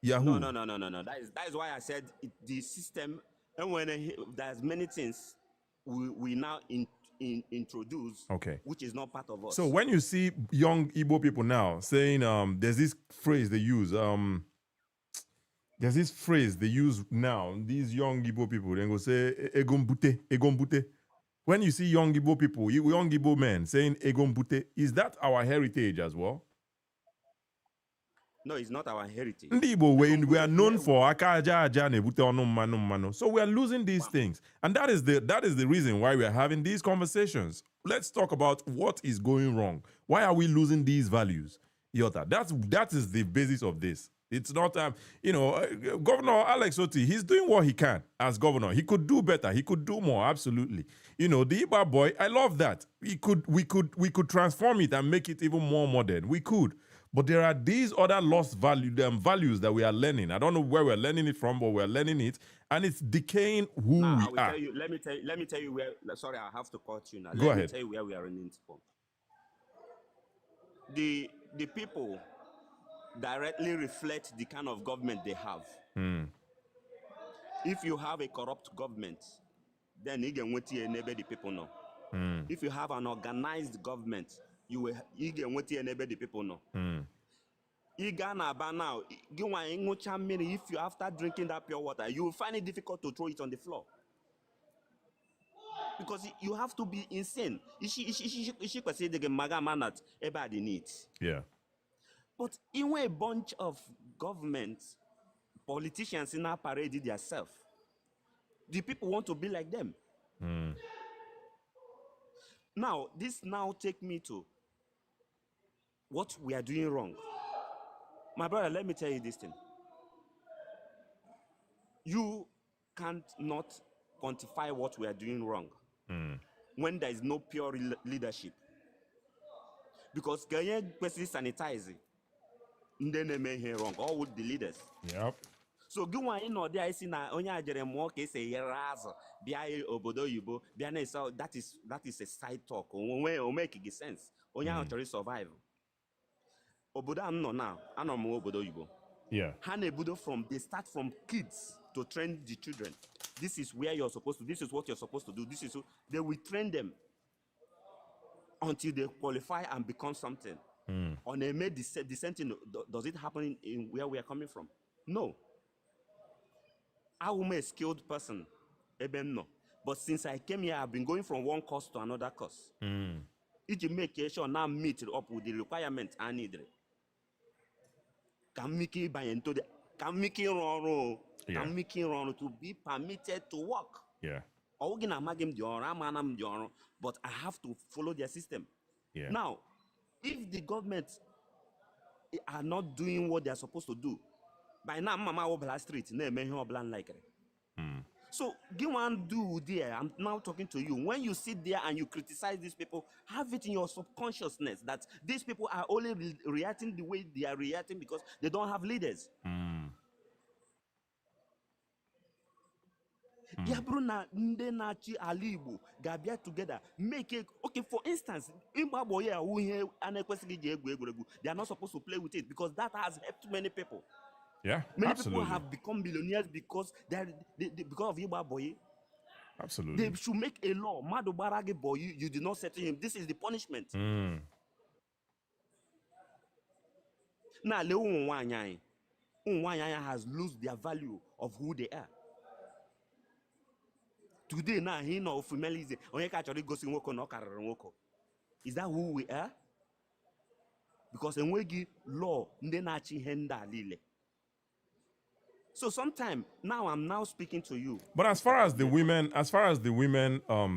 Yahoo. No. That is why I said the system, and when there's many things we now introduce, which is not part of us. So when you see young Igbo people now saying, there's this phrase they use, now, these young Igbo people, they go say, egombute. When you see young Igbo people, young Igbo men saying egombute, is that our heritage as well? No, it's not our heritage. Ndibo, we are known for akaja aja nebute onu mmanu. So we are losing these things. And that is the reason why we are having these conversations. Let's talk about what is going wrong. Why are we losing these values? Yota, that is the basis of this. It's not, Governor Alex Oti, he's doing what he can as governor. He could do better. He could do more, absolutely. The Iba boy, I love that. We could transform it and make it even more modern. We could. But there are these other lost values that we are learning. I don't know where we're learning it from, but we're learning it. And it's decaying who we are. Let me tell you where, sorry, I have to cut you now. Go ahead. Let me tell you where we are running from. The people directly reflect the kind of government they have. If you have a corrupt government, then you can wait here the people know. If you have an organized government, you can wait here the people know. Now, if you after drinking that pure water, you will find it difficult to throw it on the floor. Because you have to be insane. Yeah. But in a bunch of government politicians in our parade themselves, the people want to be like them. Now, this take me to what we are doing wrong. My brother, let me tell you this thing. You can't not quantify what we are doing wrong when there is no pure leadership. Because can you sanitize it? Wrong, all with the leaders. Yep. So go on in there, I see na onya jeremo ke say yerazo bia obodo yubo bia na so that is a side talk. O make sense. Onya actually survive. Obodo am no now, anom obodo yubo. Yeah. Hanebudo they start from kids to train the children. This is where you're supposed to, this is what you're supposed to do. They will train them until they qualify and become something. On a made the same thing, does it happen in where we are coming from? No. I am a skilled person. No. But since I came here, I've been going from one course to another course. It make sure now meet up with the requirement I need. Can make it by into the can make it wrong to be permitted to work. Yeah. But I have to follow their system. Yeah. Now, if the government are not doing what they are supposed to do, by now, Mama Obla Street, like it. So, give one do there. I'm now talking to you. When you sit there and you criticize these people, have it in your subconsciousness that these people are only reacting the way they are reacting because they don't have leaders. Ya bụrụ na ndị na-achị ala Igbo ga-abịa together make it okay. For instance, ịgbagbo ya wụ ihe a na-ekwesịghị iji egwu egwuregwu. They are not supposed to play with it because that has helped many people. Yeah, many absolutely. people have become millionaires because because of Igbo. Absolutely. They should make a law. Madu baragi boy, you did not settle him. This is the punishment. Now, Unwanyanya has lost their value of who they are. Today, now he know female is that who we are? Because when we give law, so sometime now I'm now speaking to you. But as far as the women,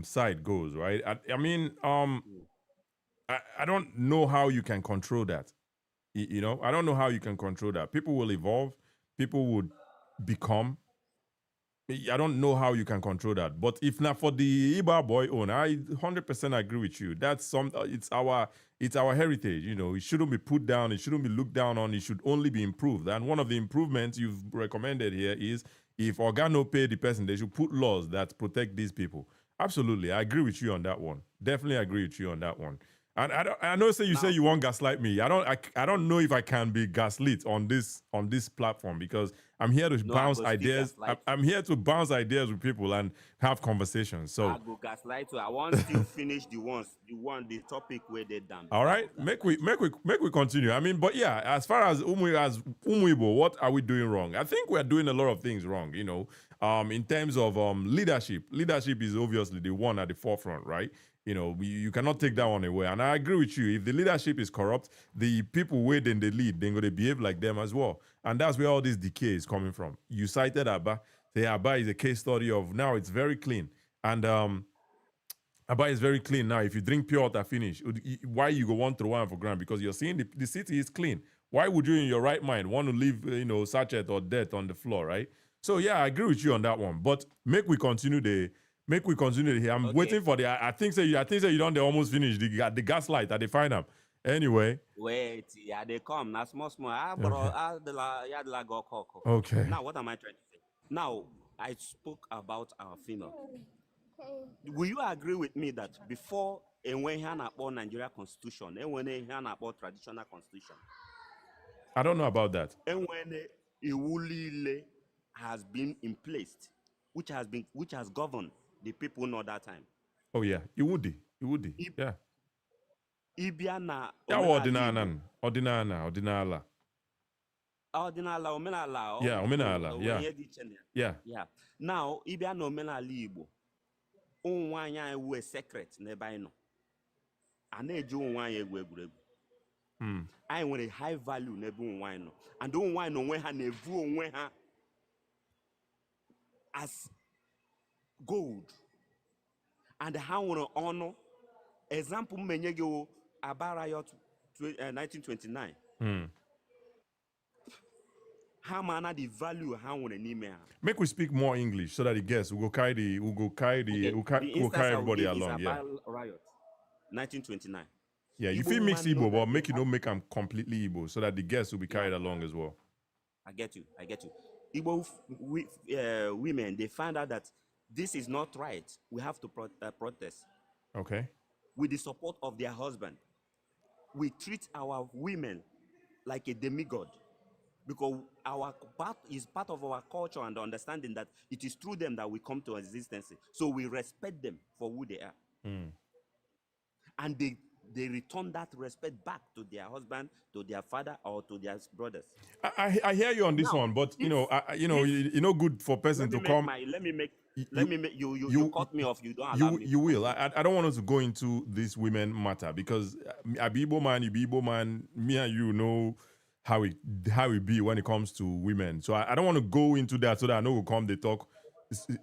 side goes, right? I mean, I don't know how you can control that. You know, I don't know how you can control that. People will evolve. People would become. I don't know how you can control that. But if not for the Iba boy own, I 100% agree with you. That's it's our heritage. You know, it shouldn't be put down. It shouldn't be looked down on. It should only be improved. And one of the improvements you've recommended here is if Organo pay the person, they should put laws that protect these people. Absolutely, I agree with you on that one. Definitely agree with you on that one. And I know say you want gaslight me. I don't know if I can be gaslit on this platform because I'm here to bounce ideas. I'm here to bounce ideas with people and have conversations. So I go gaslight you. I want to finish the topic where they done. All right, make we continue. I mean, but yeah, as far as Umu Igbo, what are we doing wrong? I think we are doing a lot of things wrong. You know, in terms of leadership. Leadership is obviously the one at the forefront, right? You know, you cannot take that one away. And I agree with you. If the leadership is corrupt, the people waiting the lead, they're going to behave like them as well. And that's where all this decay is coming from. You cited Abba. Say Abba is a case study of now it's very clean. And Abba is very clean now. If you drink pure water, finish. Why you go one through one for granted? Because you're seeing the city is clean. Why would you, in your right mind, want to leave, sachet or dirt on the floor, right? So yeah, I agree with you on that one. But make we continue here. I'm waiting for I think you don't. They almost finished the gaslight that they find them. Anyway. Wait, yeah, they come. Now small. Okay. Now what am I trying to say? Now I spoke about our female. Will you agree with me that before when Nigeria Constitution, when traditional Constitution? I don't know about that. And when Iwulile has been in place, which has governed the people know that time. Oh yeah, it would. Yeah. Ibiana. Ordinala. Yeah, omenala. Yeah. Yeah. Now, Ibiana omenala Igbo. Unwanya we secret nearby no. And they do unwanya egwegwegu. I want a high value nebu unwino. And don't wine on when nevu as gold. And how want to honor example menyego Abarayot 1929. How manner the value how want to name. Make we speak more English so that the guests will carry everybody along. Yeah. Riot 1929. Yeah, you feel mix Igbo, but make don't make them completely Igbo so that the guests will be carried along as well. I get you. Igbo women, they find out that this is not right. We have to protest. Okay. With the support of their husband. We treat our women like a demigod. because our part is part of our culture and understanding that it is through them that we come to existence. So we respect them for who they are. And they return that respect back to their husband, to their father, or to their brothers. I hear you on this Now, one, but if you know, good for person to come. You cut me off. You don't allow me. You will. I don't want us to go into this women matter because I be Igbo man, you be Igbo man. Me and you know how it be when it comes to women. So I don't want to go into that so that I know will come they talk,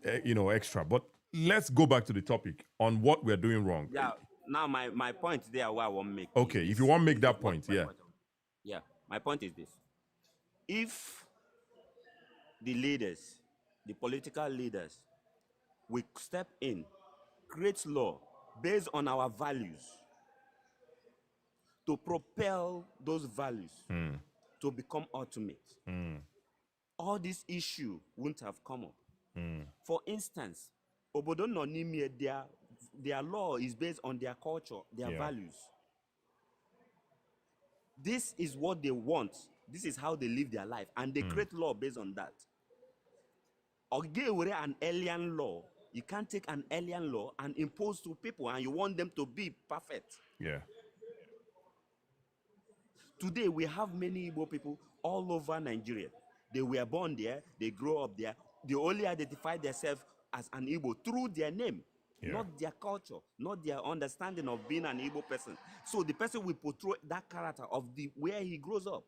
extra. But let's go back to the topic on what we're doing wrong. Yeah. Now my point there, what I want to make. Okay, if you want to make that point, yeah. Yeah. My point is this: if the leaders, the political leaders, we step in, create law based on our values to propel those values to become ultimate, all this issue wouldn't have come up. For instance, Obodo no n'ime their law is based on their culture, their values. This is what they want. This is how they live their life, and they create law based on that. Or an alien law. You can't take an alien law and impose to people, and you want them to be perfect. Yeah. Today, we have many Igbo people all over Nigeria. They were born there, they grow up there. They only identify themselves as an Igbo through their name, not their culture, not their understanding of being an Igbo person. So the person will portray that character of where he grows up.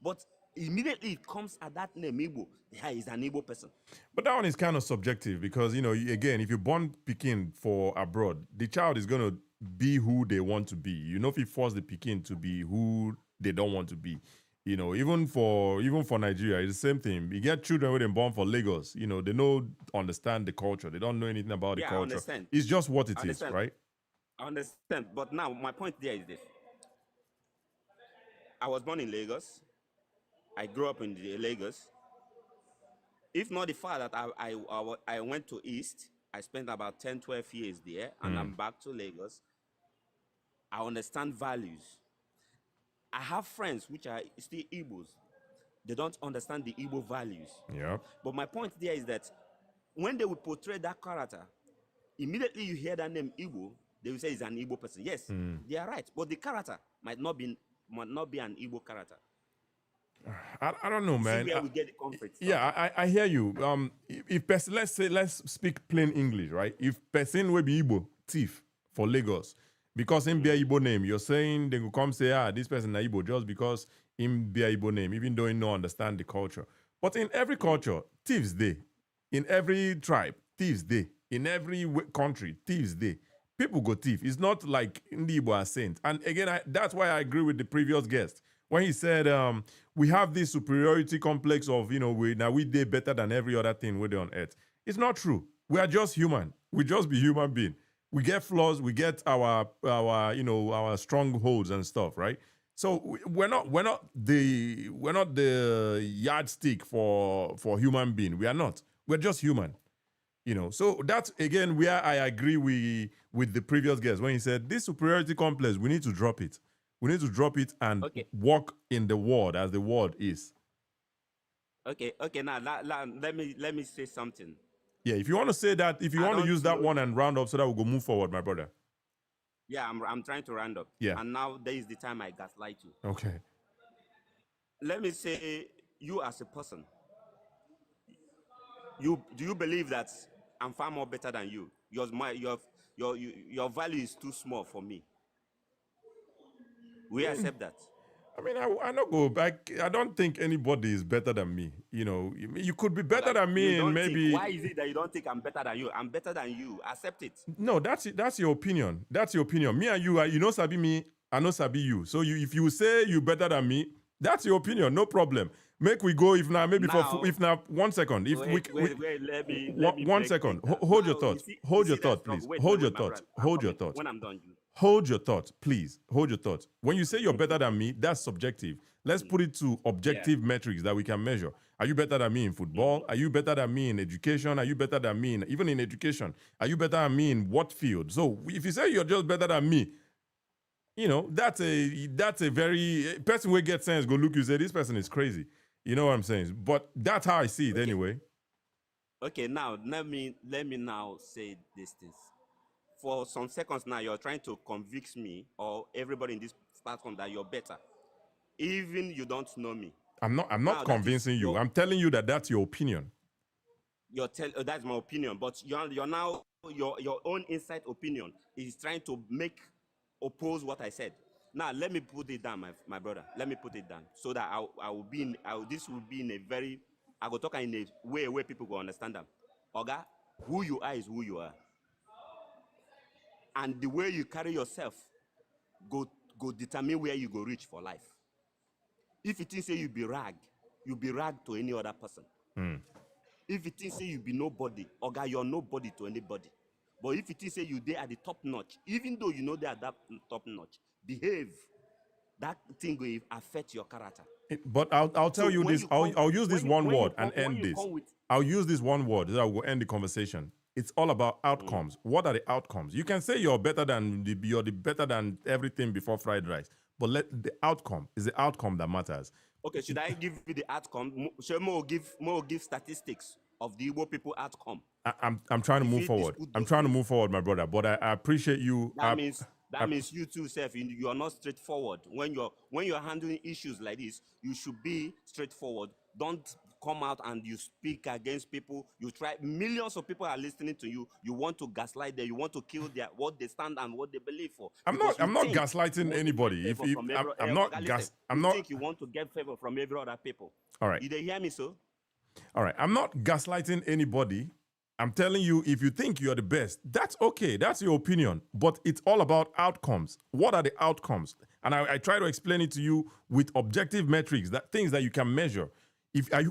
But immediately it comes at that name, Igbo. Yeah, he's an Igbo person. But that one is kind of subjective because, again, if you're born Pekin for abroad, the child is going to be who they want to be. If you force the Pekin to be who they don't want to be. Even for Nigeria, it's the same thing. You get children when they're born for Lagos, they don't understand the culture. They don't know anything about the culture. I understand. It's just what it is, right? I understand. But now my point there is this. I was born in Lagos. I grew up in Lagos. If not the fact that I went to East, I spent about 10, 12 years there, and I'm back to Lagos. I understand values. I have friends which are still Igbos. They don't understand the Igbo values. Yeah. But my point there is that when they will portray that character, immediately you hear that name Igbo, they will say it's an Igbo person. Yes, they are right. But the character might not be an Igbo character. I don't know, man. See where we get the conflict. Yeah, I hear you. If person, let's speak plain English, right? If person will be Igbo thief for Lagos, because him be a Igbo name, you're saying they will come say, this person is Igbo just because him be a Igbo name, even though he don't understand the culture. But in every culture, thieves day. In every tribe, thieves day. In every country, thieves day. People go thief. It's not like the Igbo are saint. And again, that's why I agree with the previous guest when he said we have this superiority complex of we did better than every other thing we're on earth. It's not true. We are just human. We just be human being. We get flaws. We get our strongholds and stuff, right? So we're not the yardstick for human being. We are not. We're just human. So that's again where I agree with the previous guest when he said this superiority complex, we need to drop it. We need to drop it and walk in the world as the world is. Okay. Now let me say something. Yeah, if you want to say that, if you want to use that one and round up so that we'll go move forward, my brother. Yeah, I'm trying to round up. Yeah. And now there is the time I gaslight you. Okay. Let me say, you as a person, do you believe that I'm far more better than you? Your value is too small for me. We accept that. I mean, I don't go back. I don't think anybody is better than me. You could be better than me, and maybe. Why is it that you don't think I'm better than you? I'm better than you. Accept it. No, that's your opinion. That's your opinion. Me and you, sabi me, I know sabi you. So if you say you better than me, that's your opinion. No problem. Make we go. If now, maybe now, 1 second. If wait, let me 1 second. Hold your thought. Hold your thought, please. Hold your thought. Hold your thought. When I'm done, hold your thought, please. Hold your thought. When you say you're better than me, that's subjective. Let's put it to objective metrics that we can measure. Are you better than me in football? Are you better than me in education? Are you better than me even in education? Are you better than me in what field? So if you say you're just better than me, you know, that's a very person who gets sense go look you say this person is crazy. You know what I'm saying? But that's how I see it anyway. Okay, now let me now say these things. For some seconds now, you're trying to convince me or everybody in this platform that you're better, even you don't know me. I'm not Now that is convincing you. I'm telling you that that's your opinion. That's my opinion, but you're now your own inside opinion is trying to oppose what I said. Now let me put it down, my brother. Let me put it down so that I will be in this will be in a very I will talk in a way where people will understand them. Oga, who you are is who you are, and the way you carry yourself go determine where you go reach for life. If it is say you be rag to any other person. If it is say you be nobody, Oga, you're nobody to anybody. But if it is say you there at the top notch, even though you know they are that top notch, behave. That thing will affect your character. But I'll tell you this. I'll use this one word and end this. I'll use this one word that will end the conversation. It's all about outcomes. What are the outcomes? You can say you're better than you're the better than everything before fried rice, but let the outcome is the outcome that matters. Okay, should I give you the outcome? Should more give statistics of the Igbo people outcome? I'm trying to move forward. I'm trying to move forward, my brother. But I appreciate you. That means you too, self. You are not straightforward. When you're handling issues like this, you should be straightforward. Don't come out and you speak against people. You try. Millions of people are listening to you. You want to gaslight them. You want to kill what they stand and what they believe for. I'm not gaslighting anybody. I'm not think you want to get favor from every other people. All right. Did they hear me, so? All right. I'm not gaslighting anybody. I'm telling you, if you think you're the best, that's okay. That's your opinion. But it's all about outcomes. What are the outcomes? And I try to explain it to you with objective metrics, things that you can measure.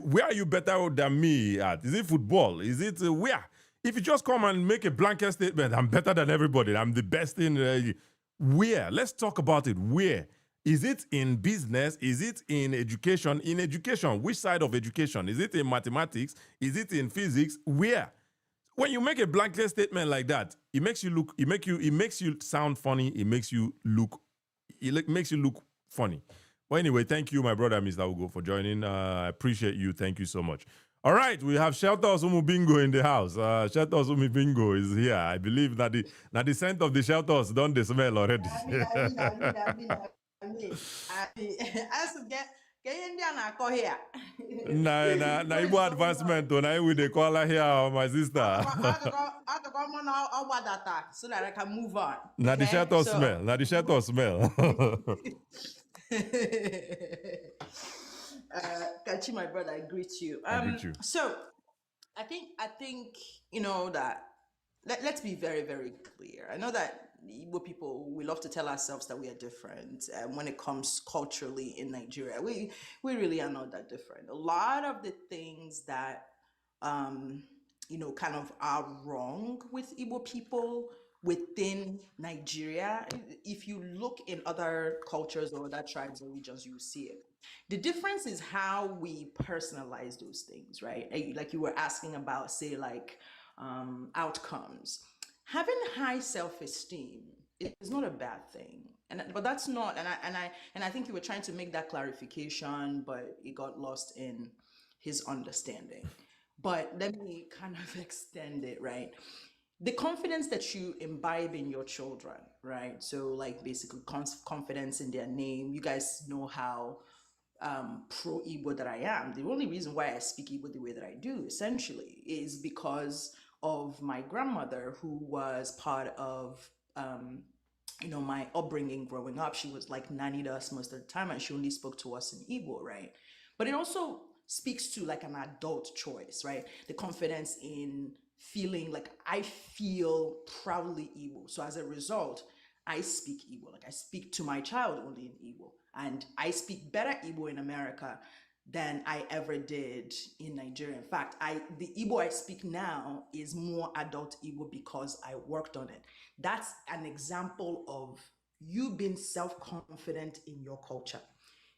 Where are you better than me at? Is it football? Is it where? If you just come and make a blanket statement, I'm better than everybody, I'm the best in where? Let's talk about it. Where? Is it in business? Is it in education? In education, which side of education? Is it in mathematics? Is it in physics? Where? When you make a blanket statement like that, it makes you sound funny. It makes you look funny. Well, anyway, thank you, my brother, Mr. Ugo, for joining. I appreciate you. Thank you so much. All right, we have Shelters Umu Bingo in the house. Shelters Umu Bingo is here. I believe that the scent of the shelters don't they smell already. na Igbo advancement na we dey call her here, my sister. So that I can move on. Na the shelter smell. Na the shelter smell. Kachi, my brother, I greet you. I greet you. So I think you know that let's be very, very clear. I know that Igbo people, we love to tell ourselves that we are different. When it comes culturally in Nigeria, we really are not that different. A lot of the things that kind of are wrong with Igbo people within Nigeria, if you look in other cultures or other tribes or regions, you see it. The difference is how we personalize those things, right? Like you were asking about, say, like outcomes. Having high self-esteem is not a bad thing, but that's not. And I think you were trying to make that clarification, but it got lost in his understanding. But let me kind of extend it, right? The confidence that you imbibe in your children, right? So like basically confidence in their name. You guys know how pro Igbo that I am. The only reason why I speak Igbo the way that I do, essentially, is because of my grandmother, who was part of my upbringing growing up. She was like nannied us most of the time, and she only spoke to us in Igbo, right? But it also speaks to like an adult choice, right? The confidence in feeling like I feel proudly Igbo. So as a result, I speak Igbo. Like I speak to my child only in Igbo. And I speak better Igbo in America than I ever did in Nigeria. In fact, the Igbo I speak now is more adult Igbo because I worked on it. That's an example of you being self-confident in your culture.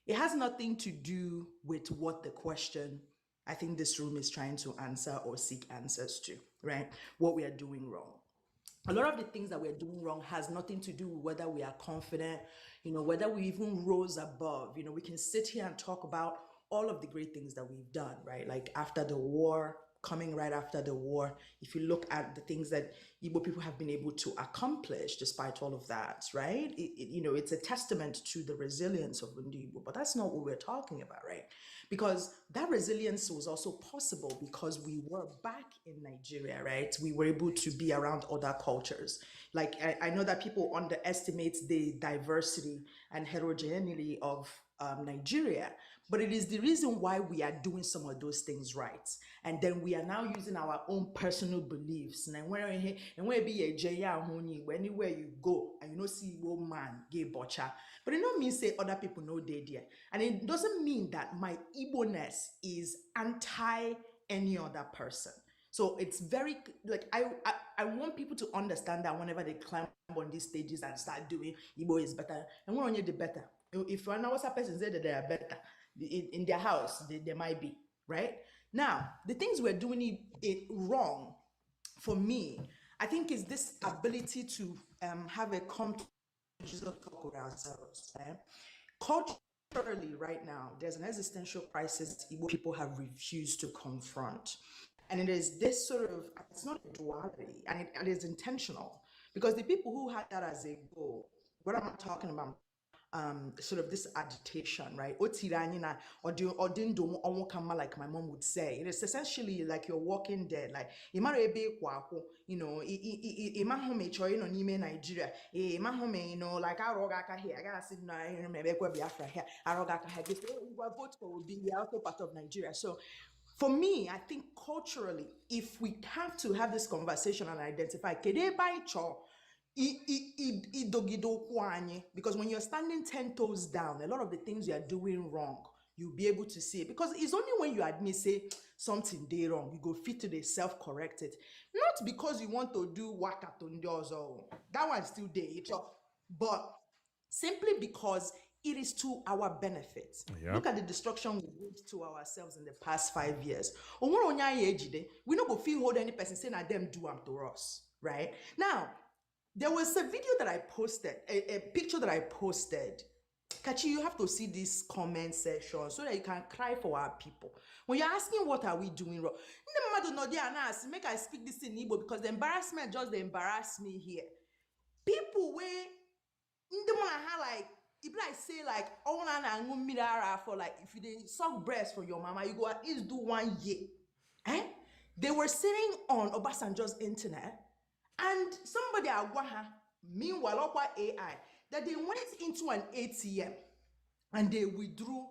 It has nothing to do with what the question I think this room is trying to answer or seek answers to, right? What we are doing wrong. a lot of the things that we're doing wrong has nothing to do with whether we are confident, whether we even rose above. We can sit here and talk about all of the great things that we've done, right? Like after the war, coming right after the war, if you look at the things that Igbo people have been able to accomplish despite all of that, right? It's a testament to the resilience of Igbo, but that's not what we're talking about, right? Because that resilience was also possible because we were back in Nigeria, right? We were able to be around other cultures. Like I know that people underestimate the diversity and heterogeneity of Nigeria, but it is the reason why we are doing some of those things right. And then we are now using our own personal beliefs. And where be a anywhere you go and see man, gay butcher. But it don't mean say other people know they there. And it doesn't mean that my Igbo-ness is anti any other person. So it's very like I want people to understand that whenever they climb on these stages and start doing Igbo is better, and we're only the better. If an Hausa person said that they are better in their house, they might be right. Now, the things we're doing it wrong, for me, I think is this ability to have a talk with ourselves. Culturally, right now, there's an existential crisis Igbo people have refused to confront. And it is this sort of, it's not a duality, and it is intentional. Because the people who had that as a goal, what am I talking about? Sort of this agitation, right? Like my mom would say. It is essentially like you're walking dead. Like, Nigeria. Like Arogaka here. I gotta sit now, maybe Biafra here. Arogaka here. This vote for will be also part of Nigeria. So for me, I think culturally, if we have to have this conversation and identify, because when you're standing 10 toes down, a lot of the things you are doing wrong, you'll be able to see it. Because it's only when you admit, say, something they wrong, you go fit to the self-correct it. Not because you want to do wakatondos or that one's still there, but simply because it is to our benefit. Yep. Look at the destruction we did to ourselves in the past 5 years. We not go feel hold any person saying that them do them to us, right? Now, there was a video that I posted, a picture that I posted. Kachi, you have to see this comment section so that you can cry for our people. When you're asking what are we doing wrong, make I speak this in Igbo because the embarrassment just embarrass me here. People where like if I say like for like if you didn't suck breast for your mama, you go at least do 1 year. They were sitting on Obasanjo's internet. And somebody agwaha, meanwhile, AI, that they went into an ATM and they withdrew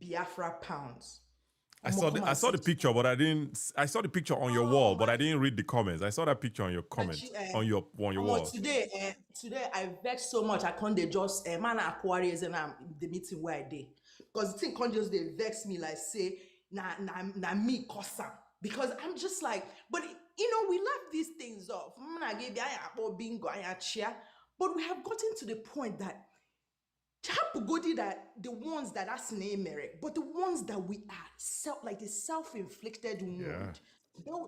Biafra pounds. I saw the picture, but I didn't. I saw the picture on your wall, but I didn't read the comments. I saw that picture on your comments on your wall. Today I vexed so much. I can't just man Aquarius and the meeting where I did because the thing can't just they vex me like say na me kosa because I'm just like but. We laugh these things off. But we have gotten to the point that the ones that are merit, but the ones that we are like the self-inflicted wound,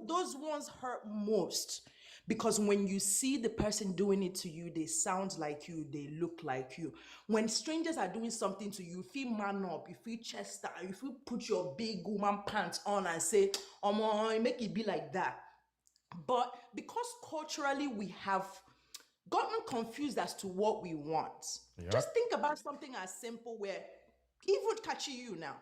those ones hurt most. Because when you see the person doing it to you, they sound like you, they look like you. When strangers are doing something to you, you feel man up, you feel chest out, you feel put your big woman pants on and say, make it be like that. But because culturally we have gotten confused as to what we want, just think about something as simple where even catching you now.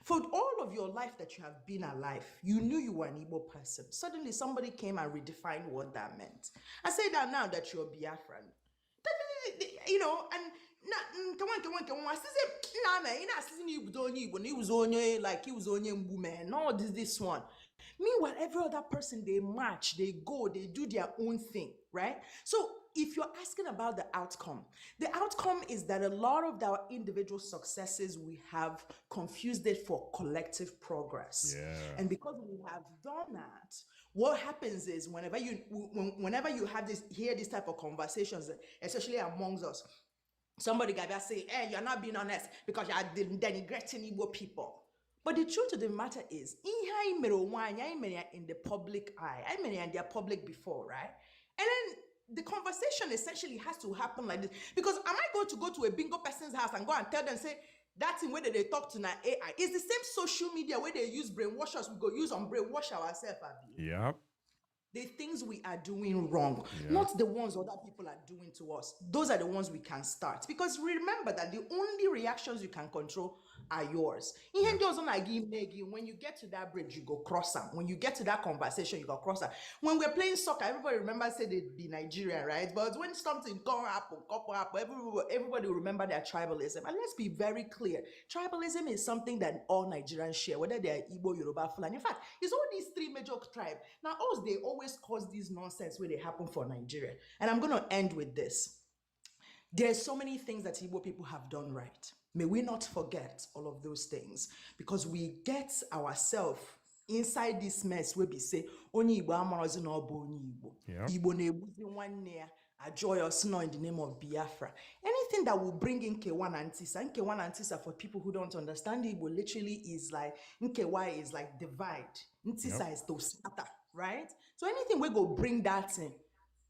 For all of your life that you have been alive, you knew you were an Igbo person. Suddenly somebody came and redefined what that meant. I say that now that you're Biafran. And come on. I say, nah, man, he was only man. No, this one. Meanwhile, every other person, they march, they go, they do their own thing, right? So if you're asking about the outcome is that a lot of our individual successes, we have confused it for collective progress. Yeah. And because we have done that, what happens is whenever you hear this type of conversations, especially amongst us, somebody gonna say, hey, you're not being honest because you're denigrating Igbo people. But the truth of the matter is, in the public eye, I mean, they're public before, right? And then the conversation essentially has to happen like this. Because am I going to go to a bingo person's house and go and tell them, say, that thing where they talk to now AI is the same social media where they use brainwashers, we go use on brainwash ourselves, Abi. Yeah. The things we are doing wrong, not the ones other people are doing to us. Those are the ones we can start. Because remember that the only reactions you can control are yours. When you get to that bridge, you go cross them. When you get to that conversation, you go cross them. When we're playing soccer, everybody remember say they'd be Nigerian, right? But when something come happen, everybody will remember their tribalism. And let's be very clear. Tribalism is something that all Nigerians share, whether they're Igbo, Yoruba, Fulani. In fact, it's all these three major tribes. Now, us, they always cause these nonsense where they happen for Nigeria. And I'm going to end with this. There's so many things that Igbo people have done right. May we not forget all of those things, because we get ourselves inside this mess where we say, Only Igbo amarozi no bo only Igbo. Igbo na-ebuzi nwanne ya, a joyous no in the name of Biafra. Anything that will bring in Nkewa and Ntisa for people who don't understand Igbo literally is like, Nkewa is like divide. Ntisa is to scatter, right? So anything we go bring that in,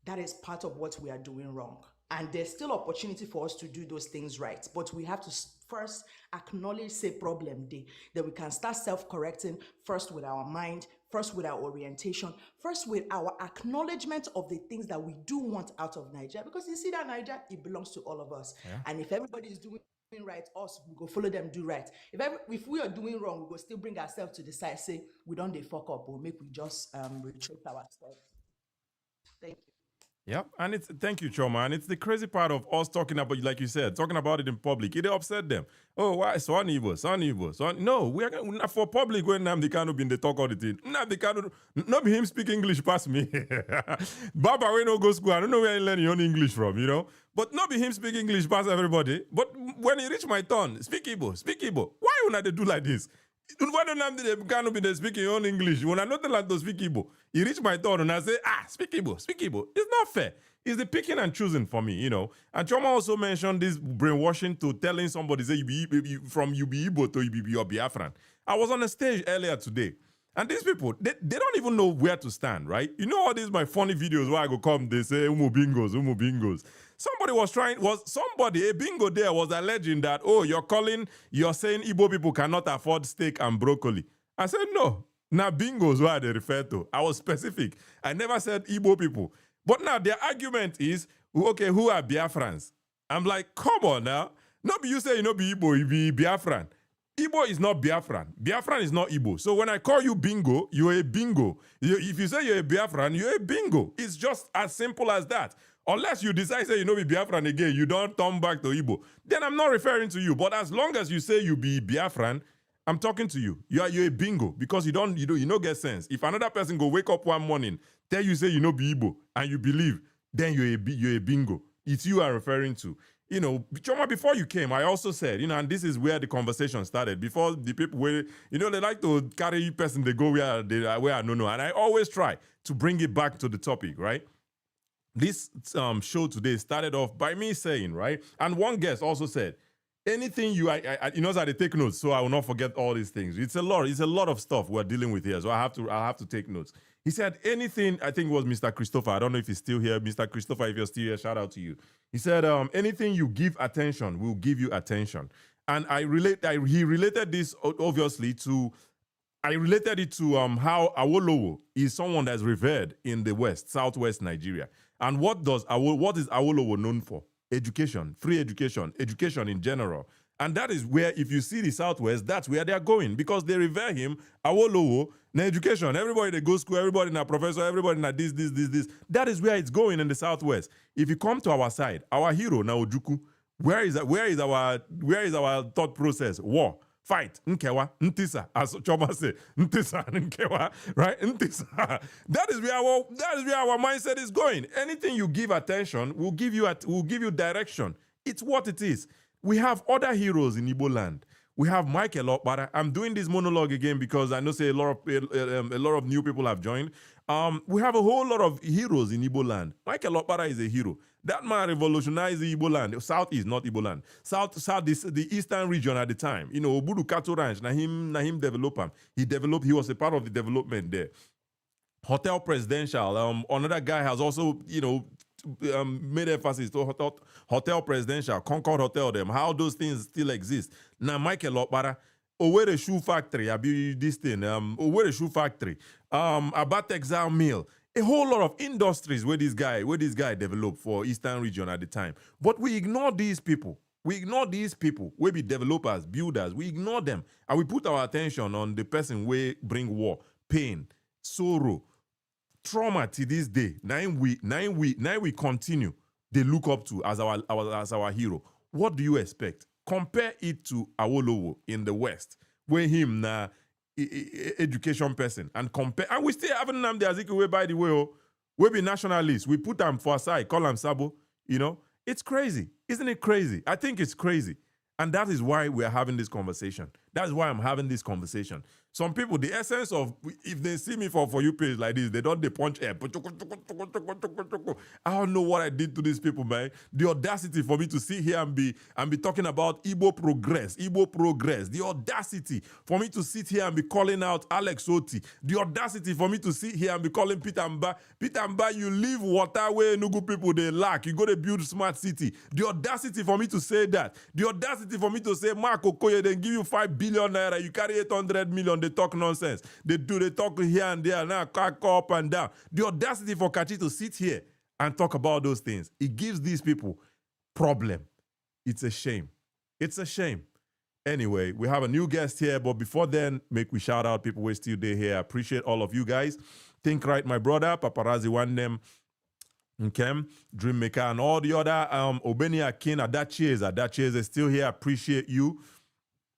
that is part of what we are doing wrong. And there's still opportunity for us to do those things right. But we have to first acknowledge, say, problem day, that we can start self-correcting first with our mind, first with our orientation, first with our acknowledgement of the things that we do want out of Nigeria. Because you see that Nigeria, it belongs to all of us. And if everybody is doing right, us, we go follow them do right. If we are doing wrong, we go still bring ourselves to the side, say, we don't dey fuck up, or make we just retrace ourselves. Thank you. Yep, and it's thank you, Choma. And it's the crazy part of us talking about, like you said, talking about it in public. It upset them. Oh, why? Son Igbo. No, we are for public when Nnamdi Kanu been the talk all the thing. Nnamdi Kanu, not be him speak English past me. Baba, we no go school. I don't know where he learn your own English from, you know. But not be him speak English past everybody. But when he reach my turn, speak Igbo. Why you not they do like this? Why don't Nnamdi Kanu be speaking your own English? When I know the land to speak Igbo, he reach my turn and I say, speak Igbo. It's not fair. It's the picking and choosing for me, you know. And Choma also mentioned this brainwashing to telling somebody, say, you be Igbo to you be Biafran. I was on a stage earlier today, and these people, they don't even know where to stand, right? You know all these my funny videos where I go come, they say, Umu Bingos. Somebody, a bingo there was alleging that, you're saying Igbo people cannot afford steak and broccoli. I said, no. Now, bingos were they refer to. I was specific. I never said Igbo people. But now their argument is, okay, who are Biafrans? I'm like, come on now. Not be you say you know be Igbo, you be Biafran. Igbo is not Biafran. Biafran is not Igbo. So when I call you bingo, you're a bingo. If you say you're a Biafran, you're a bingo. It's just as simple as that. Unless you decide say you know be Biafran again, you don't turn back to Igbo. Then I'm not referring to you. But as long as you say you be Biafran, I'm talking to you. You're a bingo because you don't get sense. If another person go wake up one morning, tell you say you know be Igbo, and you believe, then you're a bingo. It's you I'm referring to. You know, Choma, before you came, I also said, and this is where the conversation started. Before the people where, they like to carry person, they go where I don't know. And I always try to bring it back to the topic, right? This show today started off by me saying, right? And one guest also said, anything I know that they take notes, so I will not forget all these things. It's a lot of stuff we're dealing with here, so I have to take notes. He said anything, I think it was Mr. Christopher. I don't know if he's still here. Mr. Christopher, if you're still here, shout out to you. He said, anything you give attention will give you attention. And he related this obviously to, I related it to how Awolowo is someone that's revered in the southwest Nigeria. And what is Awolowo known for? Education, free education in general. And that is where, if you see the Southwest, that's where they are going because they revere him, Awolowo, na education. Everybody that goes to school, everybody na professor, everybody na this. That is where it's going in the Southwest. If you come to our side, our hero, na Ojukwu, where is our thought process? War, fight, Nkewa, Ntisa, as Choma say, Ntisa, Nkewa, right? Ntisa. That is where our mindset is going. Anything you give attention will give you direction. It's what it is. We have other heroes in Igbo land. We have Michael Okpara. I'm doing this monologue again because I know say a lot of new people have joined. We have a whole lot of heroes in Igbo land. Michael Okpara is a hero. That man revolutionized the Igbo land. Southeast, not Igbo land. South, the eastern region at the time. Obudu Cattle Ranch, na him develop him. He was a part of the development there. Hotel Presidential. Another guy has also, made emphasis to hotel presidential, Concord Hotel, them, how those things still exist. Now, Michael Okpara, where the shoe factory, I be this thing, where the shoe factory, about Exile Mill, a whole lot of industries where this guy developed for Eastern region at the time. But we ignore these people. We ignore these people. We be developers, builders. We ignore them. And we put our attention on the person where bring war, pain, sorrow, trauma to this day. Now we continue. They look up to as our hero. What do you expect? Compare it to Awolowo in the West, where him na education person, and compare. And we still haven't named the Azikiwe, by the way. We be nationalists. We put them for aside, call them Sabo. You know, it's crazy. Isn't it crazy? I think it's crazy. And that is why we are having this conversation. That is why I'm having this conversation. Some people, the essence of, if they see me for you page like this, they punch air. I don't know what I did to these people, man. The audacity for me to sit here and be talking about Igbo progress. The audacity for me to sit here and be calling out Alex Oti. The audacity for me to sit here and be calling Peter Mba, you leave water where Enugu people they lack. You go to build smart city. The audacity for me to say that. The audacity for me to say, Mark Okoye, then give you 5 billion naira, you carry 800 million, they talk nonsense. They talk here and there, now up and down. The audacity for Kachi to sit here and talk about those things, it gives these people problem. It's a shame. It's a shame. Anyway, we have a new guest here, but before then, make we shout out people who are still there here. I appreciate all of you guys. Think Right, my brother, Paparazzi One Them, Nkem, Dreammaker, and all the other Obeni Akin, Adachies is still here. Appreciate you.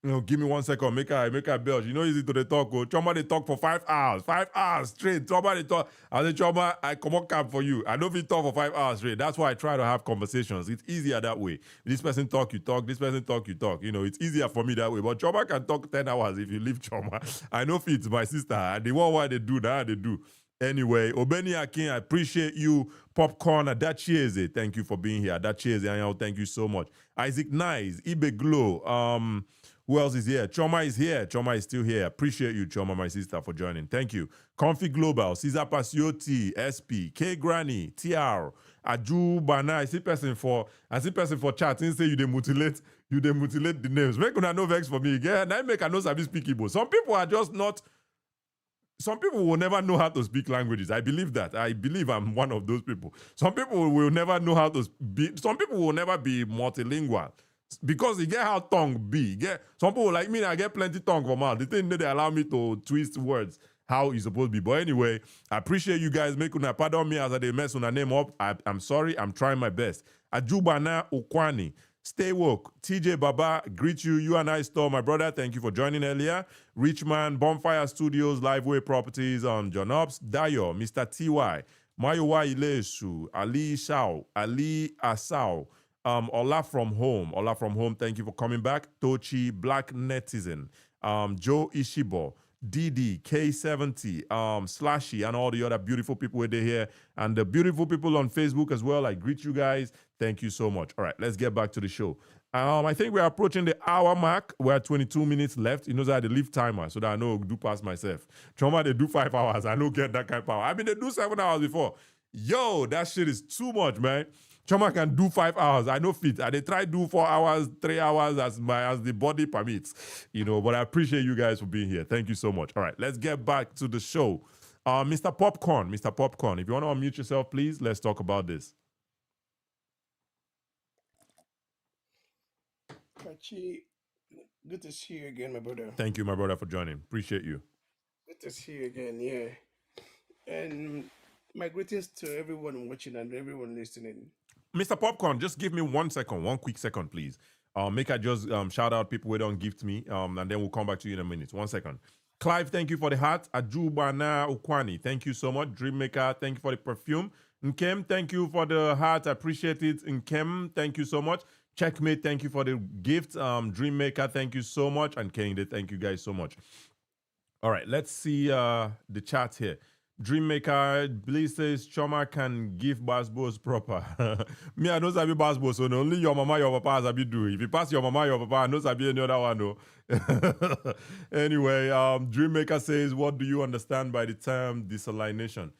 You know, give me 1 second, make a bell. You know, easy to the talk. Choma, they talk for 5 hours. 5 hours straight. Choma, they talk. I say, Choma, I come on camp for you. I don't feel talk for 5 hours straight. That's why I try to have conversations. It's easier that way. This person talk, you talk. This person talk, you talk. You know, it's easier for me that way. But Choma can talk 10 hours if you leave Choma. I know it's my sister. And the one why they do that, they do. Anyway, Obeni Akin, I appreciate you. Popcorn, Adachieze, thank you for being here. Adachieze, thank you so much. Isaac Nice, Ibe Glow, who else is here? Choma is here. Choma is still here. Appreciate you, Choma, my sister, for joining. Thank you. Comfy Global, Cesar Pasioti, SP, K Granny, TR, Aju Bana. I see person for chat. Since say you dey mutilate the names. Make una no vex for me again. I make a no sabi speak Igbo. Some people are just not. Some people will never know how to speak languages. I believe that. I believe I'm one of those people. Some people will never know how to be. Some people will never be multilingual. Because you get how tongue be. Some people like me, I get plenty tongue for mouth. The thing that they allow me to twist words how it's supposed to be. But anyway, I appreciate you guys making a pardon me as I mess on a name up. I'm sorry. I'm trying my best. Ajubana Okwani. Stay woke. TJ Baba, greet you. You and I store, my brother. Thank you for joining earlier. Richman, Bonfire Studios, Liveway Properties on John Ops, Dayo, Mr. TY, Mayowa Ilesu, Ali Shao, Ali Asao, Ola from home. Thank you for coming back. Tochi, Black Netizen, Joe Ishibo, DD, K70, Slashy, and all the other beautiful people who are here, and the beautiful people on Facebook as well. I greet you guys. Thank you so much. All right, let's get back to the show. I think we're approaching the hour mark. We're at 22 minutes left. You know that I leave timer so that I know do past myself. Trauma, they do 5 hours. I don't get that kind of power. I mean, they do 7 hours before. Yo, that shit is too much, man. Choma can do 5 hours. I know fit. And they try to do 4 hours, 3 hours as the body permits. You know, but I appreciate you guys for being here. Thank you so much. All right, let's get back to the show. Mr. Popcorn, if you want to unmute yourself, please, let's talk about this. Kachi, good to see you again, my brother. Thank you, my brother, for joining. Appreciate you. Good to see you again, yeah. And my greetings to everyone watching and everyone listening. Mr. Popcorn, just give me 1 second, 1 quick second, please. Make I just shout out people who don't gift me, and then we'll come back to you in a minute. 1 second. Clive, thank you for the hat. Ajubana Ukwani, thank you so much. Dreammaker, thank you for the perfume. Nkem, thank you for the hat. I appreciate it. Nkem, thank you so much. Checkmate, thank you for the gift. Dreammaker, thank you so much. And Kende, thank you guys so much. All right, let's see the chat here. Dreammaker, Bliss says, Choma can give Basbos proper. Me, I know Sabi Basbos, so only your mama, your papa, Sabi do. If you pass your mama, your papa, I know Sabi any other one, no. Anyway, Dreammaker says, what do you understand by the term desalination?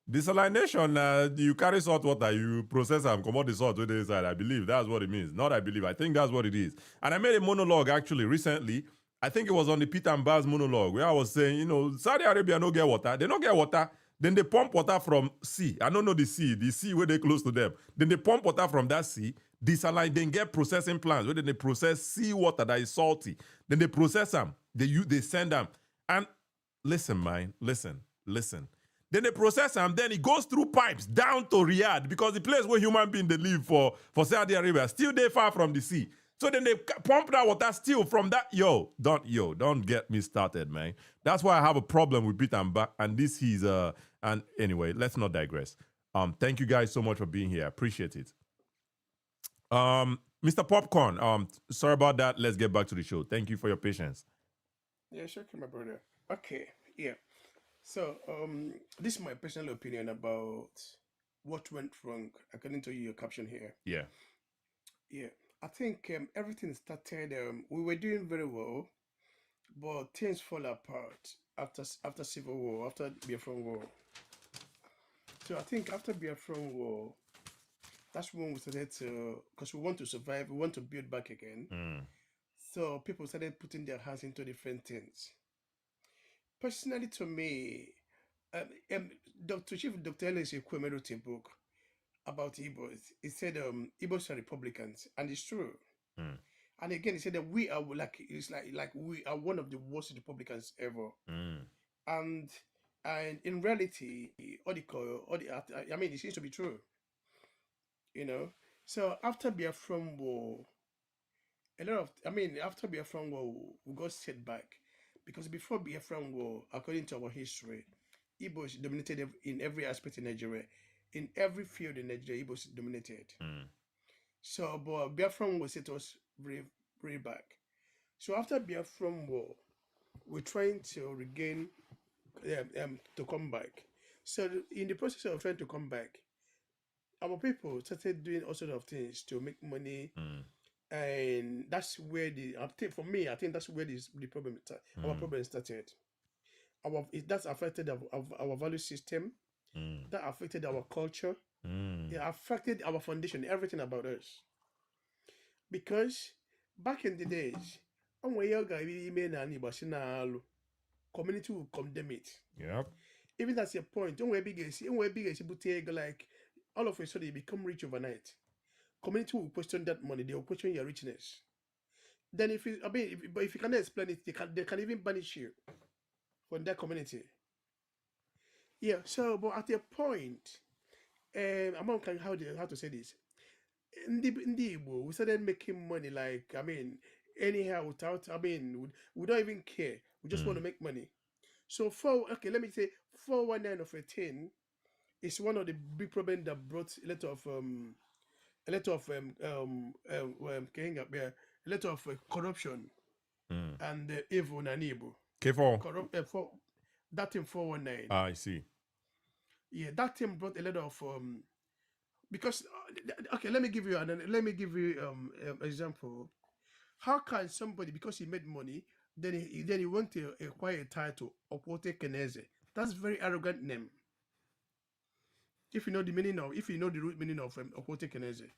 Desalination, you carry salt water, you process and come out the salt with the inside. I believe that's what it means. Not I believe. I think that's what it is. And I made a monologue actually recently. I think it was on the Peter and Baz monologue where I was saying, Saudi Arabia don't get water. They don't get water. Then they pump water from sea. I don't know the sea where they close to them. Then they pump water from that sea, desaline, then get processing plants where then they process sea water that is salty. Then they process them. They send them. And listen, man, listen. Then they process them, then it goes through pipes down to Riyadh because the place where human beings they live for Saudi Arabia still they far from the sea. So then they pump that water still from that. Don't get me started, man. That's why I have a problem with Peter and this is and anyway, let's not digress. Thank you guys so much for being here. I appreciate it. Mr. Popcorn, sorry about that. Let's get back to the show. Thank you for your patience. Yeah, sure, my brother. Okay, yeah. So, this is my personal opinion about what went wrong, according to your caption here. Yeah. Yeah, I think everything started. We were doing very well, but things fall apart after Civil War, after Biafran War. So I think after Biafran War, that's when we started to, because we want to survive, we want to build back again. So people started putting their hands into different things. Personally, to me, Chief Dr. Ellis Ekweme wrote a book about Igbos. He said Igbos are Republicans, and it's true. And again, he said that we are we are one of the worst Republicans ever. And in reality, it seems to be true. So after Biafran War, after Biafran War, we got set back. Because before Biafran War, according to our history, Igbos dominated in every aspect in Nigeria. In every field in Nigeria, Igbos dominated. So, but Biafran War set us way back. So after Biafran War, we're trying to regain, to come back. So in the process of trying to come back, our people started doing all sorts of things to make money. And that's where I think that's where the problem, our problem started. That's affected our value system. That affected our culture. It affected our foundation, everything about us. Because back in the days, community will condemn it. Yep. Even that's your point. Like all of a sudden you become rich overnight. Community will question that money. They will question your richness. Then if you cannot explain it, they can even banish you from that community. Yeah. So, but at a point, how to say this? In the Igbo, we started making money anyhow without. We don't even care. We just want to make money. So let me say 419 of 18 is one of the big problems that brought a lot of corruption and evil in Igbo. K4. That thing 419. I see. Yeah, that thing brought a lot of because let me give you an example. How can somebody, because he made money, then he went to acquire a title Okwote Keneze? That's very arrogant name. If you know the root meaning of Okwote Keneze.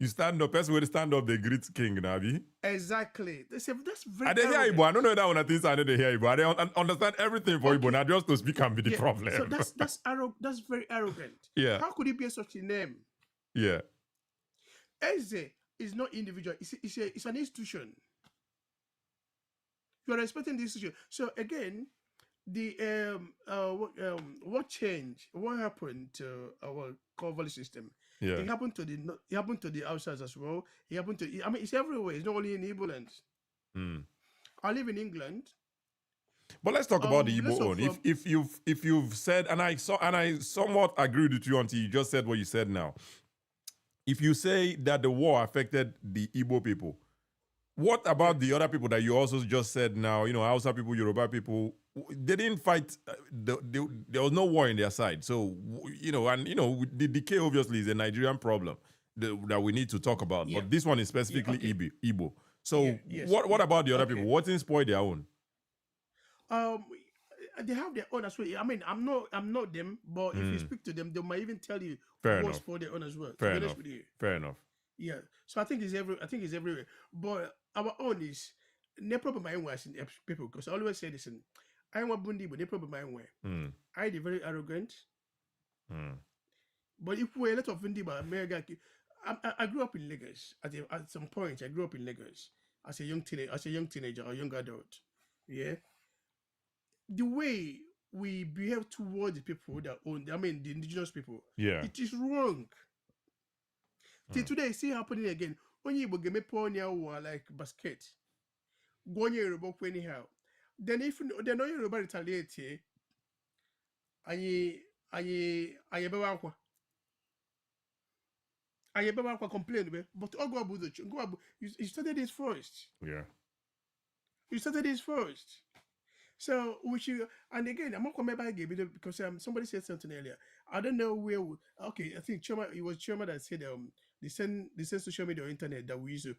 You stand up, person will stand up the great king, Nabi. Exactly. That's very. I hear Igbo. I don't know that one. I think I don't hear Igbo. I don't understand everything for Igbo. Now just to speak can be the problem. So that's that's very arrogant. Yeah. How could it be such a name? Yeah. Eze is not individual. It's an institution. You are respecting the institution. So again, the what changed? What happened to our core value system? Yeah. It happened to the outsiders as well. It happened to. It's everywhere. It's not only in Igbo land. I live in England. But let's talk about the Igbo own. If you've said, and I somewhat agreed with you until you just said what you said now. If you say that the war affected the Igbo people, what about the other people that you also just said now? Hausa people, Yoruba people, they didn't fight. There was no war in their side. So, the decay obviously is a Nigerian problem that we need to talk about. Yeah. But this one is specifically Igbo. So, what about the other people? What spoiled their own? they have their own as well. I mean, I'm not them, but if you speak to them, they might even tell you Fair what's enough. for their own as well. To Fair be honest enough. with you, Fair enough. yeah. So I think it's everywhere. But our own is no problem. I was in people because I always say this. I want Bundi, but no problem. I way. Mm. I they very arrogant. Mm. But if we're a lot of Bundi, but America, I grew up in Lagos. At some point, I grew up in Lagos as a young teenager or young adult. Yeah, the way we behave towards the people that own, I mean, the indigenous people, Yeah. it is wrong. Till today, it's still happening again. When you get me like basket, go on your anyhow. Then if they're not your retaliate, I complain, but oh, go about you started this first. Yeah. You started this first. So we should, and again, I'm not coming back again because somebody said something earlier. I don't know where. Okay, I think Choma. It was Choma that said they send social media or internet that we use it,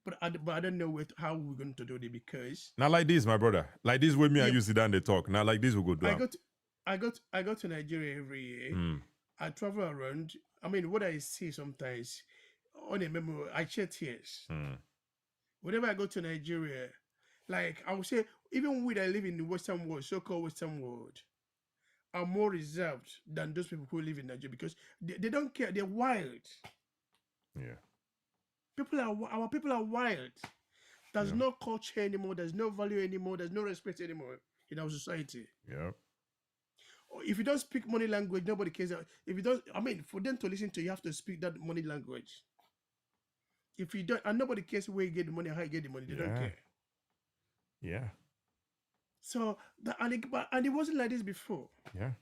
but I don't know how we're going to do it because Now like this, my brother. Like this with me and you sit down they talk. Now like this we go do. I go to Nigeria every year. Mm. I travel around. I mean, what I see sometimes on a memo, I shed tears. Mm. Whenever I go to Nigeria, like I would say, even when I live in the Western world, so-called Western world, are more reserved than those people who live in Nigeria because they don't care. They're wild. Yeah. Our people are wild. There's no culture anymore. There's no value anymore. There's no respect anymore in our society. Yeah. If you don't speak money language, nobody cares. If you don't, I mean, for them to listen to you, have to speak that money language. If you don't, and nobody cares where you get the money, how you get the money, they don't care. Yeah. So, and it wasn't like this before. Yeah.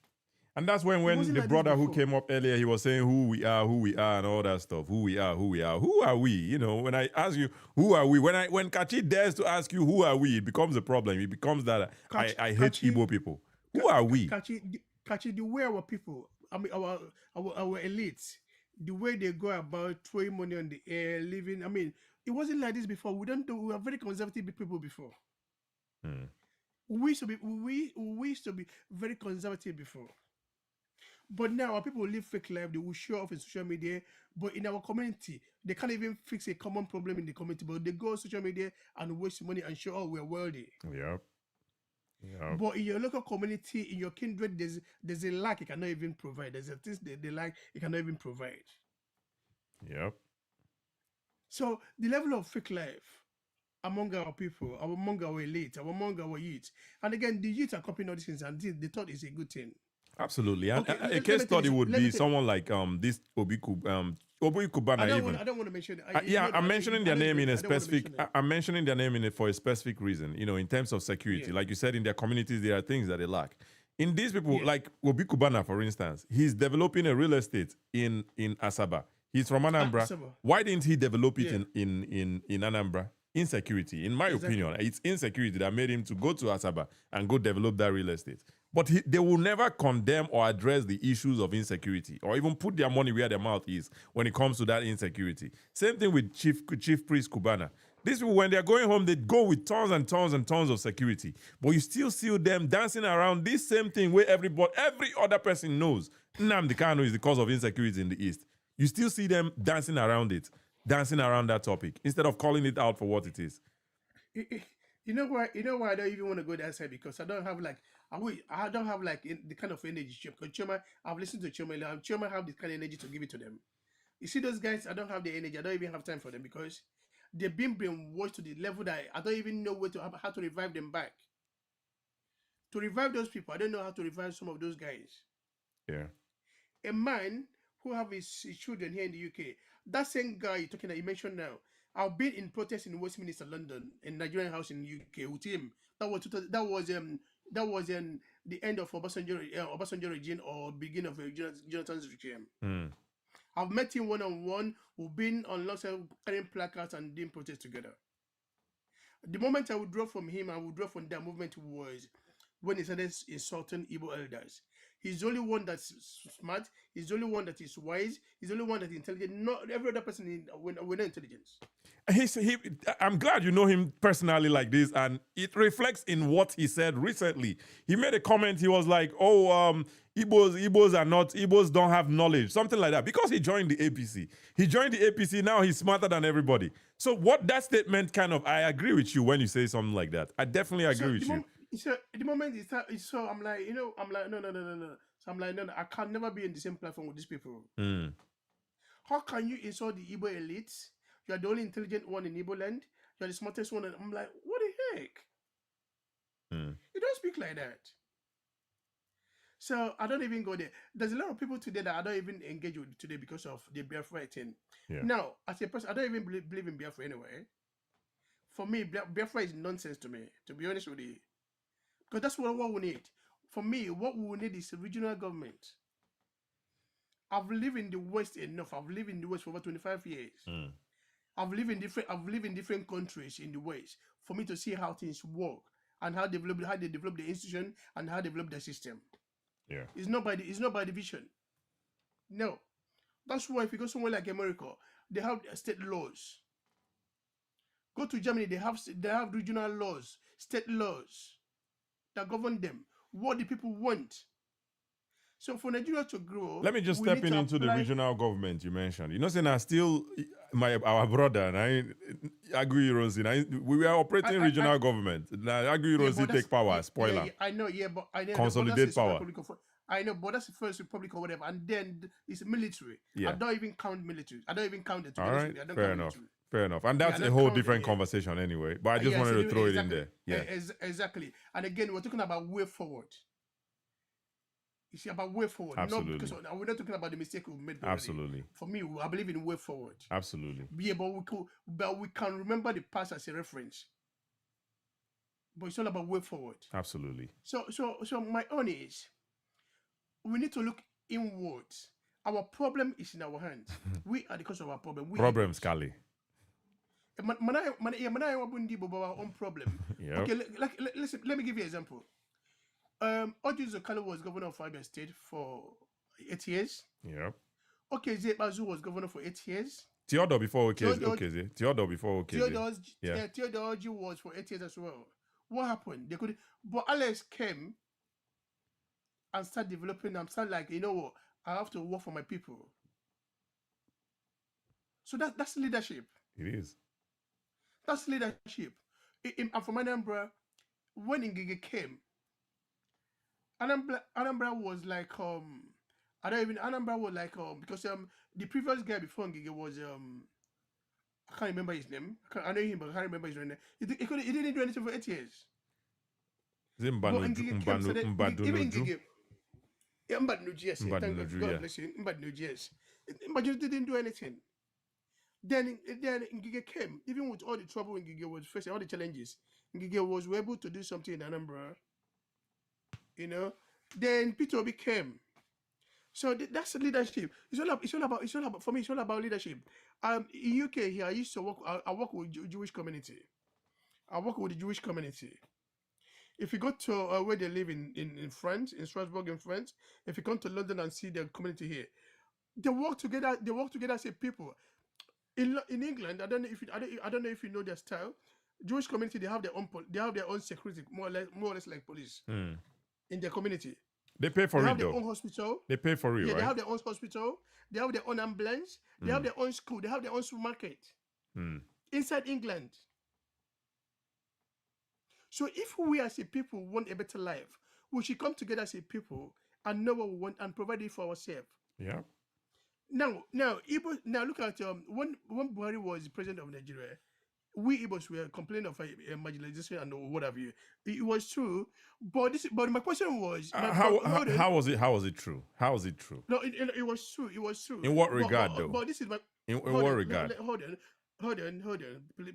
And that's when the brother who came up earlier, he was saying who we are, and all that stuff. Who we are. Who are we? You know, when I ask you, who are we? When Kachi dares to ask you, who are we? It becomes a problem. It becomes that I hate Igbo people. Who are we? Kachi, the way our people, I mean, our elites, the way they go about throwing money on the air, living, I mean, it wasn't like this before. We were very conservative people before. Hmm. We used to be very conservative before. But now our people live fake life. They will show off in social media. But in our community, they can't even fix a common problem in the community. But they go on social media and waste money and show, we're wealthy. Yep. But in your local community, in your kindred, there's a lack you cannot even provide. There's a things they like you cannot even provide. Yep. So the level of fake life among our people, among our elite, among our youth, and again, the youth are copying all these things, and they thought it's a good thing. Absolutely. And a case study would be someone like this Obi Kubana. I don't want to mention it. I'm mentioning their name in a specific. I'm mentioning their name for a specific reason. You know, in terms of security, like you said, in their communities, there are things that they lack. In these people, like Obi Kubana, for instance, he's developing a real estate in Asaba. He's from Anambra. Why didn't he develop it in Anambra? Insecurity, in my opinion, it's insecurity that made him to go to Asaba and go develop that real estate. But they will never condemn or address the issues of insecurity or even put their money where their mouth is when it comes to that insecurity. Same thing with Chief Priest Kubana. These people, when they're going home, they go with tons and tons and tons of security. But you still see them dancing around this same thing where every other person knows Nnamdi Kanu is the cause of insecurity in the East. You still see them dancing around it, dancing around that topic, instead of calling it out for what it is. You know why I don't even want to go that side, because I don't have like the kind of energy. Because Choma, I've listened to Choma. Choma have this kind of energy to give it to them. You see those guys, I don't have the energy. I don't even have time for them because they've been brainwashed to the level that I don't even know how to revive them back. To revive those people, I don't know how to revive some of those guys. Yeah. A man who have his children here in the UK, that same guy you're talking that you mentioned now, I've been in protest in Westminster, London, in Nigerian house in the UK with him. That was the end of Obasanjo regime or beginning of Jonathan's regime. Mm. I've met him one-on-one. We've been on lots of carrying placards and doing protests together. The moment I would draw from him, I would draw from that movement was when he started insulting Igbo elders. He's the only one that's smart. He's the only one that is wise. He's the only one that is intelligent. Not every other person we're not intelligent. I'm glad you know him personally like this, and it reflects in what he said recently. He made a comment. He was like, "Oh, Igbos don't have knowledge," something like that, because he joined the APC. He joined the APC. Now he's smarter than everybody. So what that statement kind of, I agree with you when you say something like that. I definitely agree with you. So the moment it's so I'm like, I'm like, no. So I'm like, no, I can never be in the same platform with these people. How can you insult the Igbo elites? You're the only intelligent one in Igbo land. You're the smartest one. And I'm like, what the heck? You don't speak like that. So I don't even go there. There's a lot of people today that I don't even engage with today because of the Biafra thing. Yeah. Now, as a person, I don't even believe in Biafra anyway. For me, Biafra is nonsense to me, to be honest with you. Because that's what we need. For me, what we need is a regional government. I've lived in the West enough. I've lived in the West for over 25 years. I've lived in different countries in the West for me to see how things work and how they develop the institution and how they develop the system. Yeah. It's not by division. No. That's why if you go somewhere like America, they have state laws. Go to Germany, they have regional laws, state laws that govern them. What the people want. So for Nigeria to grow, let me just step into the regional government you mentioned. You know, saying I still our brother and I agree, Rosie. We were operating regional government. Now agree, Rosie take power, spoiler. Yeah, I know, but I know consolidate power. I know, but that's the First Republic or whatever, and then it's military. Yeah. I don't even count military. I don't even count it. All right, fair enough. Fair enough. And that's a whole different conversation anyway. But I just wanted to throw it in there. Yeah. Exactly. And again, we're talking about way forward. You see, about way forward. Absolutely. Not because we're not talking about the mistake we've made. Absolutely. For me, I believe in way forward. Absolutely. Yeah, but we can remember the past as a reference. But it's all about way forward. Absolutely. So my own is, we need to look inwards. Our problem is in our hands. We are the cause of our problem. Problem, Scally. Our own problem. Yep. Okay, listen, let me give you an example. Ojo Zokalo was governor of Abia State for 8 years. Yep. Okay, Bazu was governor for 8 years. Theodore before Okeze. Theodore before Okeze. Theodore Ojo was for 8 years as well. What happened? They could, but Alex came and started developing them. Started like, you know what? I have to work for my people. So that's leadership. It is. That's leadership. And for my number, when Ngige came, Anambra was like Anambra was like because the previous guy before Ngige was I can't remember his name. I know him, but I can't remember his name. He didn't do anything for 8 years. Is it Mbadnuju? Yeah, Mbadnuju, yes. God bless you. Mbadnuju, yes. Mbadnuju didn't do anything. Then Ngige came, even with all the trouble Ngige was facing, all the challenges. Ngige was able to do something in Anambra. You know, then Peter Obi came. So that's leadership. It's all about for me. It's all about leadership. In UK here, I used to work. I work with Jewish community. I work with the Jewish community. If you go to where they live in France, in Strasbourg, in France, if you come to London and see the community here, they work together. They work together as a people. In England, I don't know if you know their style. Jewish community, they have their own security, more or less like police. In their community. They pay for it, though. They have their own hospital. They pay for it, right? They have their own hospital. They have their own ambulance. They have their own school. They have their own supermarket. Inside England. So if we as a people want a better life, we should come together as a people and know what we want and provide it for ourselves. Yeah. Now look at when Buhari was the president of Nigeria, we Igbos were complaining of marginalization and what have you. It was true, but my question was how was it true? How was it true? No, it was true. It was true. In what regard, though? But this is my in what regard? Hold on,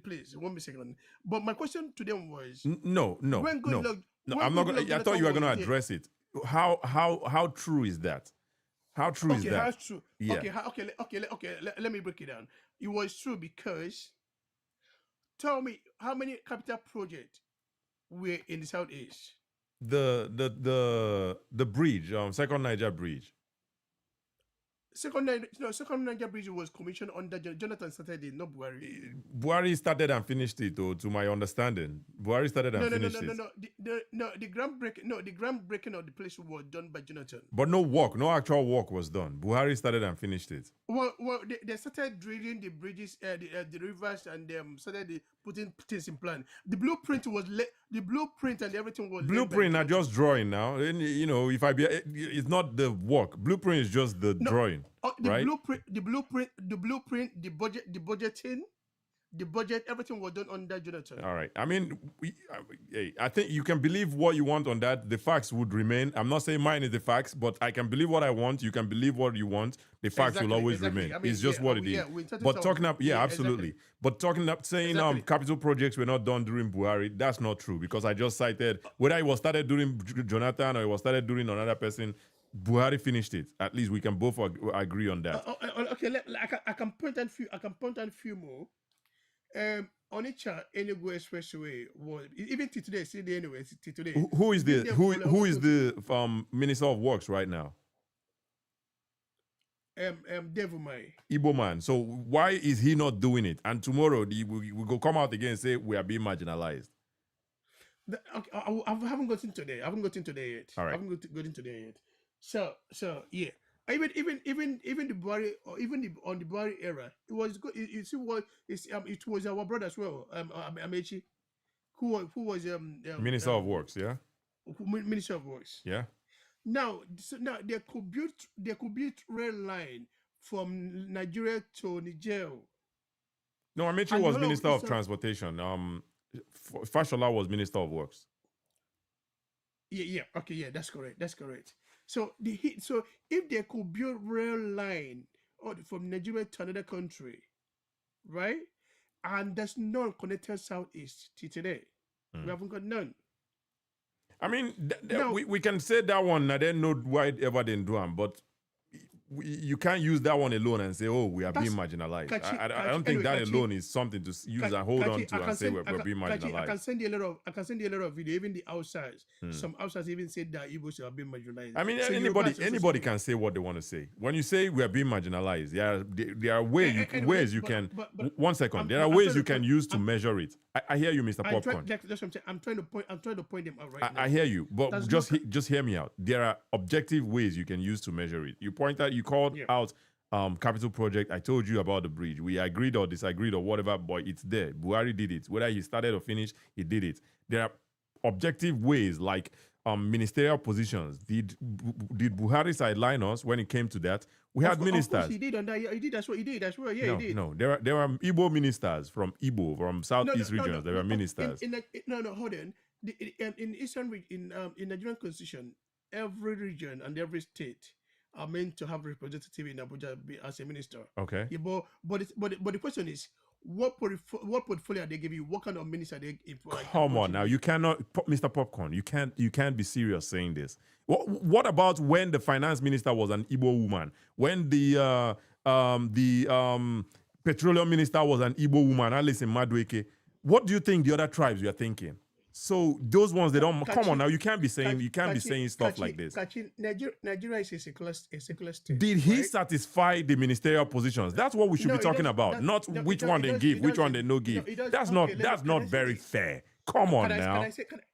please, 1 second. But my question to them was no. I'm not going. I thought you were going to address it. How true is that? How true is that? How true? Yeah. Okay. Let me break it down. It was true because. Tell me how many capital projects were in the Southeast? The bridge, second Niger bridge. Second Niger Bridge was commissioned under Jonathan started it, not Buhari. Buhari started and finished it, to my understanding. Buhari started and finished it. The groundbreaking of the place was done by Jonathan. But no actual work was done. Buhari started and finished it. Well, they started drilling the bridges, the rivers, and started putting things in plan. The blueprint and everything was. Blueprint are just drawing now. And, it's not the work. Blueprint is just the drawing. Right? The blueprint, the budgeting, the budget, everything was done under Jonathan. All right. I mean, I think you can believe what you want on that. The facts would remain. I'm not saying mine is the facts, but I can believe what I want. You can believe what you want. The facts will always remain. I mean, it's just what it is. But talking up, absolutely. Exactly. But talking up, saying capital projects were not done during Buhari, that's not true, because I just cited whether it was started during Jonathan or it was started during another person. Buhari finished it. At least we can both agree on that. Okay, I can point out few more. Onitsha Enugu Expressway was even today. See the anyway. Today. Who is the Minister of Works right now? Devumai. Igbo man. So why is he not doing it? And tomorrow we go come out again and say we are being marginalized. I haven't gotten to there. I haven't gotten to there yet. All right. I haven't gotten to there yet. So yeah. Even the Buhari, or even on the Buhari era, it was good. It was our brother as well, Amechi, who was Minister of Works, yeah. Minister of Works, yeah. Now there could be rail line from Nigeria to Niger. No, Amechi was Minister of Transportation. Fashola was Minister of Works. Yeah. Okay, yeah, that's correct. So if there could be a rail line from Nigeria to another country, right? And there's none connected southeast to today. We haven't got none. I mean, we can say that one. I don't know why ever didn't do them, but you can't use that one alone and say, "Oh, we are being marginalized." I don't think that alone is something to use and hold on to and say we're being marginalized. I can send you a lot of video. Even the outsides, some outsides even said that Igbos are being marginalized. I mean, anybody can say what they want to say. When you say we are being marginalized, there are ways you can. One second, there are ways you can use to measure it. I hear you, Mr. Popcorn. That's what I'm saying. I'm trying to point them out right now. I hear you, but just hear me out. There are objective ways you can use to measure it. You called out capital project. I told you about the bridge. We agreed or disagreed or whatever, but it's there. Buhari did it. Whether he started or finished, he did it. There are objective ways like ministerial positions. Did Buhari sideline us when it came to that? We had ministers. Of course he did. He did. That's what he did. He did. No. There were Igbo ministers from southeast regions. There were ministers. Hold on. In Eastern region, in Nigerian constitution, every region and every state are meant to have representative in Abuja as a minister. Okay. Yeah, but the question is, what portfolio they give you? What kind of minister they? Come on now, you cannot, Mr. Popcorn. You can't be serious saying this. What about when the finance minister was an Igbo woman? When the petroleum minister was an Igbo woman, Alice in Madueke? What do you think the other tribes were thinking? So those ones, they don't come on now. You can't be saying stuff like this. Nigeria is a secular state. Did he satisfy the ministerial positions? That's what we should be talking about. Not which one they give, which one they no give. That's not very fair. Come on now.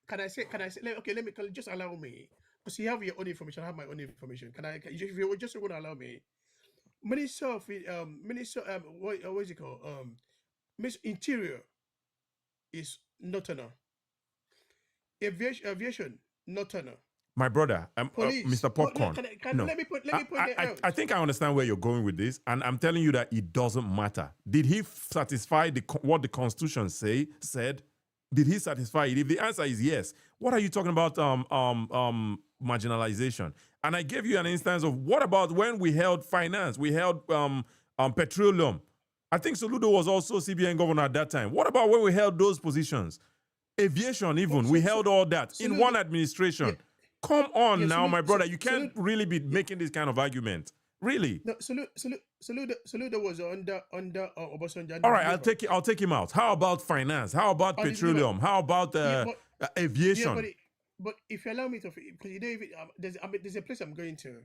Can I say? Okay, let me just allow me. Because you have your own information, I have my own information. If you just want to allow me, Minister of what is it called? Minister Interior is Northerner. Aviation, Northerner. My brother, Mr. Popcorn. Let me point it out. I think I understand where you're going with this, and I'm telling you that it doesn't matter. Did he satisfy what the Constitution said? Did he satisfy it? If the answer is yes, what are you talking about? Marginalization. And I gave you an instance of what about when we held finance, we held petroleum. I think Soludo was also CBN governor at that time. What about when we held those positions? Aviation, even we held all that in one administration. Yeah. Come on now, my brother. You can't really be making this kind of argument. Really? No, Soludo was under Obasanjo. All right, I'll take him out. How about finance? How about petroleum? How about aviation? but if you allow me to, because you know, if it, there's a place I'm going to.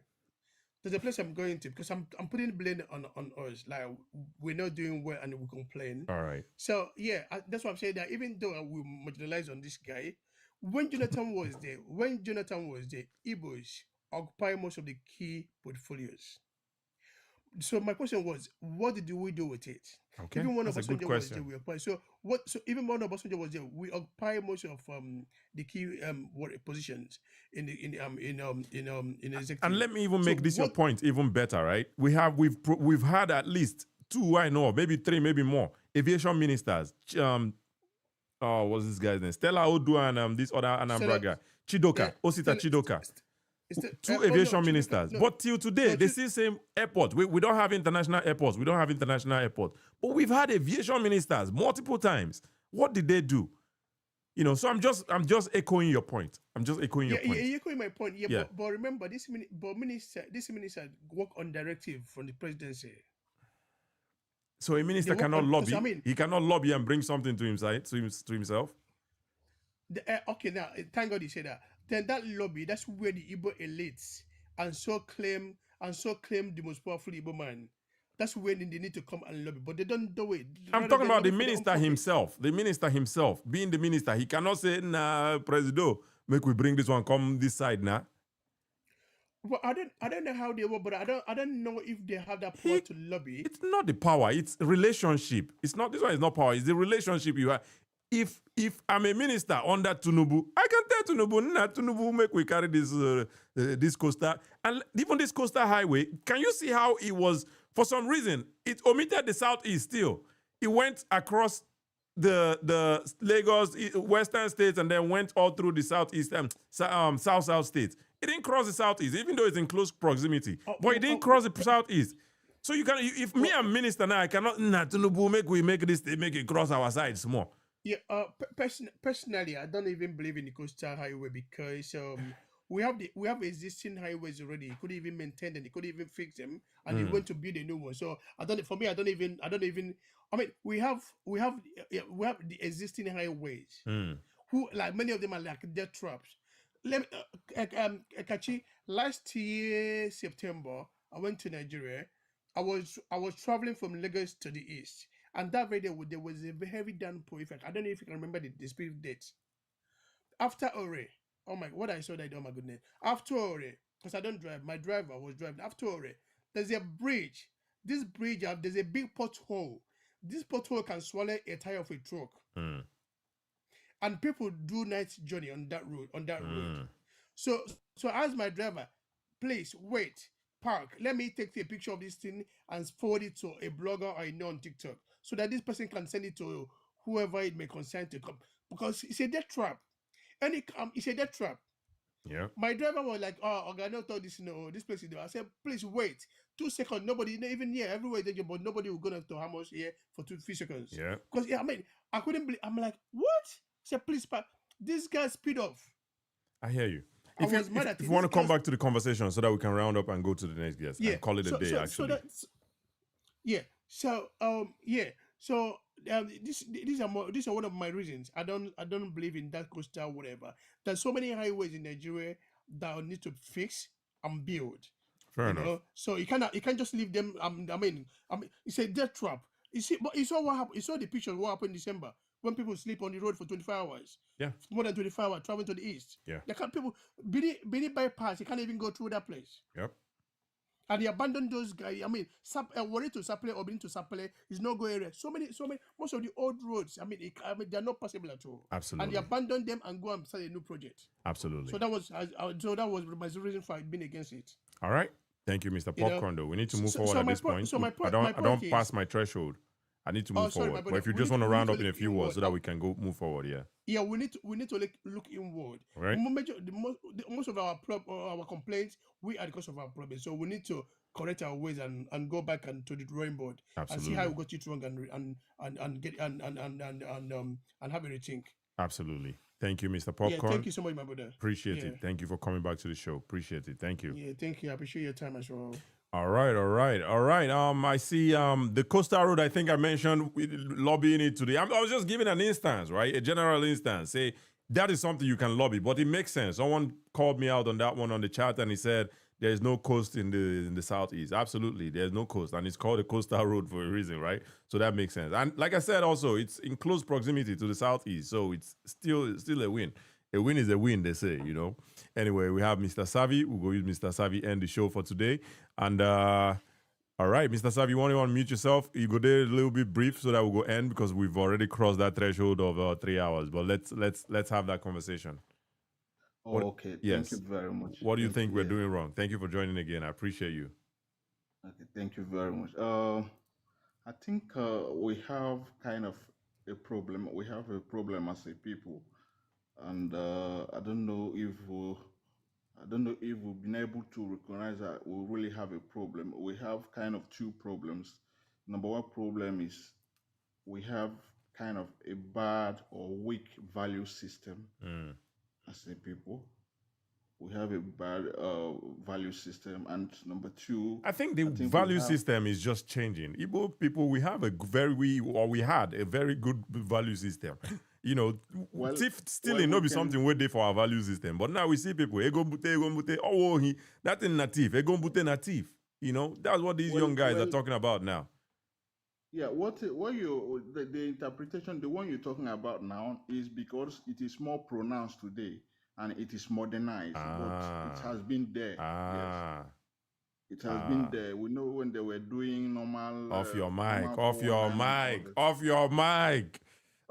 There's a place I'm going to because I'm putting blame on us. Like we're not doing well and we complain. All right. So yeah, that's what I'm saying. That even though we marginalize on this guy, when Jonathan was there, Igbos occupy most of the key portfolios. So my question was, what did we do with it? Okay, Even when that's a good Obasanjo was there, question. we occupied. So what? So even when Obasanjo was there, we occupy most of the key positions in the executive. And let me even So make this your what? point even better, right? We've had at least 2, I know, maybe 3, maybe more aviation ministers. What's this guy's name? Stella Odu and this other Anambra guy, Chidoka, Osita Chidoka. Two aviation ministers. No, But till today, no, they still same airport. We don't have international airports. We don't have international airport. But we've had aviation ministers multiple times. What did they do? You know, so I'm just echoing your point. I'm just echoing your point. You're echoing my point. Yeah, Yeah. but remember, this minister work on directive from the presidency. So a minister They work cannot on- lobby. so, I mean- He cannot lobby and bring something to himself. Okay, now thank God you said that. Then that lobby, that's where the Igbo elites and so claim the most powerful Igbo man. That's when they need to come and lobby, but they don't do it. I'm Rather, talking they about the lobby for their own minister pocket. himself. The minister himself, being the minister, he cannot say, "Nah, Presido, make we bring this one come this side now." Well, I don't know how they work, but I don't know if they have that power to lobby. It's not the power, it's relationship. It's not, this one is not power, it's the relationship you have. If I'm a minister under Tinubu, I can tell Tinubu, nah, Tinubu, make we carry this coastal, and even this coastal highway. Can you see how it was? For some reason, it omitted the southeast. Still, it went across the Lagos western states and then went all through the southeast south states. It didn't cross the southeast, even though it's in close proximity. But it didn't cross the southeast. So you can, if me I'm minister now, I cannot Tinubu make it cross our side small. Yeah, personally, I don't even believe in the coastal highway because we have existing highways already. You could even maintain them, you could even fix them, and you're going to build a new one. So I don't even. I mean, we have the existing highways. Who, like, many of them are like death traps. Let me, Kachi, last year September, I went to Nigeria. I was traveling from Lagos to the east. And that very day, there was a heavy downpour effect. I don't know if you can remember the specific date. After Ore, oh my, what I saw that, oh my goodness. After Ore, because I don't drive, my driver was driving. After Ore, there's a bridge. This bridge, there's a big pothole. This pothole can swallow a tire of a truck. And people do night journey on that road. So I asked my driver, please wait, park. Let me take a picture of this thing and forward it to a blogger I know on TikTok, so that this person can send it to whoever it may concern to come, because it's a death trap. It's a death trap. Yeah. My driver was like, "Oh, okay, I don't thought this. No, this place is there." I said, "Please wait 2 seconds. Nobody, even here, everywhere there, but nobody will go to Hamas here for 2-3 seconds." Yeah. Because I mean, I couldn't believe. I'm like, "What?" I said, "Please, this guy speed off." I hear you. I was mad at If it. you want to This come guy's- back to the conversation so that we can round up and go to the next guest and call it a day, actually. These are one of my reasons. I don't believe in that coastal whatever. There's so many highways in Nigeria that need to fix and build. Fair enough. So you can't just leave them. I mean, it's a death trap. You see, but you saw what happened. You saw the pictures of what happened in December when people sleep on the road for 24 hours. Yeah. More than 24 hours traveling to the east. Yeah. They can't people Bini bypass. You can't even go through that place. Yep. And they abandoned those guys. I mean, worry to Sapele or being to Sapele is no go area. So many, most of the old roads. I mean, they're not possible at all. Absolutely. And they abandoned them and go and start a new project. Absolutely. So that was my reason for being against it. All right. Thank you, Mr. Popcorn. Though we need to move forward at this point. I don't pass my threshold. I need to move forward. But if you just want to round up in a few words so that we can move forward, yeah. Yeah, we need to look inward. Right. Most of our complaints, we are the cause of our problems. So we need to correct our ways and go back and to the drawing board. Absolutely. And see how we got it wrong and get and have a rethink. Absolutely. Thank you, Mr. Popcorn. Yeah, thank you so much, my brother. Appreciate it. Thank you for coming back to the show. Appreciate it. Thank you. Yeah, thank you. I appreciate your time as well. All right. I see the coastal road, I think I mentioned lobbying it today. I was just giving an instance, right? A general instance. Say that is something you can lobby, but it makes sense. Someone called me out on that one on the chat, and he said there is no coast in the southeast. Absolutely, there's no coast, and it's called a coastal road for a reason, right? So that makes sense. And like I said, also it's in close proximity to the southeast, so it's still a win. A win is a win, they say, you know. Anyway, we have Mr. Savvy. We'll go use Mr. Savvy end the show for today. And all right, Mr. Savvy, you want to unmute yourself? You go there a little bit brief so that we'll go end because we've already crossed that threshold of 3 hours. But let's have that conversation. Oh, okay. Yes. Thank you very much. What do you think we're doing wrong? Thank you for joining again. I appreciate you. Okay, thank you very much. I think we have kind of a problem. We have a problem as a people, and I don't know if we've been able to recognize that we really have a problem. We have kind of two problems. Number one problem is we have kind of a bad or weak value system as a people. We have a bad value system, and number two, I think the value system is just changing. Igbo people, we had a very good value system. You know, still no be something we did for our value system. But now we see people, that is native, You know, that's what these young guys are talking about now. Yeah, the interpretation, the one you're talking about now is because it is more pronounced today and it is modernized, but it has been there. Yes. It has been there. We know when they were doing normal. Off your mic.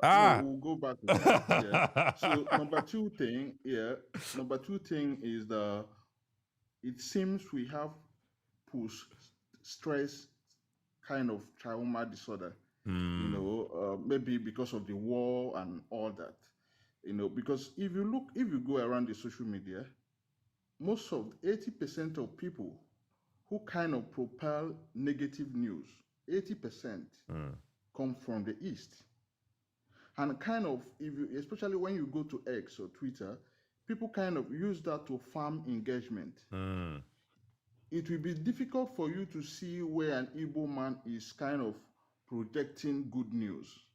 No, we'll go back to that. Yeah. So number two thing is it seems we have post-stress kind of trauma disorder. You know, maybe because of the war and all that. You know, because if you go around the social media, most of 80% of people who kind of propel negative news, 80% come from the East. And kind of, especially when you go to X or Twitter, people kind of use that to farm engagement. It will be difficult for you to see where an Igbo man is kind of projecting good news.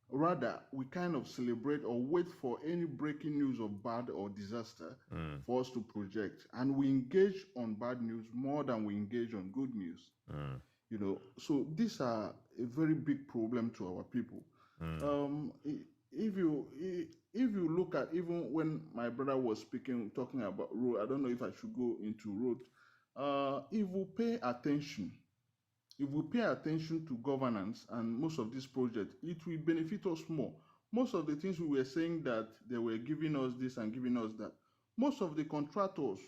Rather, we kind of celebrate or wait for any breaking news of bad or disaster for us to project. And we engage on bad news more than we engage on good news. You know, so these are a very big problem to our people. If you look at even when my brother was talking about road, I don't know if I should go into road. If we pay attention to governance and most of these projects, it will benefit us more. Most of the things we were saying that they were giving us this and giving us that, most of the contractors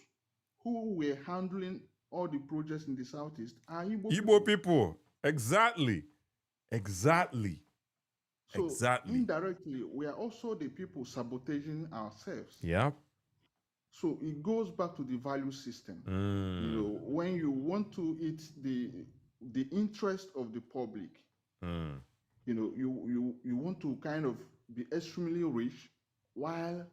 who were handling all the projects in the Southeast are Igbo people. Exactly. So indirectly, we are also the people sabotaging ourselves. Yeah. So it goes back to the value system. You know, when you want to eat the interest of the public, you know, you want to kind of be extremely rich while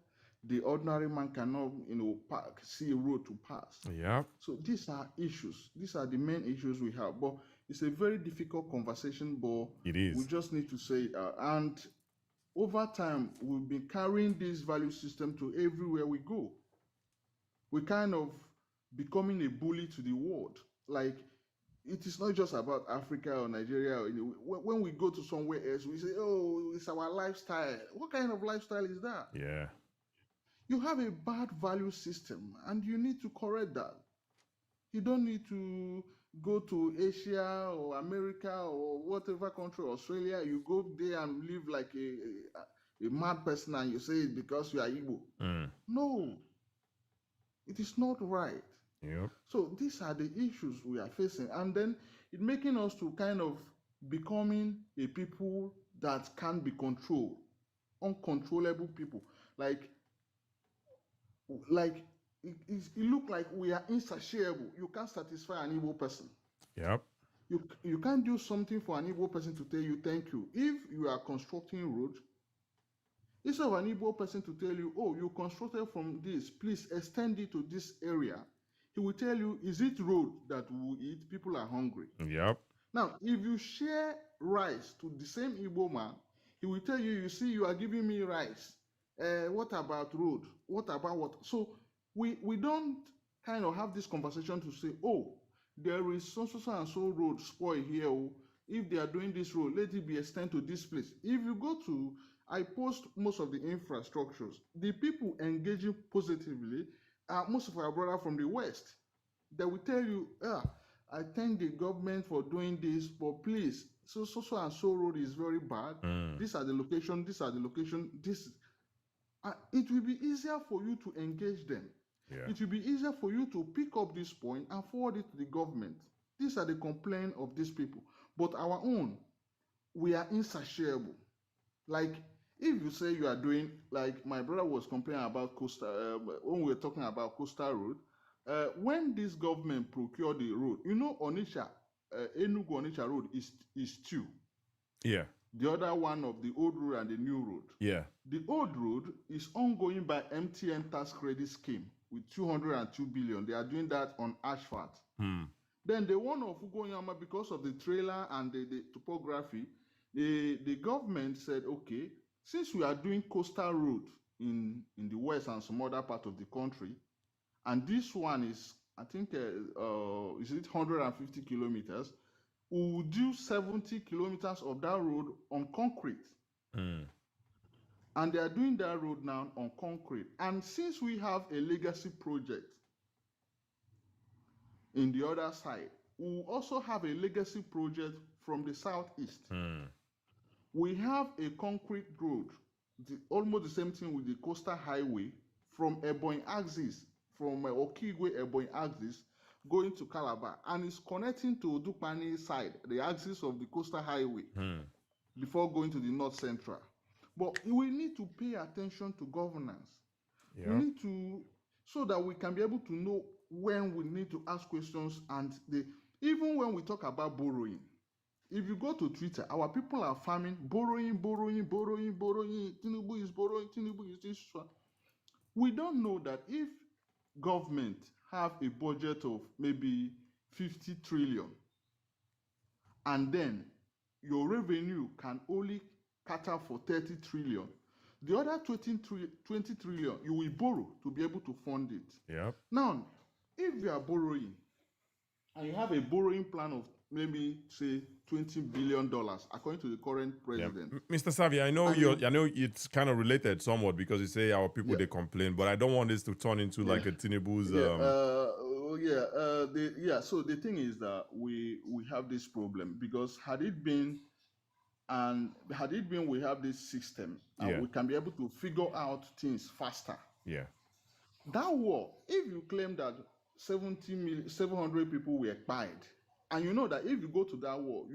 the ordinary man cannot, you know, see a road to pass. Yeah. So these are issues. These are the main issues we have. But it's a very difficult conversation, but it is. We just need to say, and over time, we've been carrying this value system to everywhere we go. We're kind of becoming a bully to the world. Like, it is not just about Africa or Nigeria. When we go to somewhere else, we say, oh, it's our lifestyle. What kind of lifestyle is that? Yeah. You have a bad value system, and you need to correct that. You don't need to go to Asia or America or whatever country, Australia. You go there and live like a mad person, and you say it's because you are Igbo. No, it is not right. Yep. So these are the issues we are facing, and then it making us to kind of becoming a people that can be controlled, uncontrollable people. Like it look like we are insatiable. You can't satisfy an Igbo person. Yep. You can't do something for an Igbo person to tell you thank you. If you are constructing a road, instead of an Igbo person to tell you, oh, you constructed from this, please extend it to this area, he will tell you, is it road that we will eat? People are hungry. Yep. Now, if you share rice to the same Igbo man, He will tell you, you see, you are giving me rice. What about road? What about what? So we don't kind of have this conversation to say, oh, there is so and so road spoil here. Oh, if they are doing this road, let it be extended to this place. If you go to, I post most of the infrastructures. The people engaging positively are most of our brothers from the West. They will tell you, I thank the government for doing this, but please, so and so road is very bad. These are the location, these are the location, this. It will be easier for you to engage them. Yeah. It will be easier for you to pick up this point and forward it to the government. These are the complaints of these people. But our own, we are insatiable. Like, if you say you are doing, like my brother was complaining about coastal, when we were talking about coastal road, when this government procured the road, Onitsha, Enugu Onitsha road is two. Yeah. The other one of the old road and the new road. Yeah. The old road is ongoing by MTN tax credit scheme with 202 billion. They are doing that on asphalt. Then the one of Ugoyama, because of the trailer and the topography, the government said, okay, since we are doing coastal road in the west and some other part of the country, and this one is, I think, is it 150 kilometers? We will do 70 kilometers of that road on concrete. And they are doing that road now on concrete. And since we have a legacy project in the other side, we will also have a legacy project from the southeast. We have a concrete road, almost the same thing with the coastal highway from Ebonyi axis, from Okigwe Ebonyi axis, going to Calabar, and it's connecting to Dupani side, the axis of the coastal highway, before going to the north central. But we need to pay attention to governance. Yeah. We need to, so that we can be able to know when we need to ask questions, and even when we talk about borrowing. If you go to Twitter, our people are farming, borrowing. Tinubu is borrowing, Tinubu is this one. We don't know that if government have a budget of maybe 50 trillion, and then your revenue can only cater for 30 trillion, the other 20 trillion you will borrow to be able to fund it. Yeah. Now, if you are borrowing and you have a borrowing plan of maybe say $20 billion according to the current president. Yeah. Mr. Savi, I know I know it's kind of related somewhat because you say our people they complain, but I don't want this to turn into like a Tinubu's. So the thing is that we have this problem because had it been we have this system and we can be able to figure out things faster. Yeah. That war, if you claim that 700 people were killed, and you know that if you go to that war,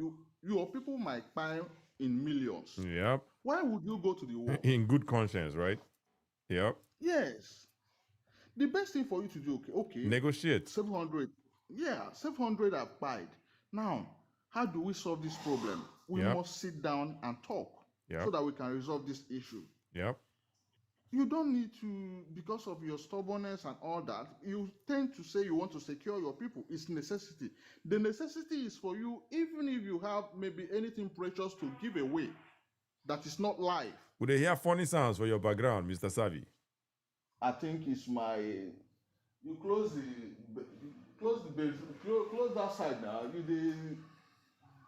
your people might die in millions. Yep. Why would you go to the war? In good conscience, right? Yep. Yes. The best thing for you to do, okay. Negotiate. 700 have died. Now, how do we solve this problem? We must sit down and talk so that we can resolve this issue. Yep. You don't need to, because of your stubbornness and all that, you tend to say you want to secure your people. It's necessity. The necessity is for you, even if you have maybe anything precious to give away that is not life. Would they hear funny sounds for your background, Mr. Savi? I think it's my... You close that side now.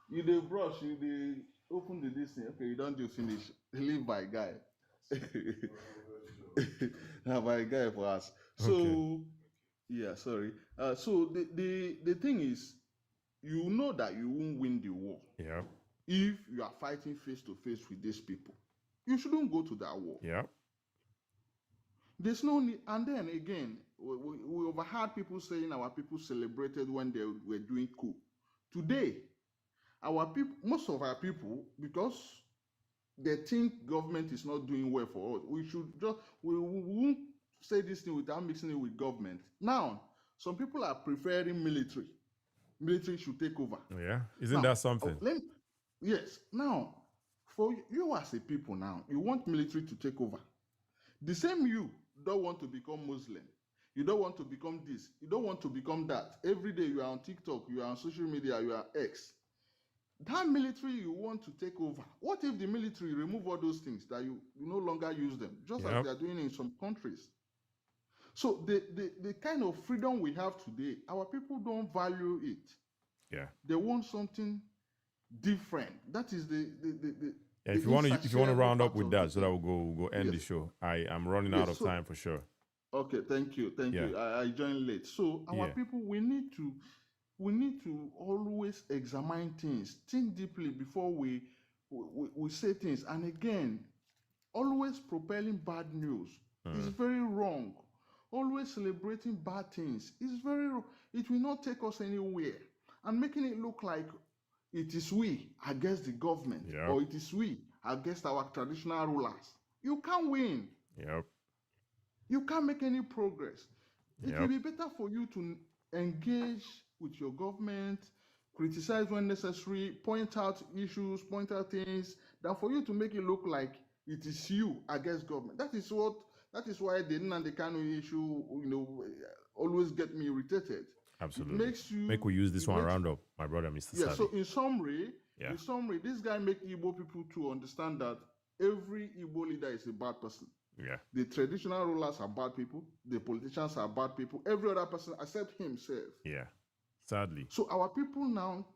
You the brush, you the open the this thing. Okay, you don't do finish. Leave my guy. My guy for us. So sorry. So the thing is, you know that you won't win the war. Yeah. If you are fighting face to face with these people, you shouldn't go to that war. Yeah. There's no need. And then again, we overheard people saying our people celebrated when they were doing coup. Today, our people, most of our people, because they think government is not doing well for us, we won't say this thing without mixing it with government. Now, some people are preferring military. Military should take over. Yeah, isn't that something? Yes. Now, for you as a people now, you want military to take over. The same you don't want to become Muslim. You don't want to become this. You don't want to become that. Every day you are on TikTok, you are on social media, you are X. that military you want to take over, what if the military remove all those things that you no longer use them, just as they are doing in some countries? So the kind of freedom we have today, our people don't value it. Yeah. They want something different. That is the Yeah, if you want to round up with that, so that we'll go end the Yes. show. I'm running out of time for sure. Okay, thank you. I joined late. So our people, we need to always examine things, think deeply before we say things. And again, always propelling bad news is very wrong. Always celebrating bad things is very wrong. It will not take us anywhere. And making it look like it is we against the government, or it is we against our traditional rulers. You can't win. Yep. You can't make any progress. It will be better for you to engage with your government, criticize when necessary, point out issues, point out things, than for you to make it look like it is you against government. That is why the Nnamdi Kanu issue, always get me irritated. Absolutely. It makes you make we use this one round up, my brother, Mr. Yeah. Sadi. So in summary, this guy make Igbo people to understand that every Igbo leader is a bad person. Yeah. The traditional rulers are bad people. The politicians are bad people. Every other person except himself. Yeah. Sadly. So our people now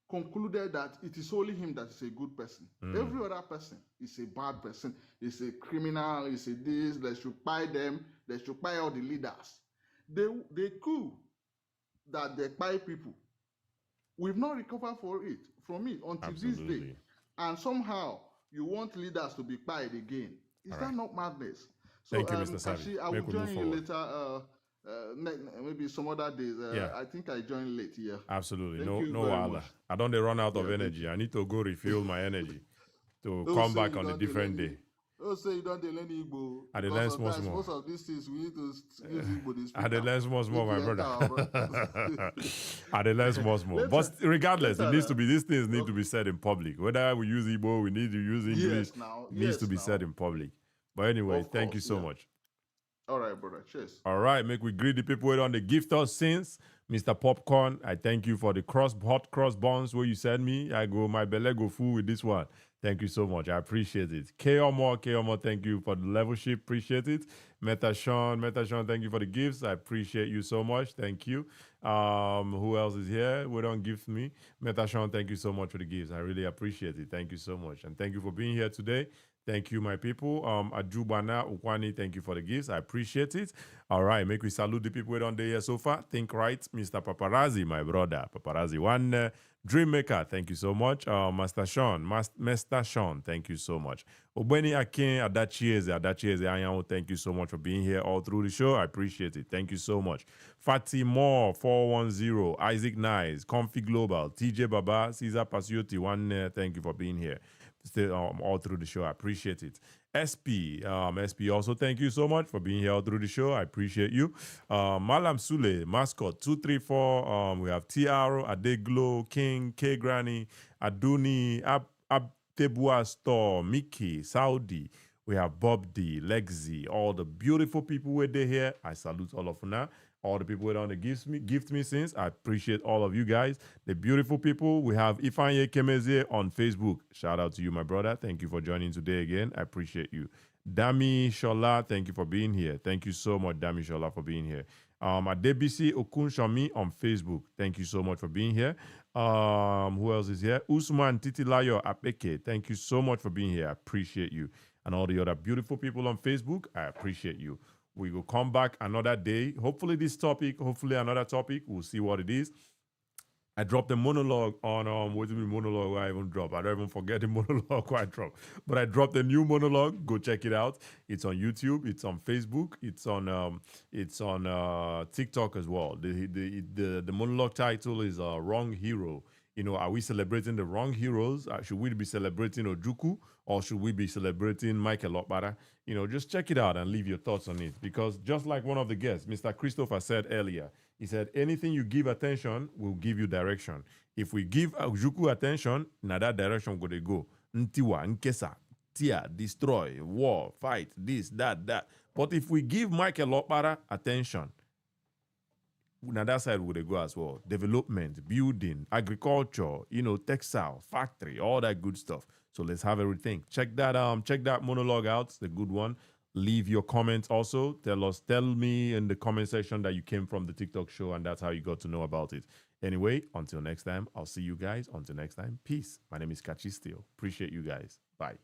concluded that it is only him that is a good person. Every other person is a bad person. Is a criminal. Is a this. They should buy them. They should buy all the leaders. They cool that they buy people. We've not recovered from it until this day. And somehow you want leaders to be quiet again. Is that not madness? So, thank you, Mr. Sadi. I will join you later. Maybe some other days. I think I joined late here. Absolutely. No wala. I don't run out of energy. I need to go refuel my energy to come back on a different day. Oh, say you don't learn Igbo. I did learn small. Most of these things we need to use Igbo. I did learn small, my brother. I did learn small. But regardless, these things need to be said in public. Whether we use Igbo, we need to use English. Needs to be said in public. But anyway, thank you so much. All right, brother. Cheers. All right, make we greet the people who on the gift us since. Mr. Popcorn, I thank you for the hot cross buns where you send me. My belly go full with this one. Thank you so much. I appreciate it. Keomo, thank you for the levelship. Appreciate it. Metashon, thank you for the gifts. I appreciate you so much. Thank you. Who else is here? Who don't gift me? Metashon, thank you so much for the gifts. I really appreciate it. Thank you so much. And thank you for being here today. Thank you, my people. Ajubana Ukwani, thank you for the gifts. I appreciate it. All right, make we salute the people who don't there so far. Think right, Mr. Paparazzi, my brother. Paparazzi one. Dreammaker, thank you so much. Master Sean, thank you so much. Obeni Akin, Adachieze, Ayanwo, thank you so much for being here all through the show. I appreciate it. Thank you so much. Fatih Moore, 410, Isaac Nice, Comfy Global, TJ Baba, Caesar Pasioti, one. Thank you for being here. Still all through the show. I appreciate it. SP also thank you so much for being here all through the show. I appreciate you. Malam Sule, Mascot 234. We have TR, Adeglo, King, K Granny, Aduni, Abtebua Store, Mickey, Saudi. We have Bob D, Lexi, all the beautiful people who are here. I salute all of you now. All the people that on the gift me since. I appreciate all of you guys. The beautiful people. We have Ifanye Kemeze on Facebook. Shout out to you, my brother. Thank you for joining today again. I appreciate you. Dami Shola, thank you for being here. Thank you so much, Dami Shola, for being here. Adebisi Okunshami on Facebook. Thank you so much for being here. Who else is here? Usman Titilayo Apeke. Thank you so much for being here. I appreciate you. And all the other beautiful people on Facebook. I appreciate you. We will come back another day. Hopefully this topic, hopefully another topic. We'll see what it is. I dropped a monologue on, what do you mean monologue I even drop? I don't even forget the monologue I dropped. But I dropped a new monologue. Go check it out. It's on YouTube. It's on Facebook. It's on TikTok as well. The monologue title is Wrong Hero. Are we celebrating the wrong heroes? Should we be celebrating Ojukwu or should we be celebrating Michael Okpara? Just check it out and leave your thoughts on it. Because just like one of the guests, Mr. Christopher said earlier, he said, anything you give attention will give you direction. If we give Ojukwu attention, now that direction go to go. Ntiwa, Nkesa, Tia, destroy, war, fight, this, that. But if we give Michael Okpara attention, Now that side would they go as well. Development, building, agriculture, textile, factory, all that good stuff. So let's have everything. Check that monologue out. It's a good one. Leave your comments also. Tell me in the comment section that you came from the TikTok show and that's how you got to know about it. Anyway, until next time, I'll see you guys. Until next time, peace. My name is Kachi Steele. Appreciate you guys. Bye.